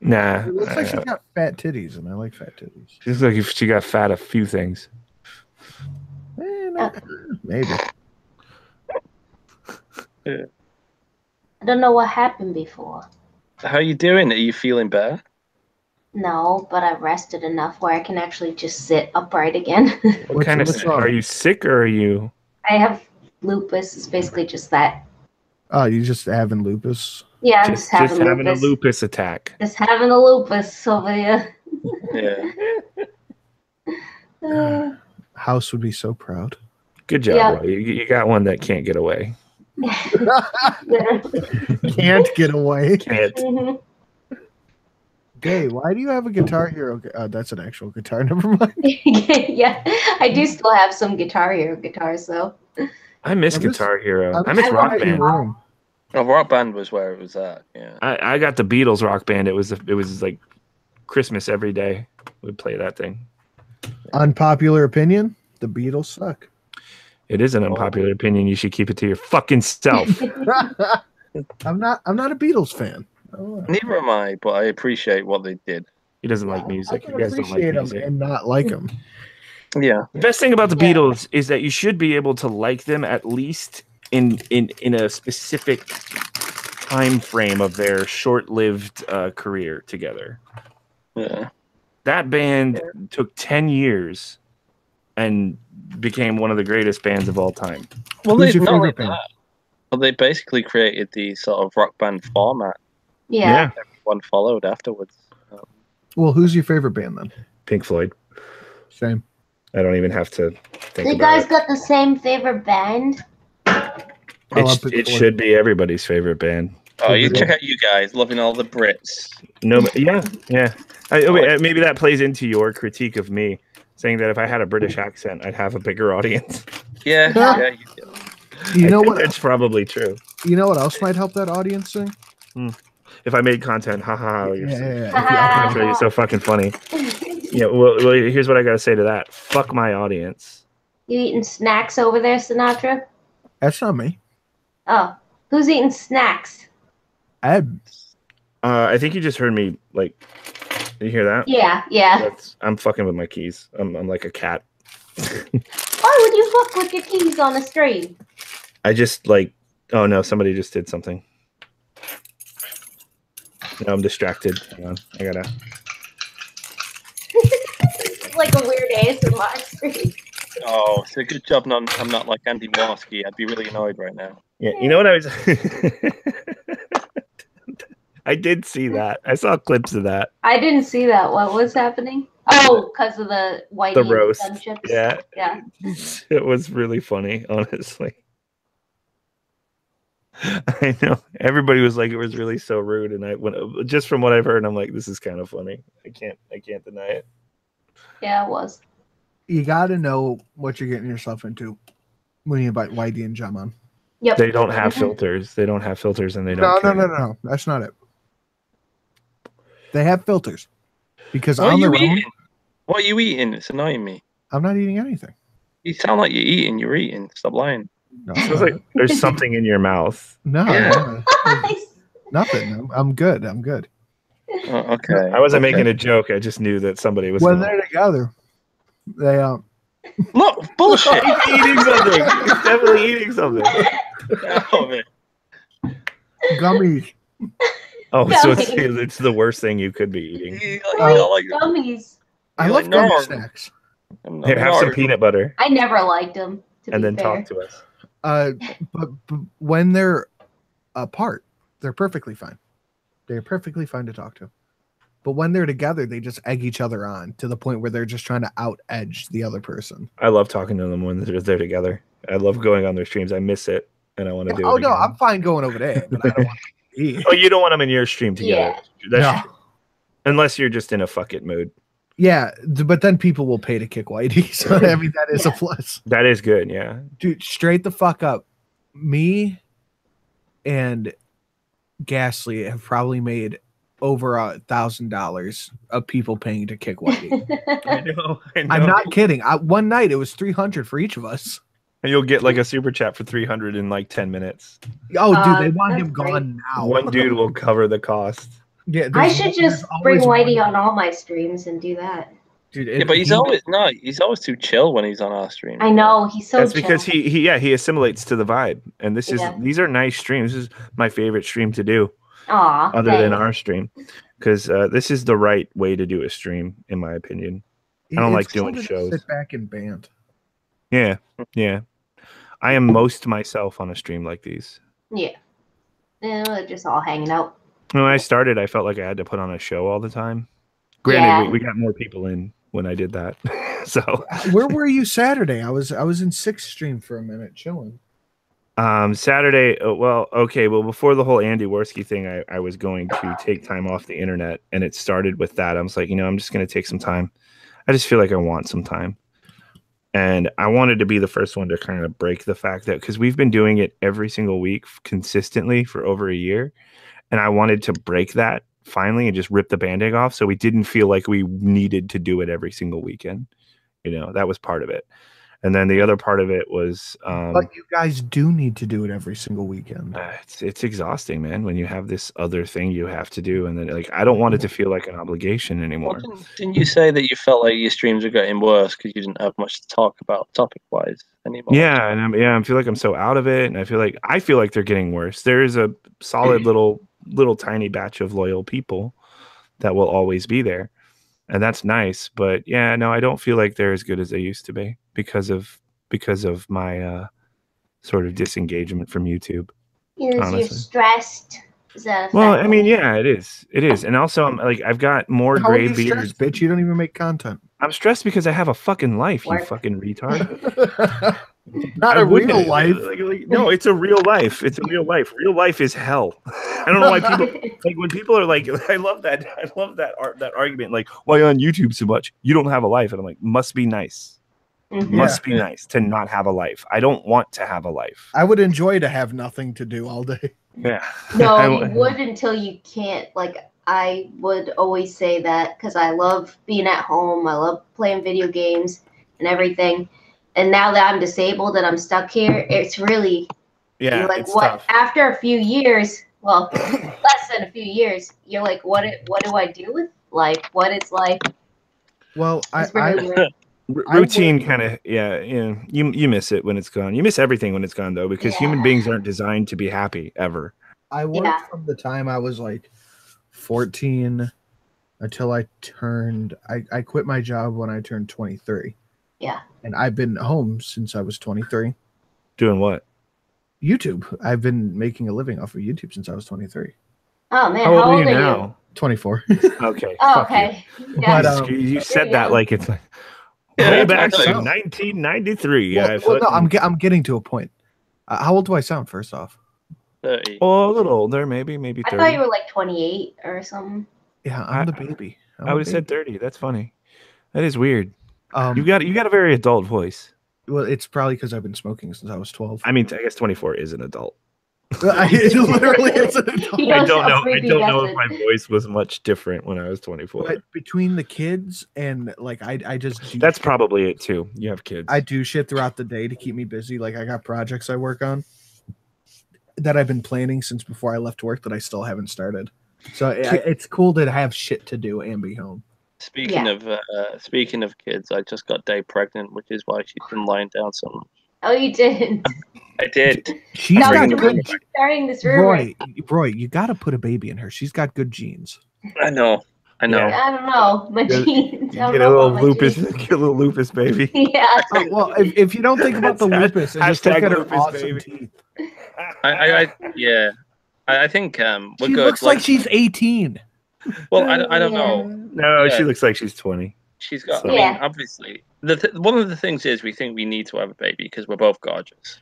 Nah. It looks like she's got fat titties, and I like fat titties. She looks like if she got fat a few things. Maybe. Yeah. I don't know what happened before. How are you doing? Are you feeling better? No, but I've rested enough where I can actually just sit upright again. What kind of are you sick or are you? I have lupus. It's basically just that. Oh, you just having lupus? Yeah, I'm just having a lupus attack. Just having a lupus over here. Yeah. House would be so proud. Good job, bro. You got one that can't get away. Can't get away. Can't. Mm-hmm. Gay, why do you have a Guitar Hero? That's an actual guitar. Never mind. Yeah, I do still have some Guitar Hero guitars, though. I miss Guitar Hero. I miss Rock Band. Oh, Rock Band was where it was at. Yeah. I got the Beatles Rock Band. It was like Christmas every day. We'd play that thing. Unpopular opinion: the Beatles suck. It is an unpopular opinion. You should keep it to your fucking self. I'm not a Beatles fan. Neither am I, but I appreciate what they did. He doesn't like music. I can appreciate them and not like them. Yeah. The best thing about the Beatles is that you should be able to like them at least in a specific time frame of their short-lived career together. Yeah. That band took 10 years and became one of the greatest bands of all time. Well, they not like that. Well, they basically created the sort of rock band format. Yeah. Everyone followed afterwards. Well, who's your favorite band then? Pink Floyd. Same. I don't even have to think You guys got the same favorite band? It should be everybody's favorite band. Oh, you check out you guys loving all the Brits. No, yeah. Maybe that plays into your critique of me, saying that if I had a British accent, I'd have a bigger audience. Yeah. You know what? It's probably true. You know what else might help that audience sing? If I made content, you're so fucking funny. Yeah. Well, here's what I gotta say to that. Fuck my audience. You eating snacks over there, Sinatra? That's not me. Oh, who's eating snacks? I think you just heard me. Like, did you hear that? Yeah. I'm fucking with my keys. I'm like a cat. Why would you fuck with your keys on a stream? I just oh no, somebody just did something. No, I'm distracted. Hang on, I gotta. like a weird ASMR stream. Oh, it's a good job. I'm not like Andy Warski. I'd be really annoyed right now. Yeah, you know what I was. I did see that. I saw clips of that. I didn't see that. What was happening? Oh, because of the Whitey The roast. and Gunships. Yeah. Yeah. It was really funny, honestly. I know. Everybody was like, it was really so rude. And I went, just from what I've heard, I'm like, this is kind of funny. I can't deny it. Yeah, it was. You got to know what you're getting yourself into when you invite Whitey and Jem on. Yep. They don't have filters. They don't have filters, and they don't. No. That's not it. They have filters because What on are their you own. eating? What are you eating? It's annoying me. I'm not eating anything. You sound like you're eating. You're eating. Stop lying. No, It feels like there's something in your mouth. no, Yeah. nothing. I'm good. Oh, okay. I wasn't making a joke. I just knew that somebody was. When they're together, they Look, bullshit. He's eating something. He's definitely eating something. Oh, man. gummies. Oh, so Gummies. it's the worst thing you could be eating. You Like like, gummies. I You're love like, gummy no. snacks. Here, have some peanut butter, I never liked them. and then talk to us. But when they're apart, they're perfectly fine. They're perfectly fine to talk to. But when they're together, they just egg each other on to the point where they're just trying to out edge the other person. I love talking to them when they're together. I love going on their streams. I miss it, and I want to do it. Oh no, again. I'm fine going over there, but I don't want to eat. Oh, you don't want them in your stream together. Yeah. That's true. Unless you're just in a fuck it mood. Yeah, but then people will pay to kick Whitey. So I mean, that is a plus. That is good, yeah. Dude, straight the fuck up. Me and Ghastly have probably made over $1,000 of people paying to kick Whitey. I know. I'm not kidding. One night it was 300 for each of us. And you'll get like a super chat for 300 in like 10 minutes. Oh, dude, they want that's him gone now. One dude will cover the cost. Yeah, I should just bring always Whitey one- on all my streams and do that. Dude, Yeah, but he's always too chill when he's on our stream. I know he's so. That's chill. because he assimilates to the vibe. And Yeah. these are nice streams. This is my favorite stream to do. Aw, Other than thanks. our stream. Because this is the right way to do a stream, in my opinion. I don't like doing cool to shows. Sit back and band. Yeah. I am most myself on a stream like these. Yeah, we're just all hanging out. When I started, I felt like I had to put on a show all the time. Granted, Yeah. we got more people in when I did that. So Where were you Saturday? I was in Sixth Stream for a minute, chilling. Saturday, well, before the whole Andy Worski thing, I was going to take time off the internet, and it started with that. I was like, I'm just going to take some time. I just feel like I want some time. And I wanted to be the first one to kind of break the fact that, because we've been doing it every single week consistently for over a year, and I wanted to break that finally and just rip the Band-Aid off so we didn't feel like we needed to do it every single weekend. That was part of it. And then the other part of it was But you guys do need to do it every single weekend. it's exhausting, man, when you have this other thing you have to do, and then like I don't want it to feel like an obligation anymore. Well, didn't you say that you felt like your streams were getting worse because you didn't have much to talk about topic-wise anymore? Yeah, and I feel like I'm so out of it, and I feel like they're getting worse. There is a solid little tiny batch of loyal people that will always be there, and that's nice. But yeah, no, I don't feel like they're as good as they used to be because of my sort of disengagement from YouTube. You're stressed. Is that Well, I affecting mean, you? yeah, it is, and also I'm like I've got more How are gray you beards. stressed, bitch? You don't even make content. I'm stressed because I have a fucking life, you Work. fucking retard. Not I a wouldn't- real life. no, it's a real life. It's a real life. Real life is hell. I don't know why people like when people are like, I love that argument. Like, why on YouTube so much? You don't have a life, and I'm like, must be nice. Mhm. Must be nice to not have a life. I don't want to have a life. I would enjoy to have nothing to do all day. Yeah. No, you would until you can't. Like, I would always say that because I love being at home. I love playing video games and everything. And now that I'm disabled and I'm stuck here, it's really Yeah. you're like, it's what? tough. After a few years, well, less than a few years, you're like, what do I do with life? What is life? Well, It's really weird. Routine kind of you miss it when it's gone. You miss everything when it's gone though, because human Yeah. beings aren't designed to be happy ever. I worked Yeah. from the time I was like 14 until I turned. I quit my job when I turned 23. Yeah. And I've been home since I was 23. Doing what? YouTube. I've been making a living off of YouTube since I was 23. Oh man, How old are you are now? 24. Okay. Oh, fuck okay. You. Yeah. But, You said that young. like it's like Yeah, way that's back what I in thought. 1993. well, no, I'm getting to a point. How old do I sound? First off, 30. Oh, a little older, maybe 30. I thought you were like 28 or something. yeah, I'm the baby. I would have said 30. That's funny. That is weird. Um, You got a very adult voice. well, it's probably because I've been smoking since I was 12. I mean, I guess 24 is an adult. It literally is an adult. He I goes, don't know. "Oh, I baby, don't know that's if my voice was much different when I was 24. But between the kids and like I just do That's shit. probably it too. You have kids. I do shit throughout the day to keep me busy. Like I got projects I work on that I've been planning since before I left work that I still haven't started. So it's cool to have shit to do and be home. Speaking of kids, I just got Day pregnant, which is why she's been lying down so much. Oh, you didn't. I did. She's No, got you're good. starting this rumor. Roy, you got to put a baby in her. She's got good genes. I know. Yeah. I don't know. My genes. I don't Get a know little about my lupus. genes. Get a little lupus, baby. Yeah. Well, if you don't think about the lupus and just look Hashtag at her lupus, awesome baby. teeth, I think we're she good. looks like she's 18. Well, I don't know. No, Yeah. she looks like she's 20. She's got. So- I mean, Yeah. obviously, one of the things is we think we need to have a baby because we're both gorgeous.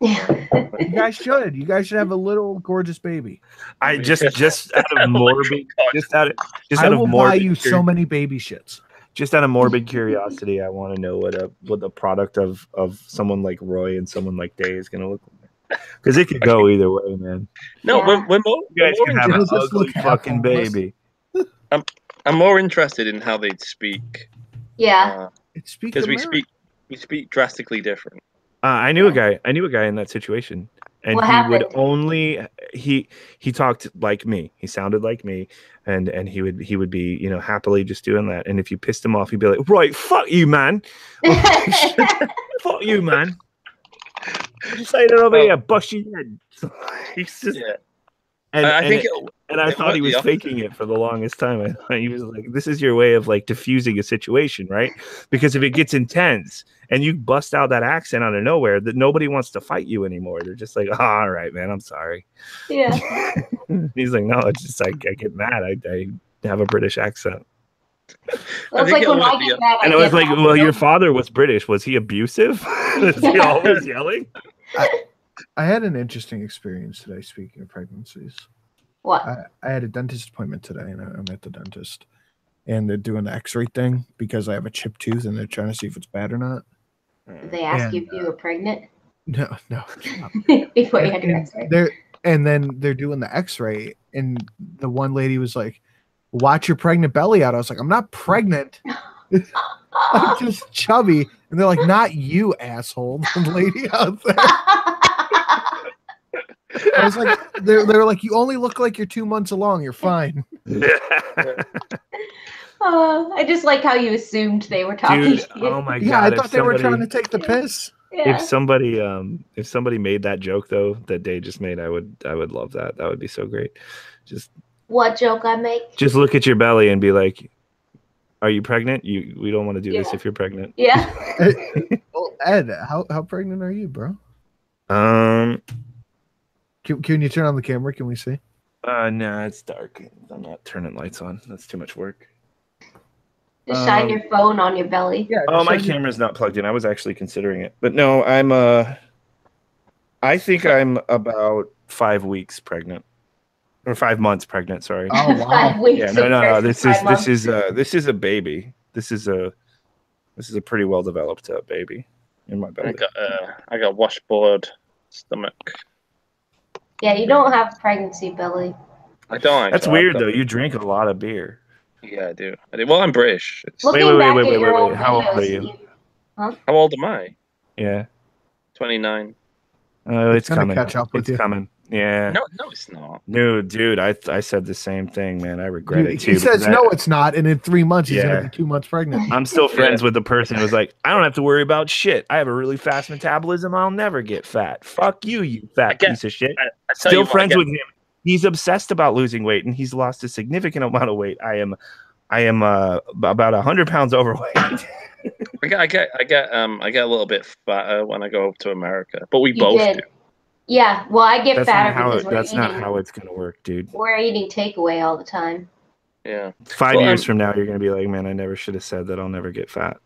Yeah. You guys should. You guys should have a little gorgeous baby. I just out of morbid, just out I of will buy morbid, you so many baby shits. just out of morbid curiosity, I want to know what the product of someone like Roy and someone like Day is going to look like. Because it could go either way, man. No, Yeah. we're more. You guys we're can more have an It'll just ugly look half fucking homeless. baby. I'm more interested in how they'd speak. Yeah. Because we speak drastically different. I knew a guy in that situation, and What he happened? would only he talked like me. He sounded like me, and he would be happily just doing that. And if you pissed him off, he'd be like, "Right, fuck you, man, fuck you, man." Just say that over here, bust your head. He's just, Yeah. and I think I thought he was faking it for the longest time. I thought he was like, "This is your way of like diffusing a situation, right?" Because if it gets intense and you bust out that accent out of nowhere, that nobody wants to fight you anymore. They're just like, oh, "All right, man, I'm sorry." Yeah. He's like, "No, it's just I get mad. I have a British accent." Well, it's like when I get mad, And I was like, "Well, your father was British. Was he abusive? Was he always yelling?" I had an interesting experience today. Speaking of pregnancies, What? I had a dentist appointment today, and I'm at the dentist, and they're doing the X-ray thing because I have a chipped tooth, and they're trying to see if it's bad or not. Did they ask you And, if you were pregnant No. before you had your X-ray? And then they're doing the X-ray, and the one lady was like, "Watch your pregnant belly out." I was like, "I'm not pregnant. I'm just chubby." And they're like, "Not you, asshole." The lady out there. I was like, they were like, "You only look like you're 2 months along. You're fine." I just like how you assumed they were talking. Dude, to you. oh my god! Yeah, I if thought they were somebody- trying to take the piss. Yeah. If somebody made that joke though that Day just made, I would love that. That would be so great. What joke I make? Just look at your belly and be like, "Are you pregnant? We don't want to do this if you're pregnant." Yeah. Well, Ed, how pregnant are you, bro? Um, Can you turn on the camera? Can we see? no, it's dark. I'm not turning lights on. That's too much work. Just shine your phone on your belly. Yeah. Oh, my camera's not plugged in. I was actually considering it, but no, I think I'm about 5 weeks pregnant, or 5 months pregnant. Sorry. Oh wow. 5 weeks. Yeah, no. of This pregnant, 5 months. is a baby. This is a pretty well developed baby in my belly. I got washboard stomach. Yeah, you don't have pregnancy belly. I don't. Actually. That's weird though. You drink a lot of beer. Yeah, I do. Well, I'm British. Looking back at wait. your old How old are videos, you? How old am I? Yeah. 29. It's gonna coming. catch up with It's you. coming. Yeah. No, it's not. No, dude, I said the same thing, man. I regret it too. He says because no, it's not, and in 3 months he's Yeah. gonna be 2 months pregnant. I'm still friends with the person who was like, "I don't have to worry about shit. I have a really fast metabolism. I'll never get fat. Fuck you, you fat piece of shit." I tell Still you what, friends with him. He's obsessed about losing weight, and he's lost a significant amount of weight. I am I am about 100 pounds overweight. I get a little bit fatter when I go to America, but we You both did. do. Yeah, well, I get That's fatter not how because that's not how it's gonna work, dude. we're eating takeaway all the time. Yeah. 5 years from now, you're gonna be like, man, I never should have said that. I'll never get fat.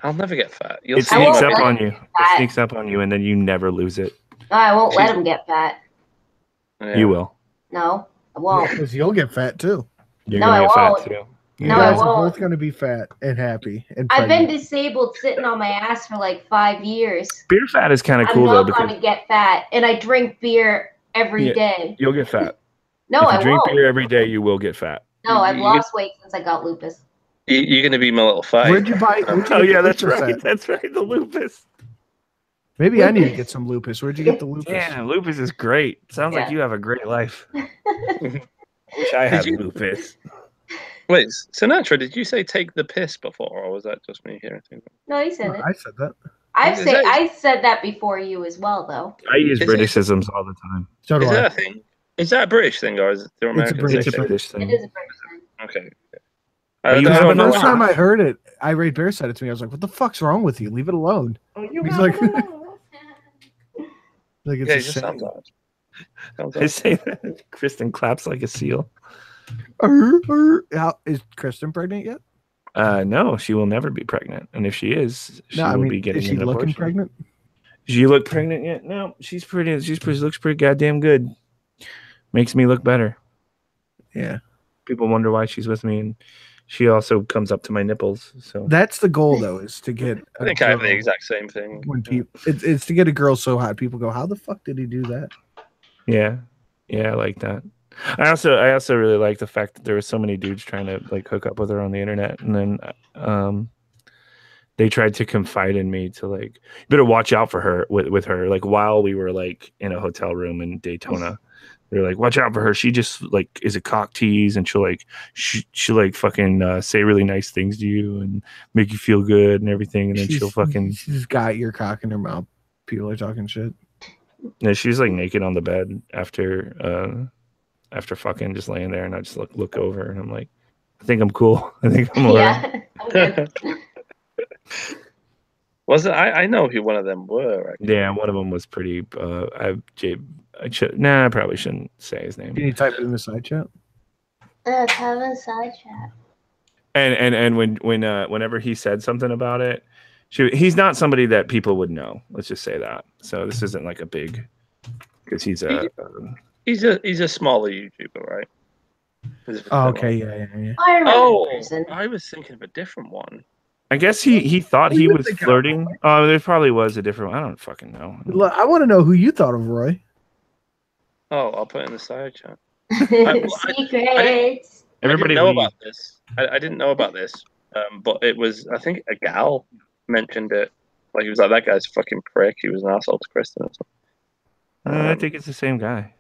I'll never get fat. You'll It see sneaks my up big- on you. It sneaks up on you, and then you never lose it. No, I won't let him get fat. Yeah. You will. No, I won't. Because you'll get fat too. You're No, gonna I get fat won't. too. You No, I guys are won't. both gonna be fat and happy. And I've been pregnant. disabled sitting on my ass for like 5 years. Beer fat is kind of I'm cool though not because going to get fat, and I drink beer every Yeah. day. you'll get fat. No, if I you drink won't. beer every day, you will get fat. No, I've You- lost weight since I got lupus. You're going to be my little fight. Where'd you buy? Where'd you Oh get yeah, the that's lupus right. at? That's right. The lupus. Maybe I need to get some lupus. Where'd you get the lupus? Yeah, lupus is great. Sounds like Yeah. you have a great life. Wish I had lupus. Wait, Sinatra, did you say take the piss before, or was that just me hearing things? No, you said No, it. I said that. I said that before you as well, though. I use Is it- Britishisms all the time. So do Is I. that a thing? Is that a British thing, or is it the American British It's a thing? British It thing. is a British thing. Okay. Are you that's having what The I first know. time I heard it, Irate Bear said it to me. I was like, "What the fuck's wrong with you? Leave it alone." He's like, like it's Yeah, a it just sounds shame. odd. Sounds I odd. say that. Kristen claps like a seal. How, is Kristen pregnant yet? No, she will never be pregnant. And if she is, she No, I will mean, be getting is she an looking abortion. pregnant? Does she look pregnant yet? No, she's pretty. Looks pretty goddamn good. Makes me look better. Yeah, People wonder why she's with me, and she also comes up to my nipples. So that's the goal, though, is to get. I think I have the exact same thing. When people, it's to get a girl so hot, people go, "How the fuck did he do that?" yeah, I like that. I also really like the fact that there were so many dudes trying to like hook up with her on the internet, and then they tried to confide in me to like, you better watch out for her with her. Like while we were like in a hotel room in Daytona, they're like, watch out for her. She just like is a cock tease, and she'll like she'll like fucking say really nice things to you and make you feel good and everything, and then she's got your cock in her mouth. People are talking shit. Yeah, she's like naked on the bed after fucking, just laying there, and I just look over, and I'm like, I think I'm cool. I think I'm alright. Yeah, I'm good. Was it? I know who one of them were. Actually. Yeah, one of them was pretty. I probably shouldn't say his name. Can you type it in the side chat? Let's have a side chat. And whenever he said something about it, he's not somebody that people would know. Let's just say that. So this isn't like a big, because he's a smaller YouTuber, right? Oh, okay, yeah. I remember Oh, the person. I was thinking of a different one. I guess he thought he was thinking of flirting. Oh, there probably was a different one. I don't fucking know. Look, I want to know who you thought of, Roy. Oh, I'll put it in the side chat. Secrets. Everybody I didn't know leave. about this. I didn't know about this, but it was, I think, a gal mentioned it. Like, he was like, that guy's a fucking prick. He was an asshole to Kristen or something. I think it's the same guy.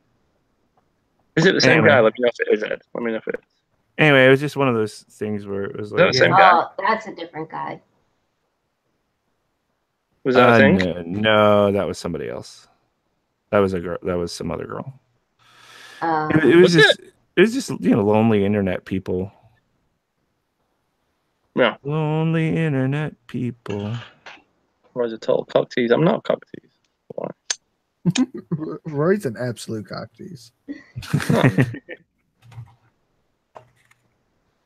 Is it the same Anyway. guy? Let me know if it is, Ed. Let me know if it is. Anyway, it was just one of those things where it was that like, the same guy? Oh, that's a different guy. Was that a thing? No, that was somebody else. That was a girl. That was some other girl. It Was was just, it was just lonely internet people. Yeah. Lonely internet people. Or is it total cock tease? I'm not a cock tease. Why? Roy's an absolute cock tease.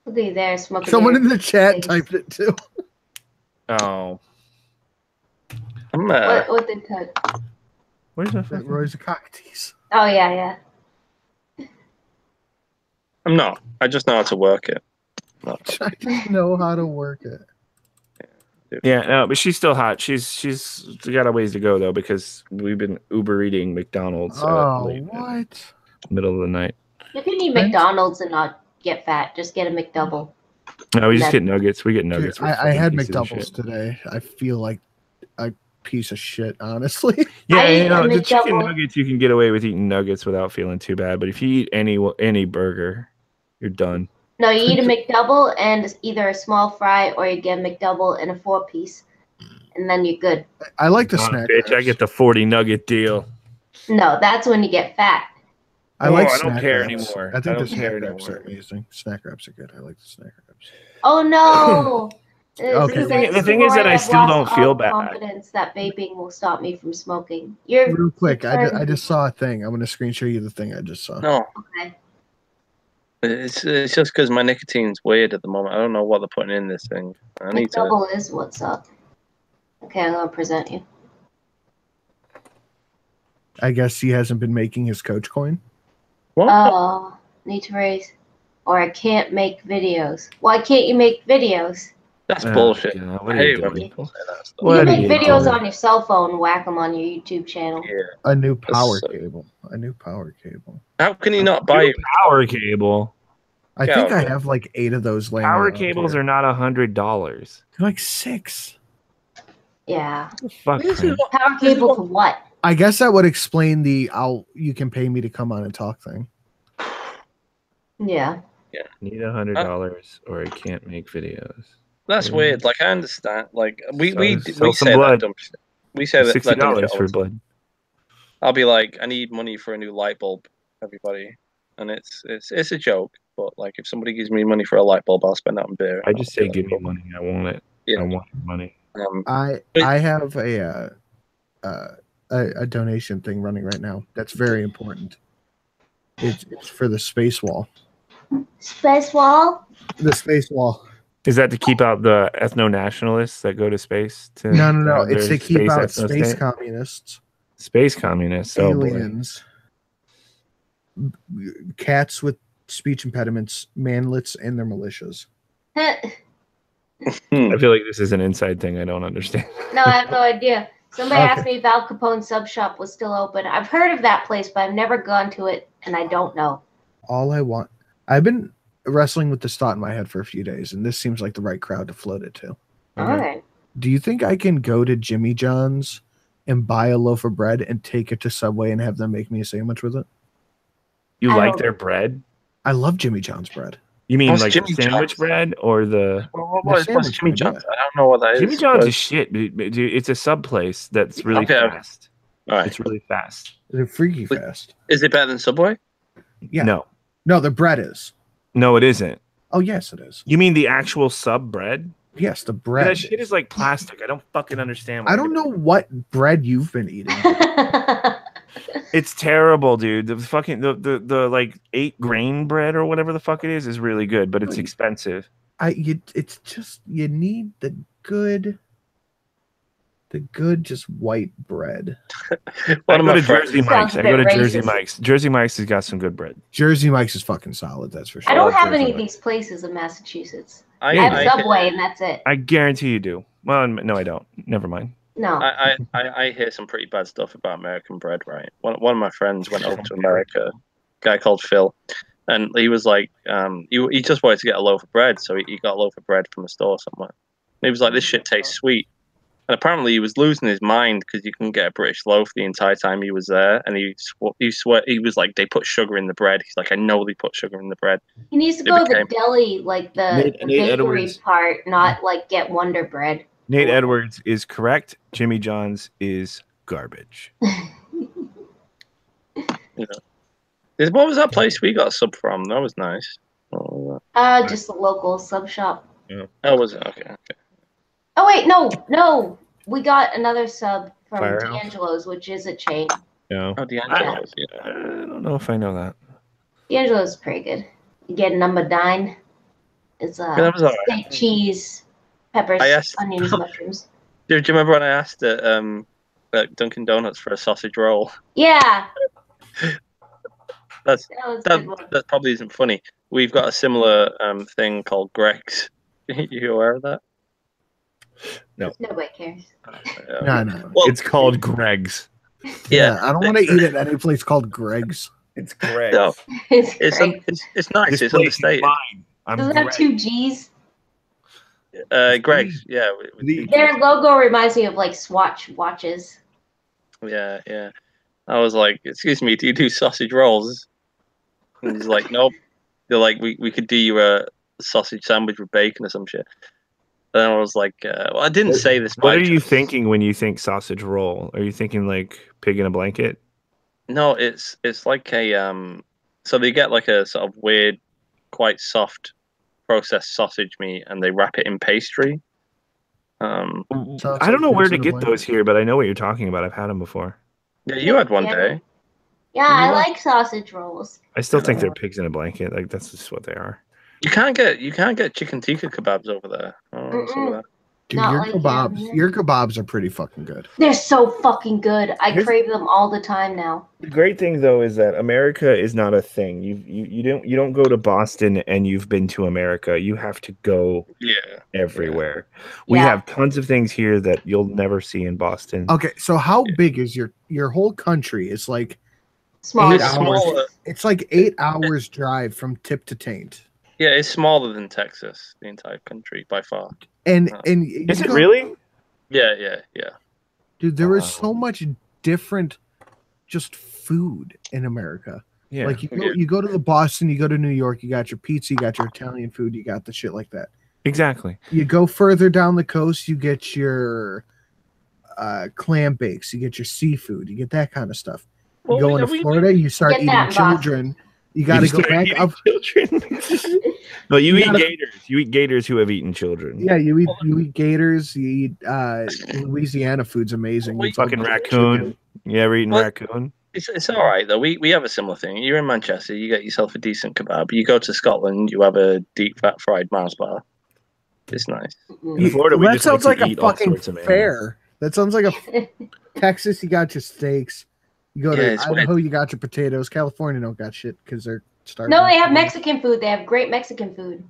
We'll be there smoking. Someone your in the chat face. typed it too. Oh, I'm What did Cook? where's that? That Roy's a cock tease. Oh yeah. I'm not. I just know how to work it. I just know how to work it. Yeah, no, but she's still hot. She's got a ways to go though, because we've been Uber eating McDonald's late at what? middle of the night. You can eat McDonald's and not get fat. Just get a McDouble. No, we just get nuggets. We get Dude, nuggets. We're I had fucking pieces of McDoubles shit. today. I feel like a piece of shit, honestly. Yeah, I eat a the chicken McDouble. nuggets, you can get away with eating nuggets without feeling too bad. But if you eat any burger, you're done. No, you eat a McDouble and either a small fry or you get a McDouble and a 4-piece, and then you're good. I like the Oh, snack. bitch, I wraps. get the 40 nugget deal. No, that's when you get fat. I like I snack don't care wraps. anymore. I think don't the care snack wraps anymore. are amazing. Snack wraps are good. I like the snack wraps. Oh no! Okay. The thing is that I still don't feel bad. Confidence that vaping will stop me from smoking. You're Real quick, I determined. just saw a thing. I'm going to screen share you the thing I just saw. No, Okay. it's just because my nicotine's weird at the moment. I don't know what they're putting in this thing. I need to. Double is what's up. Okay, I'm gonna present you. I guess he hasn't been making his coach coin. What? Oh, need to raise. Or I can't make videos. Why can't you make videos? That's bullshit. God, what I are you hate when doing? people say that stuff. What you are can make you videos doing? on your cell phone and whack them on your YouTube channel. Yeah. A new power so- cable. A new power cable. How can you not buy New power cable. I Yeah, think I okay. have like 8 of those laying Power around cables here. are not $100. They're like 6. Yeah. Fuck. Fran. Power cable to what? I guess that would explain the you can pay me to come on and talk thing. Yeah. Need $100 or I can't make videos. That's weird. Like I understand. Like we Sell some say blood. that dumb shit. We say that dumb shit $60 all for the time. blood. I'll be like, I need money for a new light bulb, everybody, and it's a joke. But like, if somebody gives me money for a light bulb, I'll spend that on beer. I just say, give me money. I want it. Yeah. I want your money. I have a donation thing running right now. That's very important. It's for the space wall. Space wall? The space wall. Is that to keep out the ethno-nationalists that go to space? No. their It's to keep out ethno-state? space communists, Space communists. Oh boy. aliens, cats with speech impediments, manlets, and their militias. I feel like this is an inside thing I don't understand. No, I have no idea. Somebody Okay. asked me if Al Capone's sub shop was still open. I've heard of that place, but I've never gone to it, and I don't know. All I want. I've been wrestling with this thought in my head for a few days, and this seems like the right crowd to float it to. All right. Do you think I can go to Jimmy John's and buy a loaf of bread and take it to Subway and have them make me a sandwich with it? You I like don't- their bread? I love Jimmy John's bread. You mean What's like Jimmy the sandwich John's? bread or the What's sandwich Jimmy bread, John's? I don't know what that is. Jimmy John's but- is shit, dude. It's a sub place that's really Okay. fast. All right. It's really fast. They're freaky Wait. fast. Is it better than Subway? Yeah. No, The bread is. no, it isn't. Oh, yes, it is. You mean the actual sub bread? Yes, the That bread. shit is like plastic. I don't fucking understand. Why I don't know what bread you've been eating. It's terrible, dude. The fucking the like 8 grain bread or whatever the fuck it is really good, but it's expensive. It's just you need the good just white bread. I One of go my to friends. Jersey Mike's. Sounds a I go to bit Jersey racist. Mike's. Jersey Mike's has got some good bread. Jersey Mike's is fucking solid, that's for sure. I don't have Jersey any of Mike's. these places in Massachusetts. I, Yeah, I you have do. Subway, and that's it. I guarantee you do. Well, no, I don't. Never mind. No. I hear some pretty bad stuff about American bread, right? One of my friends went over to America, a guy called Phil, and he was like, he just wanted to get a loaf of bread, so he got a loaf of bread from a store somewhere. And he was like, this shit tastes sweet. And apparently he was losing his mind because you couldn't get a British loaf the entire time he was there. And he was like, they put sugar in the bread. He's like, I know they put sugar in the bread. He needs to It go to the became- deli, like the Nate bakery Edwards. part, not like get Wonder Bread. Nate Edwards is correct. Jimmy John's is garbage. What was that place we got a sub from? That was nice. Oh, Just a local sub shop. that was okay. Oh wait, no. We got another sub from Firehouse? D'Angelo's, which is a chain. No, Oh, D'Angelo's. I don't know if I know that. D'Angelo's is pretty good. You get number 9. It's that was all right. steak, cheese, peppers, I asked- onions, mushrooms. Do you remember when I asked at Dunkin' Donuts for a sausage roll? Yeah, That's that was a good one. that probably isn't funny. We've got a similar thing called Greg's. You aware of that? Nobody cares. No. Well, It's called Greg's. yeah. I don't want to eat at any place called Greg's. It's Greg's. No, It's it's great. it's nice. This It's place is understated. mine. I'm Does it have Greg. 2 G's? Greg's. Yeah. Their logo reminds me of like Swatch watches. Yeah. I was like, excuse me, do you do sausage rolls? And he's like, nope. They're like, we could do you a sausage sandwich with bacon or some shit. And I was like, well, I didn't say this. What by are you choice. thinking when you think sausage roll? Are you thinking like pig in a blanket? No, it's like a So they get like a sort of weird, quite soft processed sausage meat, and they wrap it in pastry. I don't know where to get those here, but I know what you're talking about. I've had them before. Yeah, you had one day. Yeah, I like sausage rolls. I still think they're pigs in a blanket. Like that's just what they are. You can't get chicken tikka kebabs over there. Dude, your kebabs are pretty fucking good. They're so fucking good. I crave them all the time now. The great thing though is that America is not a thing. You don't go to Boston and you've been to America. You have to go everywhere. Yeah. We have tons of things here that you'll never see in Boston. Okay, so how big is your whole country? It's like small. 8 hours. It's like 8 hours drive from tip to taint. Yeah, it's smaller than Texas, the entire country by far. And is it really? Yeah. Dude, there is so much different just food in America. Yeah. Like you go to the Boston, you go to New York, you got your pizza, you got your Italian food, you got the shit like that. Exactly. You go further down the coast, you get your clam bakes, you get your seafood, you get that kind of stuff. You go into Florida, you start eating children. You got to go back up. No, you eat gators. You eat gators who have eaten children. Yeah, you eat gators. You eat Louisiana food's amazing. Fucking raccoon. You ever eaten raccoon? It's all right though. We have a similar thing. You're in Manchester, you get yourself a decent kebab. You go to Scotland, you have a deep fat fried Mars bar. It's nice. In Florida, we that sounds like a eat all fucking sorts of fair. That sounds like a Texas. You got your steaks. You go to Idaho, you got your potatoes. California don't got shit because they're starving. No, they have Mexican food. They have great Mexican food.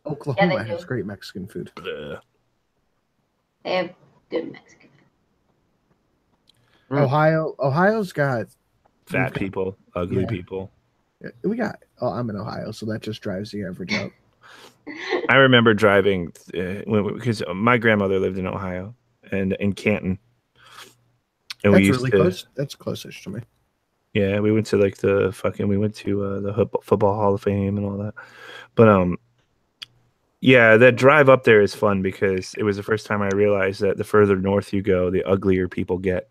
Oklahoma has great Mexican food. They have good Mexican food. Ohio's got fat people, ugly people. We got. Oh, I'm in Ohio, so that just drives the average up. I remember driving because my grandmother lived in Ohio and in Canton. And that's really close. That's closest to me. Yeah, we went to we went to the Football Hall of Fame and all that. But yeah, that drive up there is fun because it was the first time I realized that the further north you go, the uglier people get.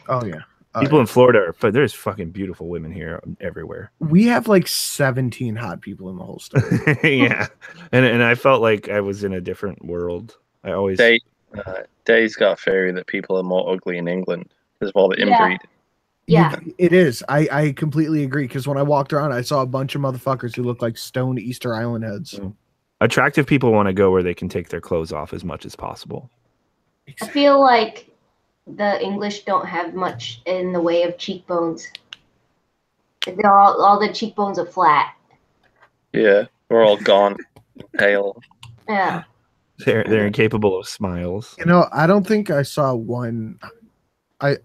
Oh yeah. People in Florida, but there's fucking beautiful women here everywhere. We have like 17 hot people in the whole state. Yeah, and I felt like I was in a different world. I always Day's got a theory that people are more ugly in England because of all the inbreed. Yeah, it is. I completely agree because when I walked around, I saw a bunch of motherfuckers who looked like stone Easter Island heads. Attractive people want to go where they can take their clothes off as much as possible. I feel like the English don't have much in the way of cheekbones. They're all the cheekbones are flat. Yeah, we're all gone, pale. Yeah, they're incapable of smiles. You know, I don't think I saw one. I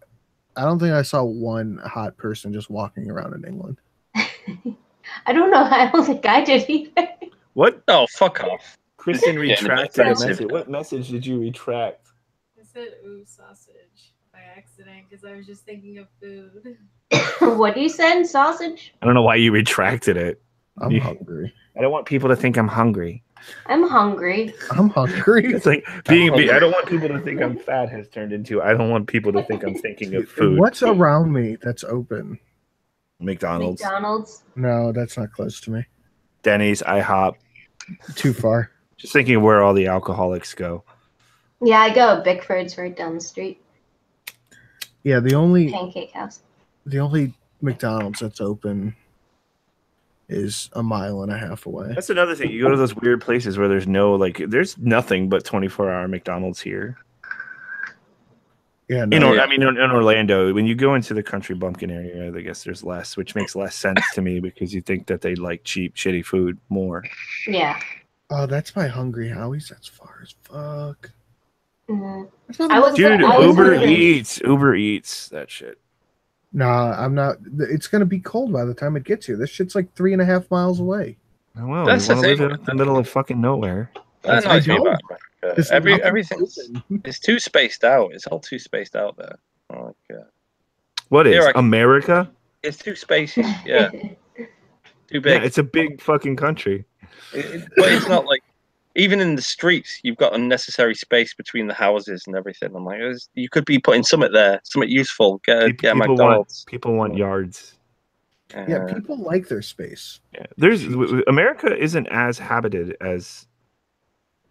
don't think I saw one hot person just walking around in England. I don't know. I don't think I did either. What? Oh, fuck off. Kristen retracted a message. What message did you retract? I said ooh sausage by accident because I was just thinking of food. What do you say? Sausage? I don't know why you retracted it. I'm hungry. I don't want people to think I'm hungry. I'm hungry. I'm hungry. It's like I don't want people to think I'm fat has turned into I don't want people to think I'm thinking of food. What's around me that's open? McDonald's. No, that's not close to me. Denny's, IHOP. Too far. Just thinking of where all the alcoholics go. Yeah, I go. Bickford's right down the street. Yeah, the only Pancake House. The only McDonald's that's open is a mile and a half away. That's another thing. You go to those weird places where there's there's nothing but 24-hour McDonald's here. Yeah, in Orlando, when you go into the country bumpkin area, I guess there's less, which makes less sense to me because you think that they like cheap, shitty food more. Yeah. Oh, that's my Hungry Howie's. That's far as fuck. Mm-hmm. Dude, Uber Eats, that shit. Nah, I'm not. It's gonna be cold by the time it gets here. This shit's like 3.5 miles away. Oh, well, that's the thing. Live in the middle of fucking nowhere. Everything it's too spaced out. It's all too spaced out there. What is America? It's too spacey. Yeah, too big. Yeah, it's a big fucking country. But it's not like even in the streets, you've got unnecessary space between the houses and everything. I'm like, you could be putting something there, something useful. Get a McDonald's. People want yards. Yeah, people like their space. Yeah. America isn't as habited as.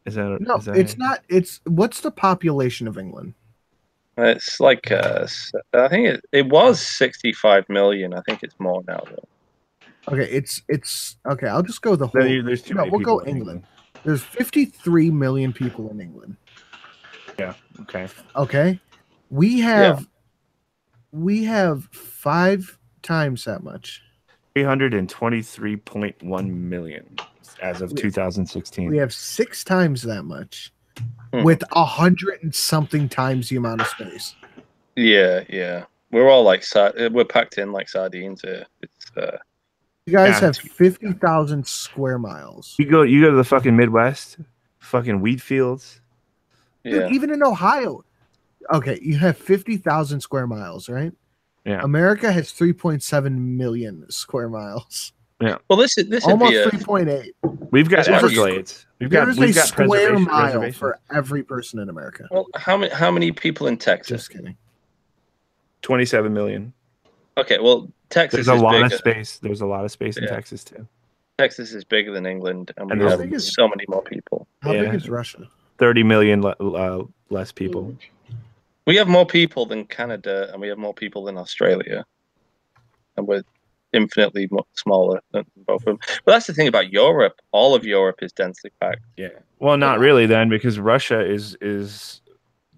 No, it's not. It's what's the population of England? It's like I think it was 65 million. I think it's more now though. Okay, it's okay. I'll just go the whole. There's too many we'll people go in England. There's 53 million people in England. Yeah. Okay. Okay, we have 5 times that much. 323.1 million as of 2016. We have 6 times that much, with 100 and something times the amount of space. Yeah. We're all like we're packed in like sardines here. It's you guys have 50,000 square miles. You go to the fucking Midwest, fucking wheat fields. Dude, even in Ohio. Okay, you have 50,000 square miles, right? Yeah. America has 3.7 million square miles. Yeah. Well, this almost 3.8. We've got Everglades. We've got a square mile for every person in America. Well, how many people in Texas? Just kidding. 27 million. Okay, well, Texas There's a is lot bigger. Of space. There's a lot of space in Texas too. Texas is bigger than England, and we how have big is- so many more people. How big is Russia? 30 million less people. We have more people than Canada, and we have more people than Australia, and we're infinitely smaller than both of them. But that's the thing about Europe. All of Europe is densely packed. Yeah. Well, not really then, because Russia is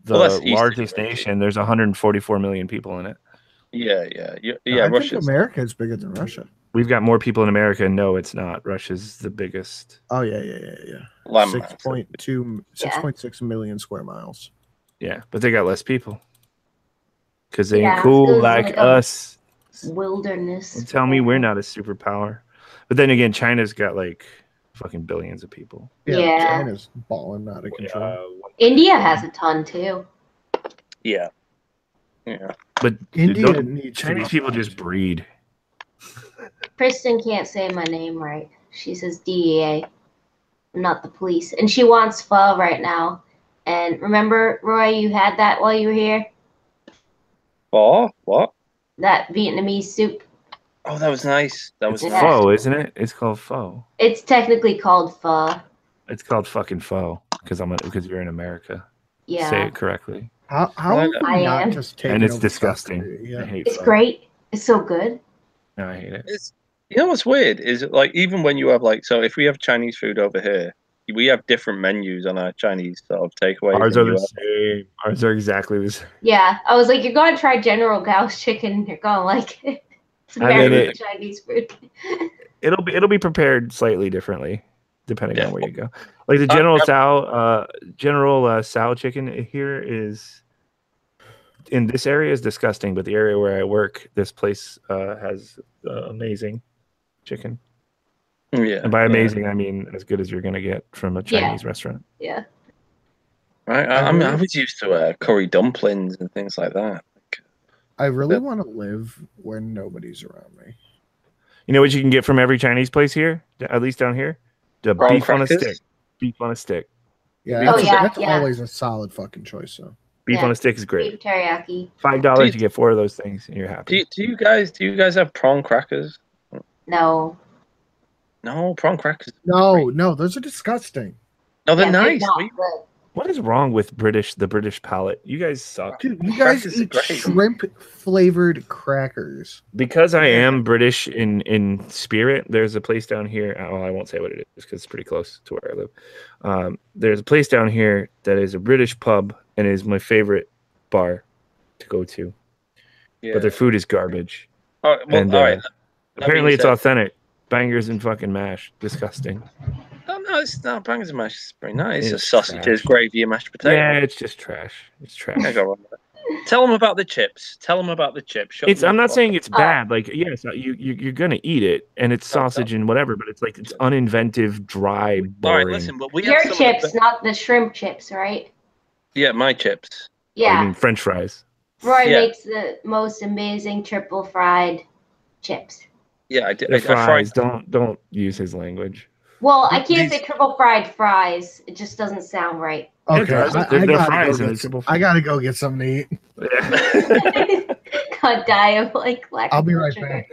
the largest nation. There's 144 million people in it. Yeah. I think America is bigger than Russia. We've got more people in America. No, it's not. Russia's the biggest. Oh yeah. 6.6 million square miles. Yeah, but they got less people because they ain't cool like us. Wilderness. Don't tell me we're not a superpower. But then again, China's got like fucking billions of people. Yeah. China's balling out of control. India has a ton too. Yeah. But Chinese people just breed. Kristen can't say my name right. She says DEA, not the police, and she wants pho right now. And remember, Roy, you had that while you were here? Oh, what? That Vietnamese soup. Oh, that was nice. That was nice. Pho, isn't it? It's called pho. It's technically called pho. It's called fucking pho because you're in America. Yeah. Say it correctly. How I not am. just take and it's disgusting. Yeah. I hate it's pho. great. It's so good. No, I hate it. You know what's weird is like even when you have so if we have Chinese food over here, we have different menus on our Chinese sort of takeaways. Ours are the same. Ours are exactly the same. Yeah, I was like, you're going to try General Gao's chicken. You're going to like it. It's American Chinese food. It'll be prepared slightly differently depending on where you go. Like the General Tso chicken here is in this area is disgusting, but the area where I work, this place has amazing chicken. Yeah, and by amazing I mean as good as you're gonna get from a Chinese restaurant. Yeah. I was used to curry dumplings and things like that. I really want to live where nobody's around me. You know what you can get from every Chinese place here, at least down here? The beef on a stick. Beef on a stick. Yeah, that's always a solid fucking choice. So beef on a stick is great. Beef teriyaki. $5 you get 4 of those things and you're happy. Do you guys have prawn crackers? No. No, prawn crackers. No, those are disgusting. No, they're nice. What is wrong with the British palate? You guys suck. Dude, you guys eat shrimp flavored crackers. Because I am British in spirit, there's a place down here. Well, I won't say what it is because it's pretty close to where I live. There's a place down here that is a British pub and is my favorite bar to go to. Yeah. But their food is garbage. All right. Apparently it's authentic. Bangers and fucking mash. Disgusting. Oh, no, it's not bangers and mash. It's pretty nice. It's just sausages, gravy, and mashed potatoes. Yeah, it's just trash. It's trash. Tell them about the chips. I'm not saying it's bad. Like, yes, you're gonna eat it, and it's sausage and whatever, but it's like it's uninventive, dry, boring. All right, listen, but we your chips, not the shrimp chips, right? Yeah, my chips. Yeah. I mean French fries. Roy makes the most amazing triple fried chips. Yeah, I did. Fries. Don't use his language. Well, I can't say triple fried fries. It just doesn't sound right. Okay, I gotta go get something to eat. God, die of like lack. I'll be right back.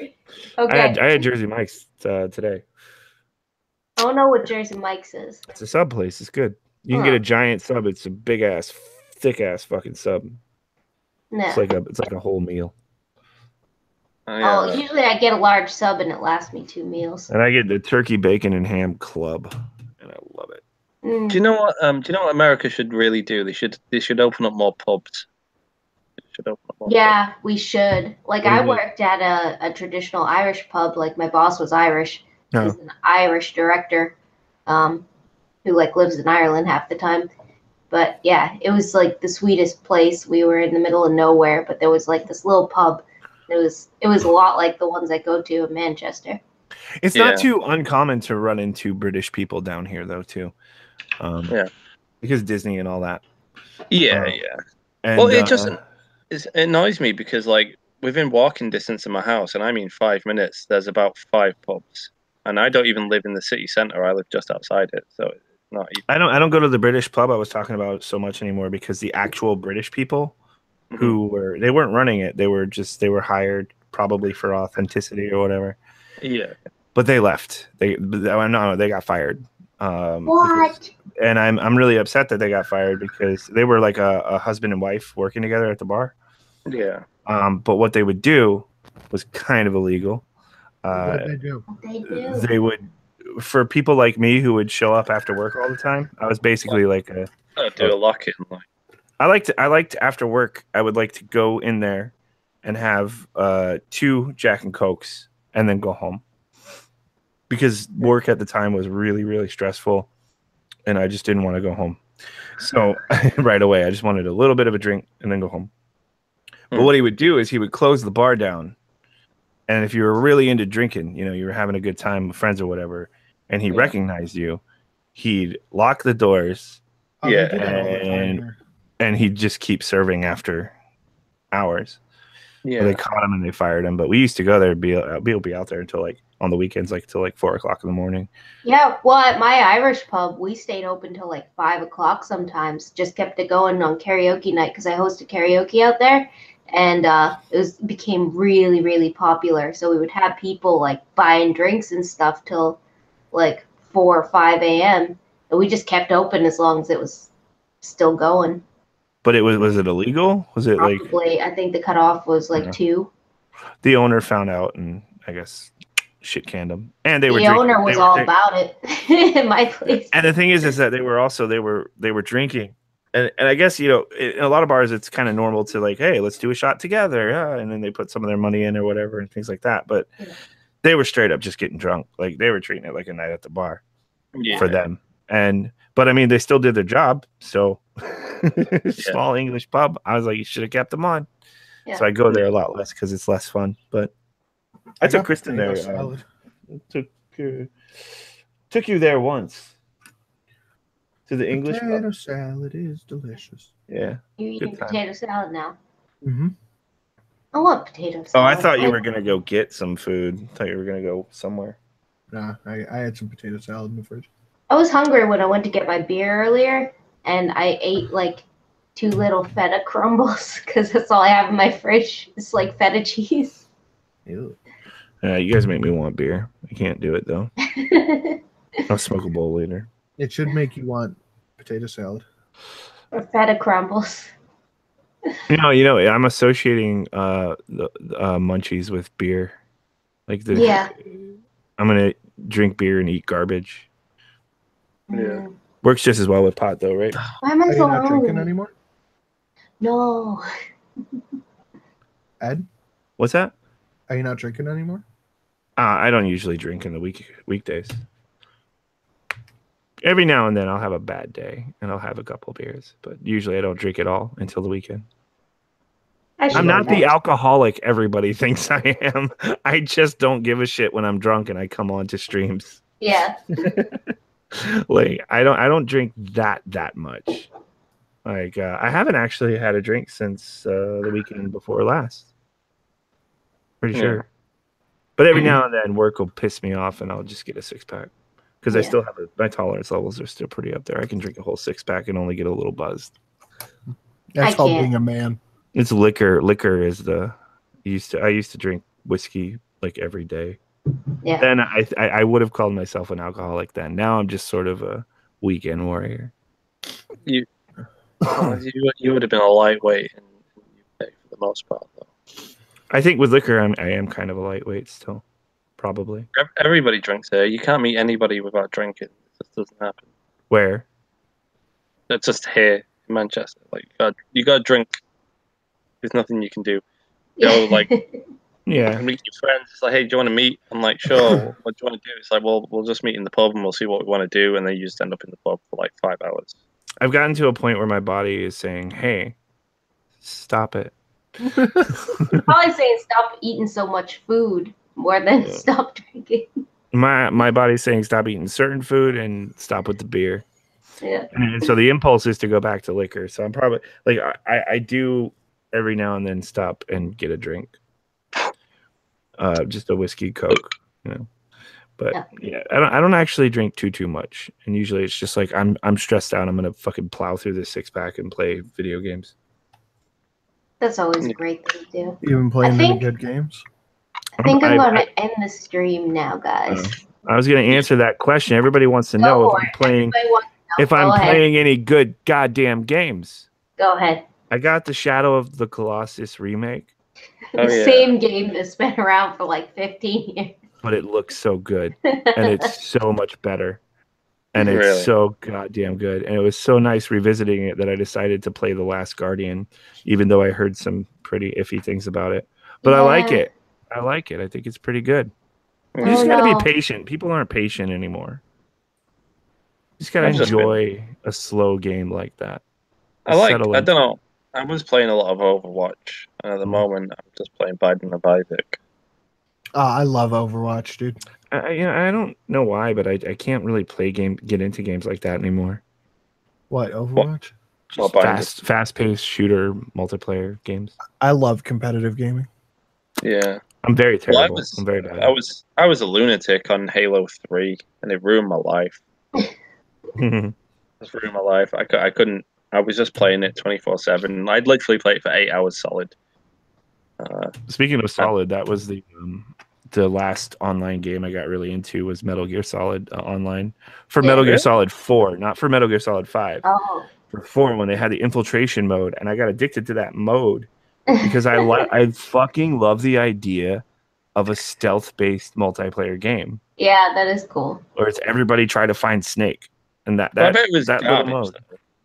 Okay. I had Jersey Mike's today. I don't know what Jersey Mike's is. It's a sub place. It's good. You can get a giant sub. It's a big ass, thick ass fucking sub. Nah. It's like a whole meal. Oh, usually I get a large sub and it lasts me 2 meals. And I get the turkey, bacon, and ham club, and I love it. Mm. Do you know what? Do you know what America should really do? They should open up more pubs. Yeah, we should. Like I worked at a traditional Irish pub. Like my boss was Irish. Oh. He's an Irish director, who like lives in Ireland half the time. But yeah, it was like the sweetest place. We were in the middle of nowhere, but there was like this little pub. It was a lot like the ones I go to in Manchester. It's not too uncommon to run into British people down here, though, too. Because Disney and all that. Yeah. And, well, it annoys me because, like, within walking distance of my house, and I mean 5 minutes, there's about 5 pubs, and I don't even live in the city center. I live just outside it, so it's not even... I don't go to the British pub I was talking about so much anymore because the actual British people who weren't running it. They were hired probably for authenticity or whatever. Yeah. But they left. They got fired. What? And I'm really upset that they got fired because they were like a husband and wife working together at the bar. Yeah. But what they would do was kind of illegal. What did they do? They would, for people like me who would show up after work all the time. I was basically like do a lock-in. I liked after work. I would like to go in there and have 2 Jack and Cokes and then go home because work at the time was really, really stressful and I just didn't want to go home. So right away, I just wanted a little bit of a drink and then go home. But what he would do is he would close the bar down. And if you were really into drinking, you were having a good time with friends or whatever, and he recognized you, he'd lock the doors. And he'd just keep serving after hours. Yeah, they caught him and they fired him. But we used to go there, be out there until like on the weekends, like till like 4 o'clock in the morning. Yeah, well, at my Irish pub, we stayed open till like 5 o'clock sometimes. Just kept it going on karaoke night because I hosted karaoke out there, and it became really, really popular. So we would have people like buying drinks and stuff till like 4 or 5 a.m. and we just kept open as long as it was still going. But was it illegal? Was it probably, I think the cutoff was like 2. The owner found out and I guess shit canned them. And the owner was all about it in my place. And the thing is that they were drinking. And I guess, in a lot of bars it's kind of normal to like, hey, let's do a shot together. Yeah. And then they put some of their money in or whatever and things like that. But they were straight up just getting drunk. Like they were treating it like a night at the bar for them. But I mean, they still did their job. So small English pub. I was like, you should have kept them on. Yeah. So I go there a lot less because it's less fun. But I took Kristen there. Took you there once to the English potato pub. Salad is delicious. Yeah, you're eating potato salad now. Mm-hmm. I want potato salad. Oh, I thought you were gonna go get some food. I thought you were gonna go somewhere. Nah, I had some potato salad in the fridge. I was hungry when I went to get my beer earlier, and I ate like 2 little feta crumbles because that's all I have in my fridge. It's like feta cheese. Ew. You guys make me want beer. I can't do it though. I'll smoke a bowl later. It should make you want potato salad or feta crumbles. I'm associating the munchies with beer. Like I'm gonna drink beer and eat garbage. Yeah. Works just as well with pot though, right? Why am I so not drinking anymore? No. Ed? What's that? Are you not drinking anymore? I don't usually drink in the weekdays. Every now and then I'll have a bad day and I'll have a couple beers, but usually I don't drink at all until the weekend. I'm not the alcoholic everybody thinks I am. I just don't give a shit when I'm drunk and I come on to streams. Yeah. Like I don't drink that much. Like I haven't actually had a drink since the weekend before last. Pretty sure. But every now and then work will piss me off and I'll just get a 6-pack because I still have my tolerance levels are still pretty up there. I can drink a whole 6-pack and only get a little buzzed. That's called being a man. It's liquor. Liquor is I used to drink whiskey like every day. Yeah. Then I would have called myself an alcoholic then. Now I'm just sort of a weekend warrior. You would have been a lightweight in the UK for the most part, though. I think with liquor, I am kind of a lightweight still, probably. Everybody drinks here. You can't meet anybody without drinking. It just doesn't happen. Where? It's just here in Manchester. Like you got to drink. There's nothing you can do. You know, like Yeah. meet your friends. It's like, hey, do you want to meet? I'm like, sure. What do you want to do? It's like, well, we'll just meet in the pub and we'll see what we want to do. And then you just end up in the pub for like 5 hours. I've gotten to a point where my body is saying, "Hey, stop it." Probably saying stop eating so much food more than stop drinking. My body's saying stop eating certain food and stop with the beer. Yeah. And so the impulse is to go back to liquor. So I'm probably like I do every now and then stop and get a drink. Just a whiskey Coke, you know. But yeah, I don't actually drink too much. And usually it's just like I'm stressed out. I'm gonna fucking plow through this 6-pack and play video games. That's always a great thing to do. You been playing any good games? I think I'm going to end the stream now, guys. I was going to answer that question. Everybody wants to know if I'm playing any good goddamn games. Go ahead. I got the Shadow of the Colossus remake. The same game that's been around for like 15 years. But it looks so good. And it's so much better. And it's so goddamn good. And it was so nice revisiting it that I decided to play The Last Guardian, even though I heard some pretty iffy things about it. But I like it. I like it. I think it's pretty good. You just got to be patient. People aren't patient anymore. You just got to enjoy a slow game like that. I don't know. I was playing a lot of Overwatch. And at the moment, I'm just playing Biden of Isaac. I love Overwatch, dude. I don't know why, but I can't really get into games like that anymore. What, Overwatch? Just fast-paced shooter multiplayer games. I love competitive gaming. Yeah. I'm very terrible. I'm very bad. I was a lunatic on Halo 3, and it ruined my life. It's ruined my life. I couldn't. I was just playing it 24/7. I'd literally play it for 8 hours solid. Speaking of solid, that was the last online game I got really into was Metal Gear Solid Online for Metal Gear Solid 4, not for Metal Gear Solid 5. Oh. For 4 when they had the infiltration mode, and I got addicted to that mode because I fucking love the idea of a stealth-based multiplayer game. Yeah, that is cool. Or it's everybody try to find Snake, and that little mode.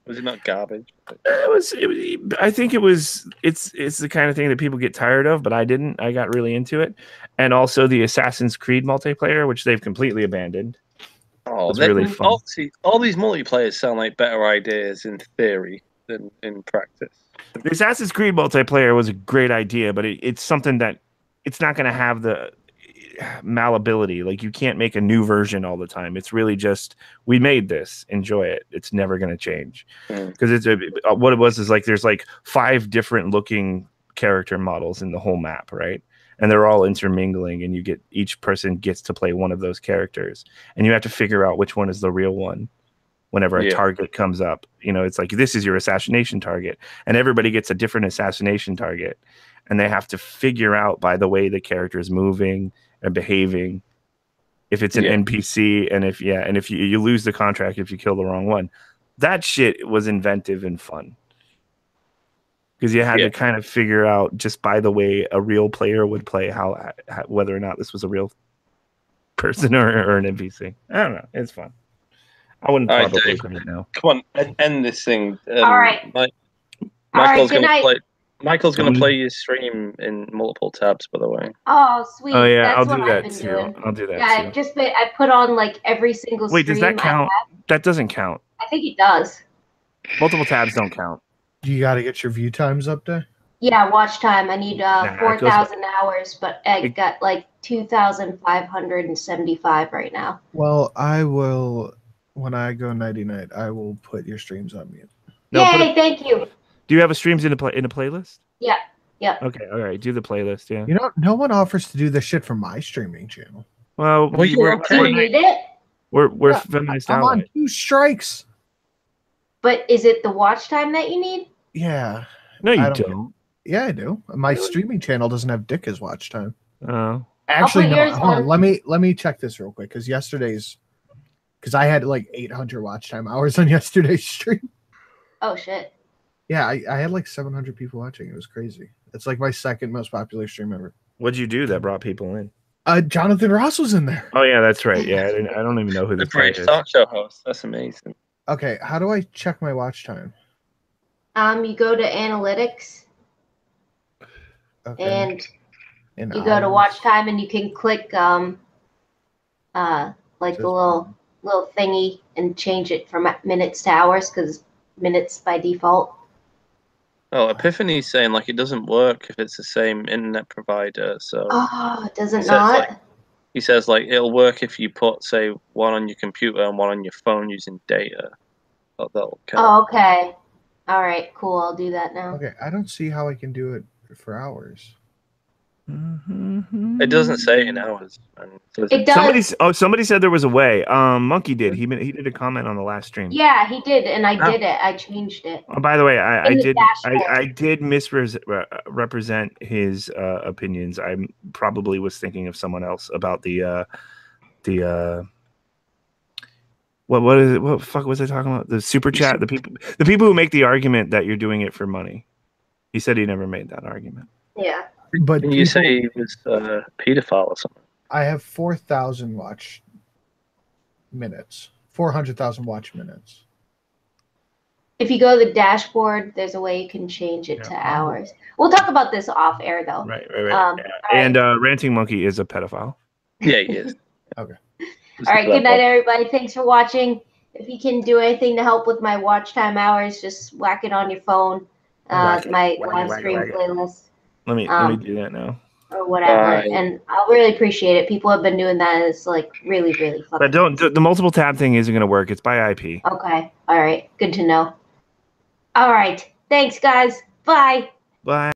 Was it not garbage? I think it's the kind of thing that people get tired of, but I didn't. I got really into it. And also the Assassin's Creed multiplayer, which they've completely abandoned. Oh, it's really fun. All these multiplayers sound like better ideas in theory than in practice. The Assassin's Creed multiplayer was a great idea, but it's something that it's not going to have the malleability. Like, you can't make a new version all the time. It's really just, we made this, enjoy it. It's never going to change. Because what it was is like there's like 5 different looking character models in the whole map, right? And they're all intermingling, and each person gets to play one of those characters, and you have to figure out which one is the real one whenever a target comes up. You know, it's like, this is your assassination target, and everybody gets a different assassination target, and they have to figure out by the way the character is moving and behaving if it's an NPC, and if you lose the contract if you kill the wrong one. That shit was inventive and fun. Because you had to kind of figure out just by the way a real player would play how whether or not this was a real person or an NPC. I don't know. It's fun. I wouldn't probably play it now. Come on, end this thing. All right. Michael's going to play your stream in multiple tabs, by the way. Oh, sweet. Oh yeah, I'll do that too. I'll do that. Yeah, too. I put on like every single. Wait, does that count? That doesn't count. I think it does. Multiple tabs don't count. You got to get your view times up there. Yeah, watch time. I need 4,000 hours, but I got like 2,575 right now. Well, I will, when I go nighty-night, I will put your streams on mute. Yay, thank you. Do you have a streams in a playlist? Yeah. Yeah. Okay, all right. Do the playlist, yeah. You know, no one offers to do this shit for my streaming channel. Well, do you need it? We're feminized I'm on 2 strikes. But is it the watch time that you need? Yeah. No, you don't. Yeah, I do. My streaming channel doesn't have dick as watch time. Oh. Actually, no. yours Hold on. on. Let me check this real quick because I had like 800 watch time hours on yesterday's stream. Oh shit. Yeah, I had like 700 people watching. It was crazy. It's like my second most popular stream ever. What'd you do that brought people in? Jonathan Ross was in there. Oh yeah, that's right. Yeah, I don't even know who The this guy British is. talk show host. That's amazing. Okay, how do I check my watch time? You go to analytics. Okay. And you go to watch time, and you can click like the little thingy and change it from minutes to hours because minutes by default. Oh, Epiphany's saying like it doesn't work if it's the same internet provider. So Does it not? He says like it'll work if you put say one on your computer and one on your phone using data. That'll count. Oh, okay. All right, cool. I'll do that now. Okay, I don't see how I can do it for hours. It doesn't say in hours. It does. Somebody said there was a way. Monkey did. He did a comment on the last stream. Yeah, he did, and I did it. I changed it. Oh, by the way, I did misrepresent his opinions. I probably was thinking of someone else about the what is it? What the fuck was I talking about? The super chat. The people who make the argument that you're doing it for money. He said he never made that argument. Yeah. But you say he was a pedophile or something? I have 4,000 watch minutes. 400,000 watch minutes. If you go to the dashboard, there's a way you can change it to hours. We'll talk about this off air though. Right. And Ranting Monkey is a pedophile. Yeah, he is. Okay. All right. Good night, everybody. Thanks for watching. If you can do anything to help with my watch time hours, just whack it on your phone. My live stream playlist. Let me do that now. Or whatever, and I'll really appreciate it. People have been doing that. It's like really, really fun. But the multiple tab thing isn't going to work. It's by IP. Okay. All right. Good to know. All right. Thanks, guys. Bye. Bye.